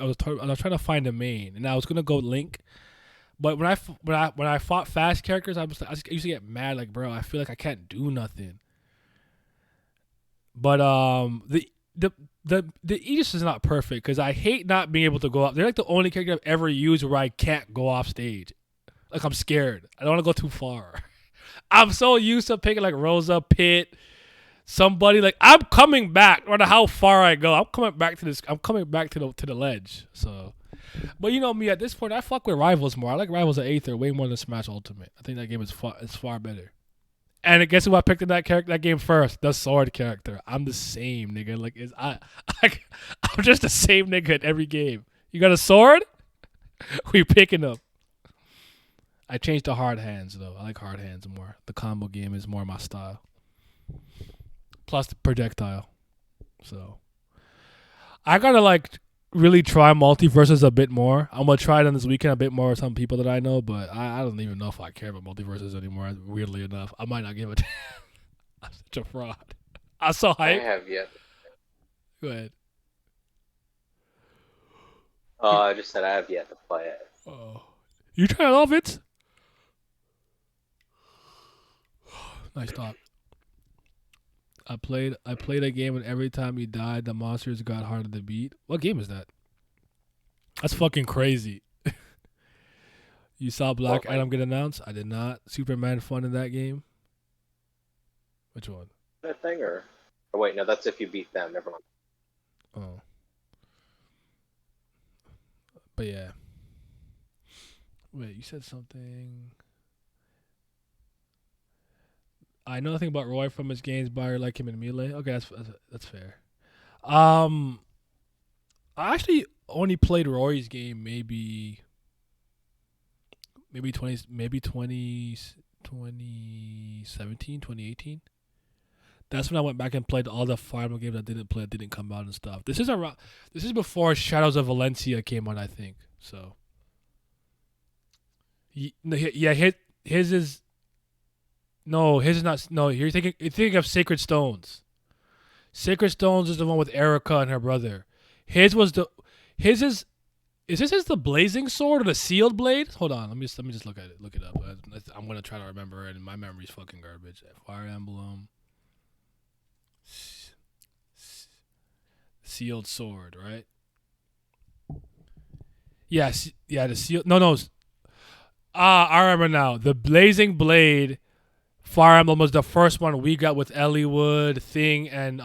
was trying to find a main, and I was gonna go Link. But when I fought fast characters, I used to get mad, like, bro, I feel like I can't do nothing. But the Aegis is not perfect because I hate not being able to go up. They're like the only character I've ever used where I can't go off stage. Like, I'm scared. I don't want to go too far. I'm so used to picking like Rosa, Pitt, somebody like I'm coming back. No matter how far I go, I'm coming back to this. I'm coming back to the ledge. So, but you know me at this point, I fuck with Rivals more. I like Rivals at Aether way more than Smash Ultimate. I think that game is far better. And guess who I picked in that game first? The sword character. I'm the same nigga. Like I'm just the same nigga in every game. You got a sword? We picking up. I changed to hard hands though. I like hard hands more. The combo game is more my style. Plus the projectile. So I gotta like really try multiverses a bit more. I'm gonna try it on this weekend a bit more with some people that I know, but I don't even know if I care about multiverses anymore. Weirdly enough, I might not give it. I'm such a fraud. I'm so hyped. I have yet. Go ahead. Oh, I just said I have yet to play it. Oh, you try all of it? Nice talk. I played a game and every time you died, the monsters got harder to beat. What game is that? That's fucking crazy. You saw Black Adam get announced? I did not. Superman fun in that game? Which one? That thing or wait, no, that's if you beat them. Never mind. Oh. But yeah. Wait, you said something. I know nothing about Roy from his games, but I like him in Melee. Okay, that's fair. I actually only played Roy's game maybe 2017, 2018. That's when I went back and played all the Fire Emblem games I didn't play, that didn't come out and stuff. This is before Shadows of Valencia came out, I think. So yeah, his is. No, his is not. No, you're thinking of Sacred Stones. Sacred Stones is the one with Erica and her brother. His is this the blazing sword or the sealed blade? Hold on, let me just look it up. I'm gonna try to remember it, and my memory's fucking garbage. Fire Emblem, sealed sword, right? Yes, yeah, the sealed. No. I remember now. The blazing blade. Fire Emblem was the first one we got with Elliewood thing, and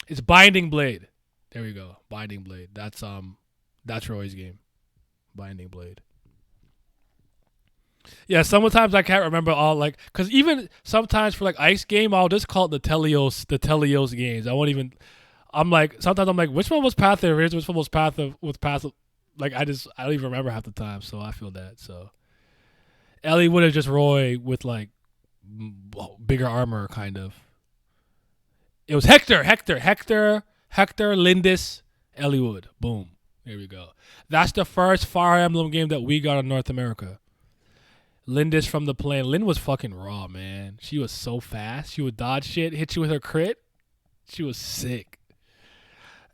it's Binding Blade. There we go, Binding Blade. That's Roy's game, Binding Blade. Yeah, sometimes I can't remember all cause even sometimes for Ice game, I'll just call it the Telios games. I won't even. Sometimes I'm like, which one was Path of Rage? Which one was Path of? I don't even remember half the time. So I feel that. So Ellie would have just Roy with bigger armor, kind of. It was Hector, Lindis, Ellie Wood. Boom. There we go. That's the first Fire Emblem game that we got in North America. Lindis from the plane. Lynn was fucking raw, man. She was so fast. She would dodge shit, hit you with her crit. She was sick.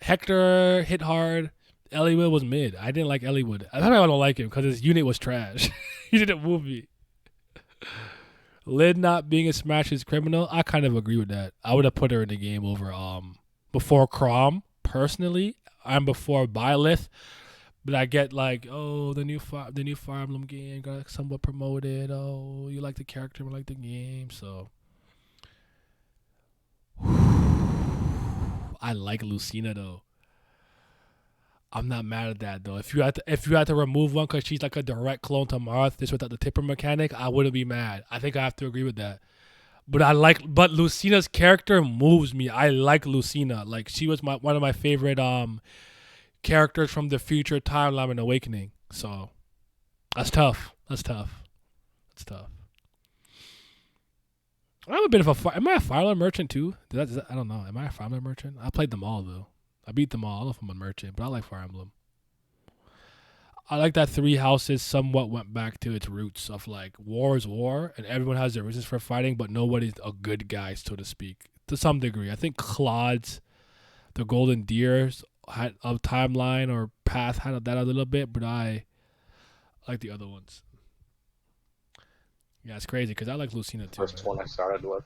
Hector hit hard. Elliewood was mid. I didn't like Elliewood. I don't like him because his unit was trash. He didn't move me. Lynn not being a Smash is criminal. I kind of agree with that. I would have put her in the game over before Chrom personally. I'm before Byleth, but I get the new Fire Emblem game got somewhat promoted. Oh, you like the character, I like the game, so. I like Lucina though. I'm not mad at that though. If you had to remove one because she's like a direct clone to Marth, this without the tipper mechanic, I wouldn't be mad. I think I have to agree with that. But Lucina's character moves me. I like Lucina. She was one of my favorite characters from the future timeline and Awakening. So that's tough. I'm a bit of am I a Fire Emblem merchant too? I don't know. Am I a Fire Emblem merchant? I played them all though. I beat them all. I don't know if I'm a merchant, but I like Fire Emblem. I like that Three Houses somewhat went back to its roots of war is war, and everyone has their reasons for fighting, but nobody's a good guy, so to speak, to some degree. I think Claude's, the Golden Deers had a timeline or path had that a little bit, but I like the other ones. Yeah, it's crazy because I like Lucina too. First one I started with.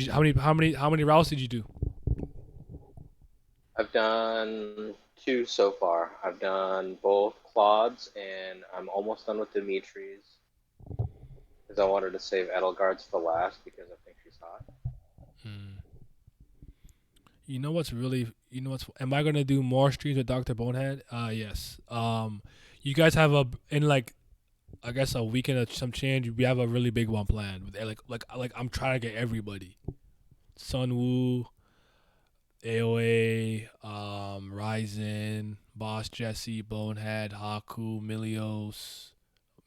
How many routes did you do? I've done 2 so far. I've done both Claude's, and I'm almost done with Dimitri's. because I wanted to save Edelgard's for last because I think she's hot. You know what's really? You know what's? Am I gonna do more streams with Dr. Bonehead? Yes. You guys have I guess a weekend of some change. We have a really big one planned. With like I'm trying to get everybody. Sunwoo, AOA, Ryzen, Boss Jesse, Bonehead, Haku, Milios,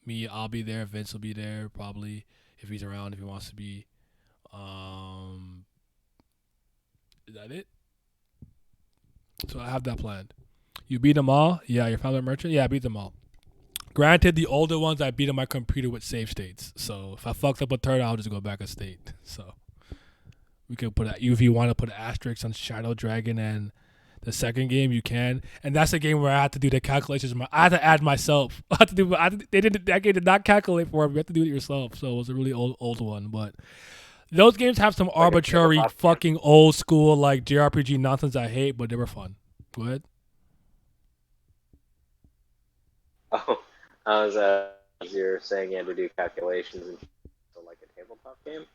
me. I'll be there. Vince will be there probably if he's around. If he wants to be. Is that it? So I have that planned. You beat them all? Yeah, your favorite merchant? Yeah, I beat them all. Granted, the older ones I beat on my computer with save states. So if I fucked up a third, I'll just go back a state. So we can put if you want to put an asterisk on Shadow Dragon and the second game, you can. And that's the game where I had to do the calculations. I had to add myself. That game did not calculate for me. You have to do it yourself. So it was a really old one, but. Those games have some arbitrary fucking old school like JRPG nonsense I hate, but they were fun. Go ahead. Oh, I was you're saying you had to do calculations and so like a tabletop game.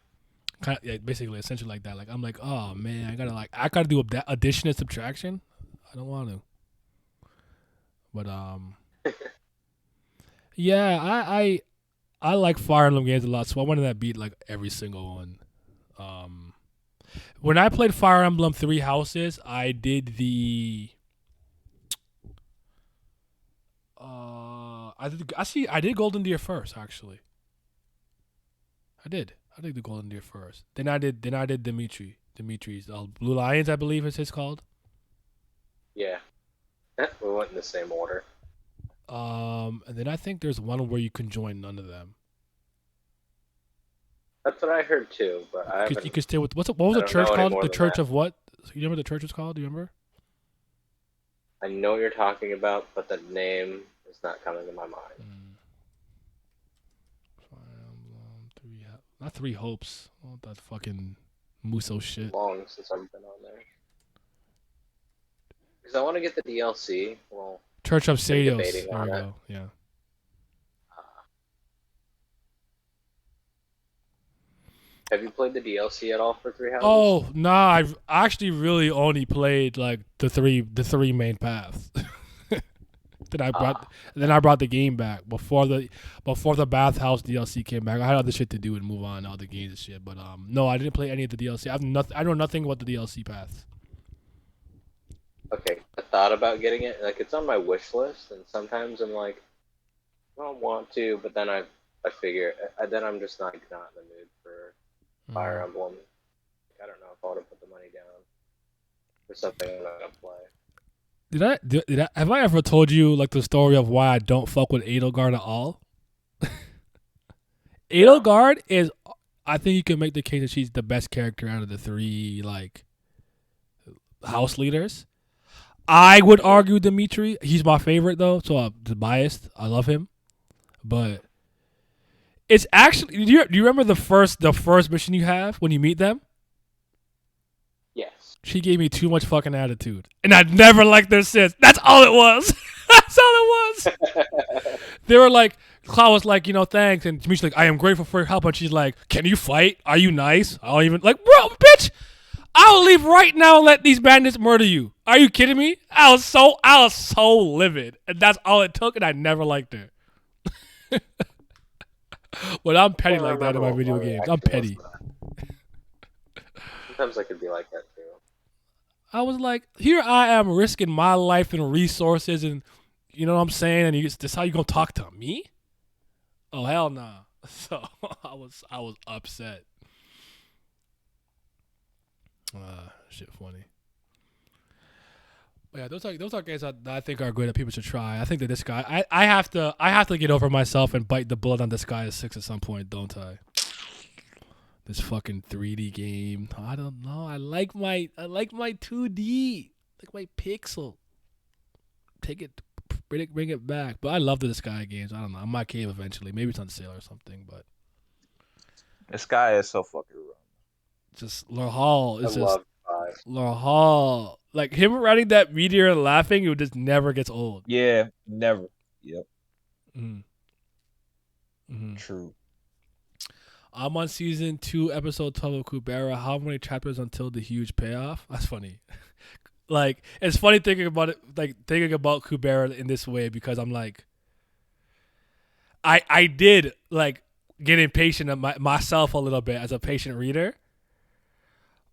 Kind of, yeah, basically, essentially like that. Like I'm like, oh man, I gotta do addition and subtraction. I don't want to. But yeah, I like Fire Emblem games a lot, so I wanted to beat like every single one. When I played Fire Emblem Three Houses, I did the. I did Golden Deer first, actually. I did the Golden Deer first. Then I did Dimitri's Blue Lions, I believe is his called. Yeah, we went in the same order. And then I think there's one where you can join none of them. That's what I heard too, but I haven't. You could stay with what was the church called? The Church of what? You remember the church was called? Do you remember? I know what you're talking about, but the name is not coming to my mind. Fire Emblem not Three Hopes. Oh, that fucking Muso shit. Long since I've been on there. Because I want to get the DLC. Well, Church of Sadios. There we go. Yeah. Have you played the DLC at all for Three Houses? Oh nah, I've actually really only played like the three main paths. Then I brought the game back before the Bathhouse DLC came back. I had other shit to do and move on to other games and shit. But no, I didn't play any of the DLC. I know nothing about the DLC paths. Okay, I thought about getting it. Like it's on my wish list, and sometimes I'm like, I don't want to, but then I figure then I'm just not in the mood for Fire Emblem. I don't know if I ought to put the money down for something I'm not gonna play. Did I have I ever told you like the story of why I don't fuck with Edelgard at all? Edelgard is, I think you can make the case that she's the best character out of the three like house leaders. I would argue Dimitri. He's my favorite though, so I'm biased. I love him, but it's actually. Do you remember the first mission you have when you meet them? Yes. She gave me too much fucking attitude, and I've never liked her since. That's all it was. That's all it was. They were like, Cloud was like, thanks, and Dimitri's like, I am grateful for your help, and she's like, can you fight? Are you nice? I don't even like, bro, bitch. I'll leave right now and let these bandits murder you. Are you kidding me? I was so livid, and that's all it took, and I never liked her. But I'm petty like that in my video games. I'm petty. Sometimes I could be like that too. I was like, here I am risking my life and resources, and you know what I'm saying? And this how you gonna talk to me? Oh hell nah. So I was upset. Shit funny. But yeah, those are games that I think are good that people should try. I think that this guy, I have to get over myself and bite the bullet on Disgaea 6 at some point, don't I? This fucking 3D game. I don't know. I like my 2D, like my pixel. Bring it back. But I love the Disgaea games. I don't know. I might cave eventually. Maybe it's on sale or something. But Disgaea is so fucking wrong. Just Lorhall is just Lorhall. Like him writing that meteor and laughing, it just never gets old. Yeah, never. Yep. Mm-hmm. True. I'm on season 2, episode 12 of Kubera. How many chapters until the huge payoff? That's funny. Like, it's funny thinking about it, like thinking about Kubera in this way, because I'm like, I did like get impatient of myself a little bit as a patient reader.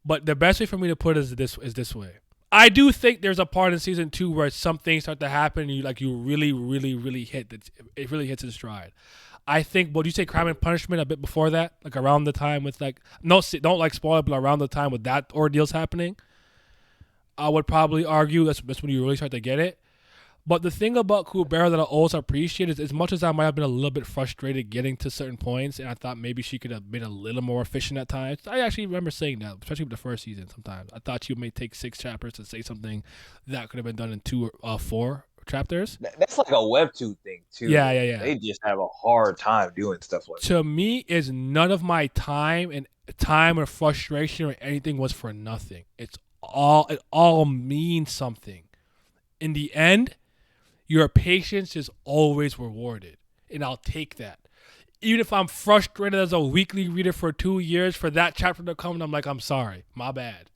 But the best way for me to put it is this way. I do think there's a part in season 2 where some things start to happen and you really, really, really hit it. It really hits its stride. I think, what do you say, Crime and Punishment a bit before that? Like around the time with like, no, don't like spoil it, but around the time with that ordeal's happening, I would probably argue that's when you really start to get it. But the thing about Kubera that I always appreciate is, as much as I might have been a little bit frustrated getting to certain points, and I thought maybe she could have been a little more efficient at times. I actually remember saying that, especially with the first season sometimes. I thought she may take 6 chapters to say something that could have been done in 2 or 4 chapters. That's like a webtoon thing, too. Yeah. They just have a hard time doing stuff like that. To me, is none of my time or frustration or anything was for nothing. It all means something. In the end, your patience is always rewarded, and I'll take that. Even if I'm frustrated as a weekly reader for 2 years for that chapter to come, and I'm like, I'm sorry, my bad.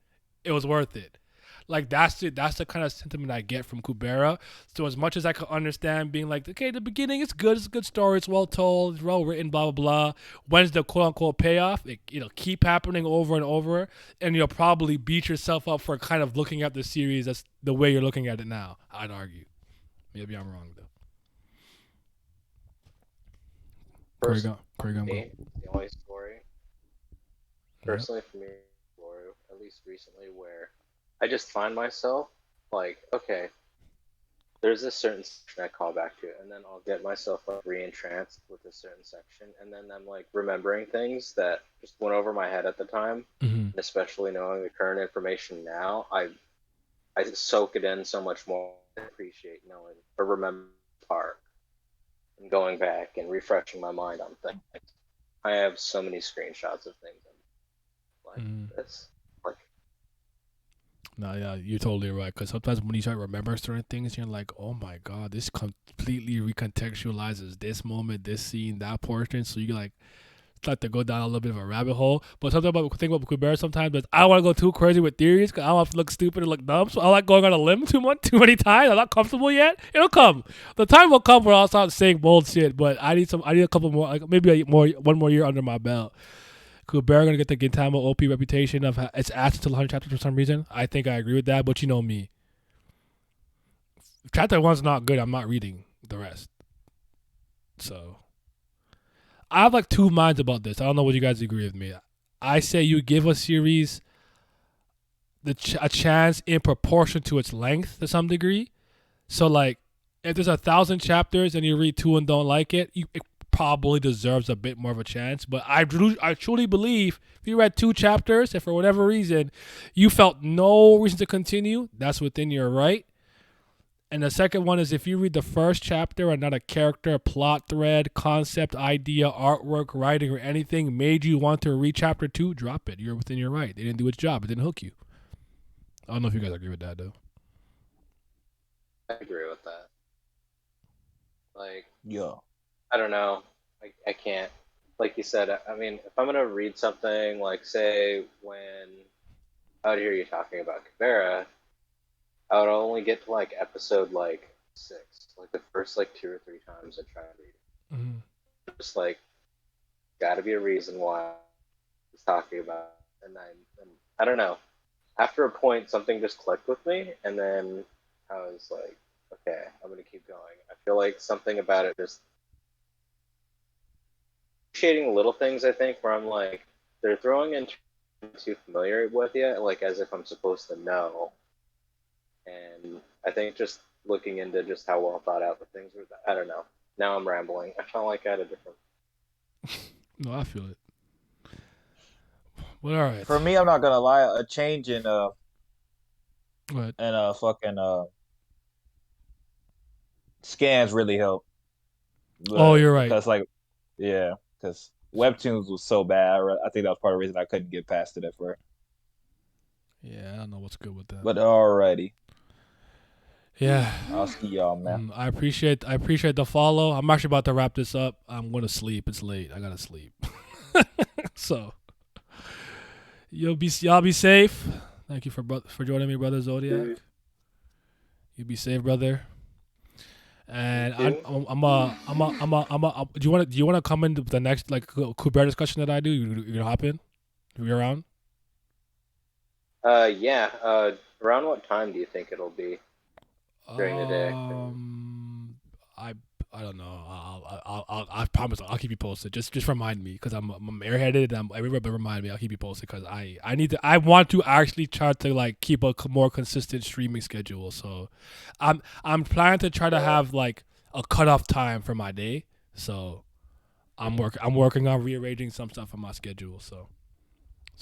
It was worth it. Like, that's the kind of sentiment I get from Kubera. So as much as I could understand being like, okay, the beginning is good, it's a good story, it's well told, it's well written, blah, blah, blah. When's the quote-unquote payoff? It'll keep happening over and over, and you'll probably beat yourself up for kind of looking at the series as the way you're looking at it now, I'd argue. Maybe I'm wrong, though. The only story, personally for me, or at least recently, where I just find myself like, okay, there's this certain section I call back to, and then I'll get myself like re-entranced with a certain section, and then I'm like remembering things that just went over my head at the time, and especially knowing the current information now, I soak it in so much more. I appreciate knowing or remember part and going back and refreshing my mind on things. I have so many screenshots of things like this. Like, no, yeah, you're totally right. Because sometimes when you start remembering certain things, you're like, oh my god, this completely recontextualizes this moment, this scene, that portion. So you like start to go down a little bit of a rabbit hole. But something about Kubera sometimes is I don't want to go too crazy with theories because I don't want to look stupid and look dumb. So I like going on a limb too many times. I'm not comfortable yet. It'll come. The time will come where I'll start saying bold shit. But I need a couple more, like maybe one more year under my belt. Kubera gonna get the Gintama OP reputation of it's asked until 100 chapters for some reason. I think I agree with that. But you know me. If chapter 1's not good, I'm not reading the rest. So I have like 2 minds about this. I don't know what you guys agree with me. I say you give a series a chance in proportion to its length to some degree. So like, if there's 1,000 chapters and you read 2 and don't like it, it probably deserves a bit more of a chance. But I truly believe if you read 2 chapters and for whatever reason you felt no reason to continue, that's within your right. And the second one is if you read the first chapter and not a character, plot thread, concept, idea, artwork, writing, or anything made you want to read chapter 2, drop it. You're within your right. They didn't do its job. It didn't hook you. I don't know if you guys agree with that, though. I agree with that. Like, yeah, I don't know. I can't. Like you said, I mean, if I'm gonna read something, like say when I would hear you talking about Kubera, I would only get to like episode like 6, like the first like 2 or 3 times I try to read it. Just like, gotta be a reason why he's talking about it. And I don't know. After a point, something just clicked with me, and then I was like, okay, I'm gonna keep going. I feel like something about it just appreciating little things. I think where I'm like, they're throwing in too familiar with you, like as if I'm supposed to know. And I think just looking into just how well thought out the things were, I don't know. Now I'm rambling. I felt like I had a different. No, I feel it. Well, all right. For me, I'm not gonna lie. A change in What? and fucking scans really help. Oh, you're right. Because like, yeah, because Webtoons was so bad. I think that was part of the reason I couldn't get past it at first. Yeah, I don't know what's good with that. But alrighty. Yeah. I'll see y'all, man. I appreciate the follow. I'm actually about to wrap this up. I'm gonna sleep. It's late. I gotta sleep. So y'all be safe. Thank you for joining me, brother Zodiac. You be safe, brother. And do you want to come into the next like Kuber discussion that I do? You gonna hop in? You around? Yeah. Around what time do you think it'll be during the day? I don't know. I promise I'll keep you posted. Just remind me because I'm airheaded and everybody remind me. I'll keep you posted because I want to actually try to like keep a more consistent streaming schedule. So I'm planning to try to have like a cutoff time for my day. So I'm working on rearranging some stuff in my schedule. So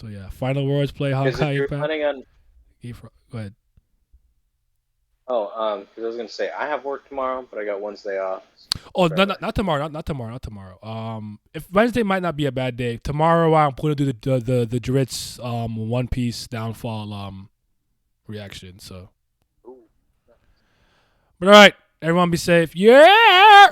yeah. Final words, play Hawkeye. You're planning on. Go ahead. Oh, because I was gonna say I have work tomorrow, but I got Wednesday off. Oh, no, not tomorrow. Not tomorrow. If Wednesday might not be a bad day, tomorrow I'm going to do the Dritz One Piece downfall reaction. So, but all right, everyone be safe. Yeah.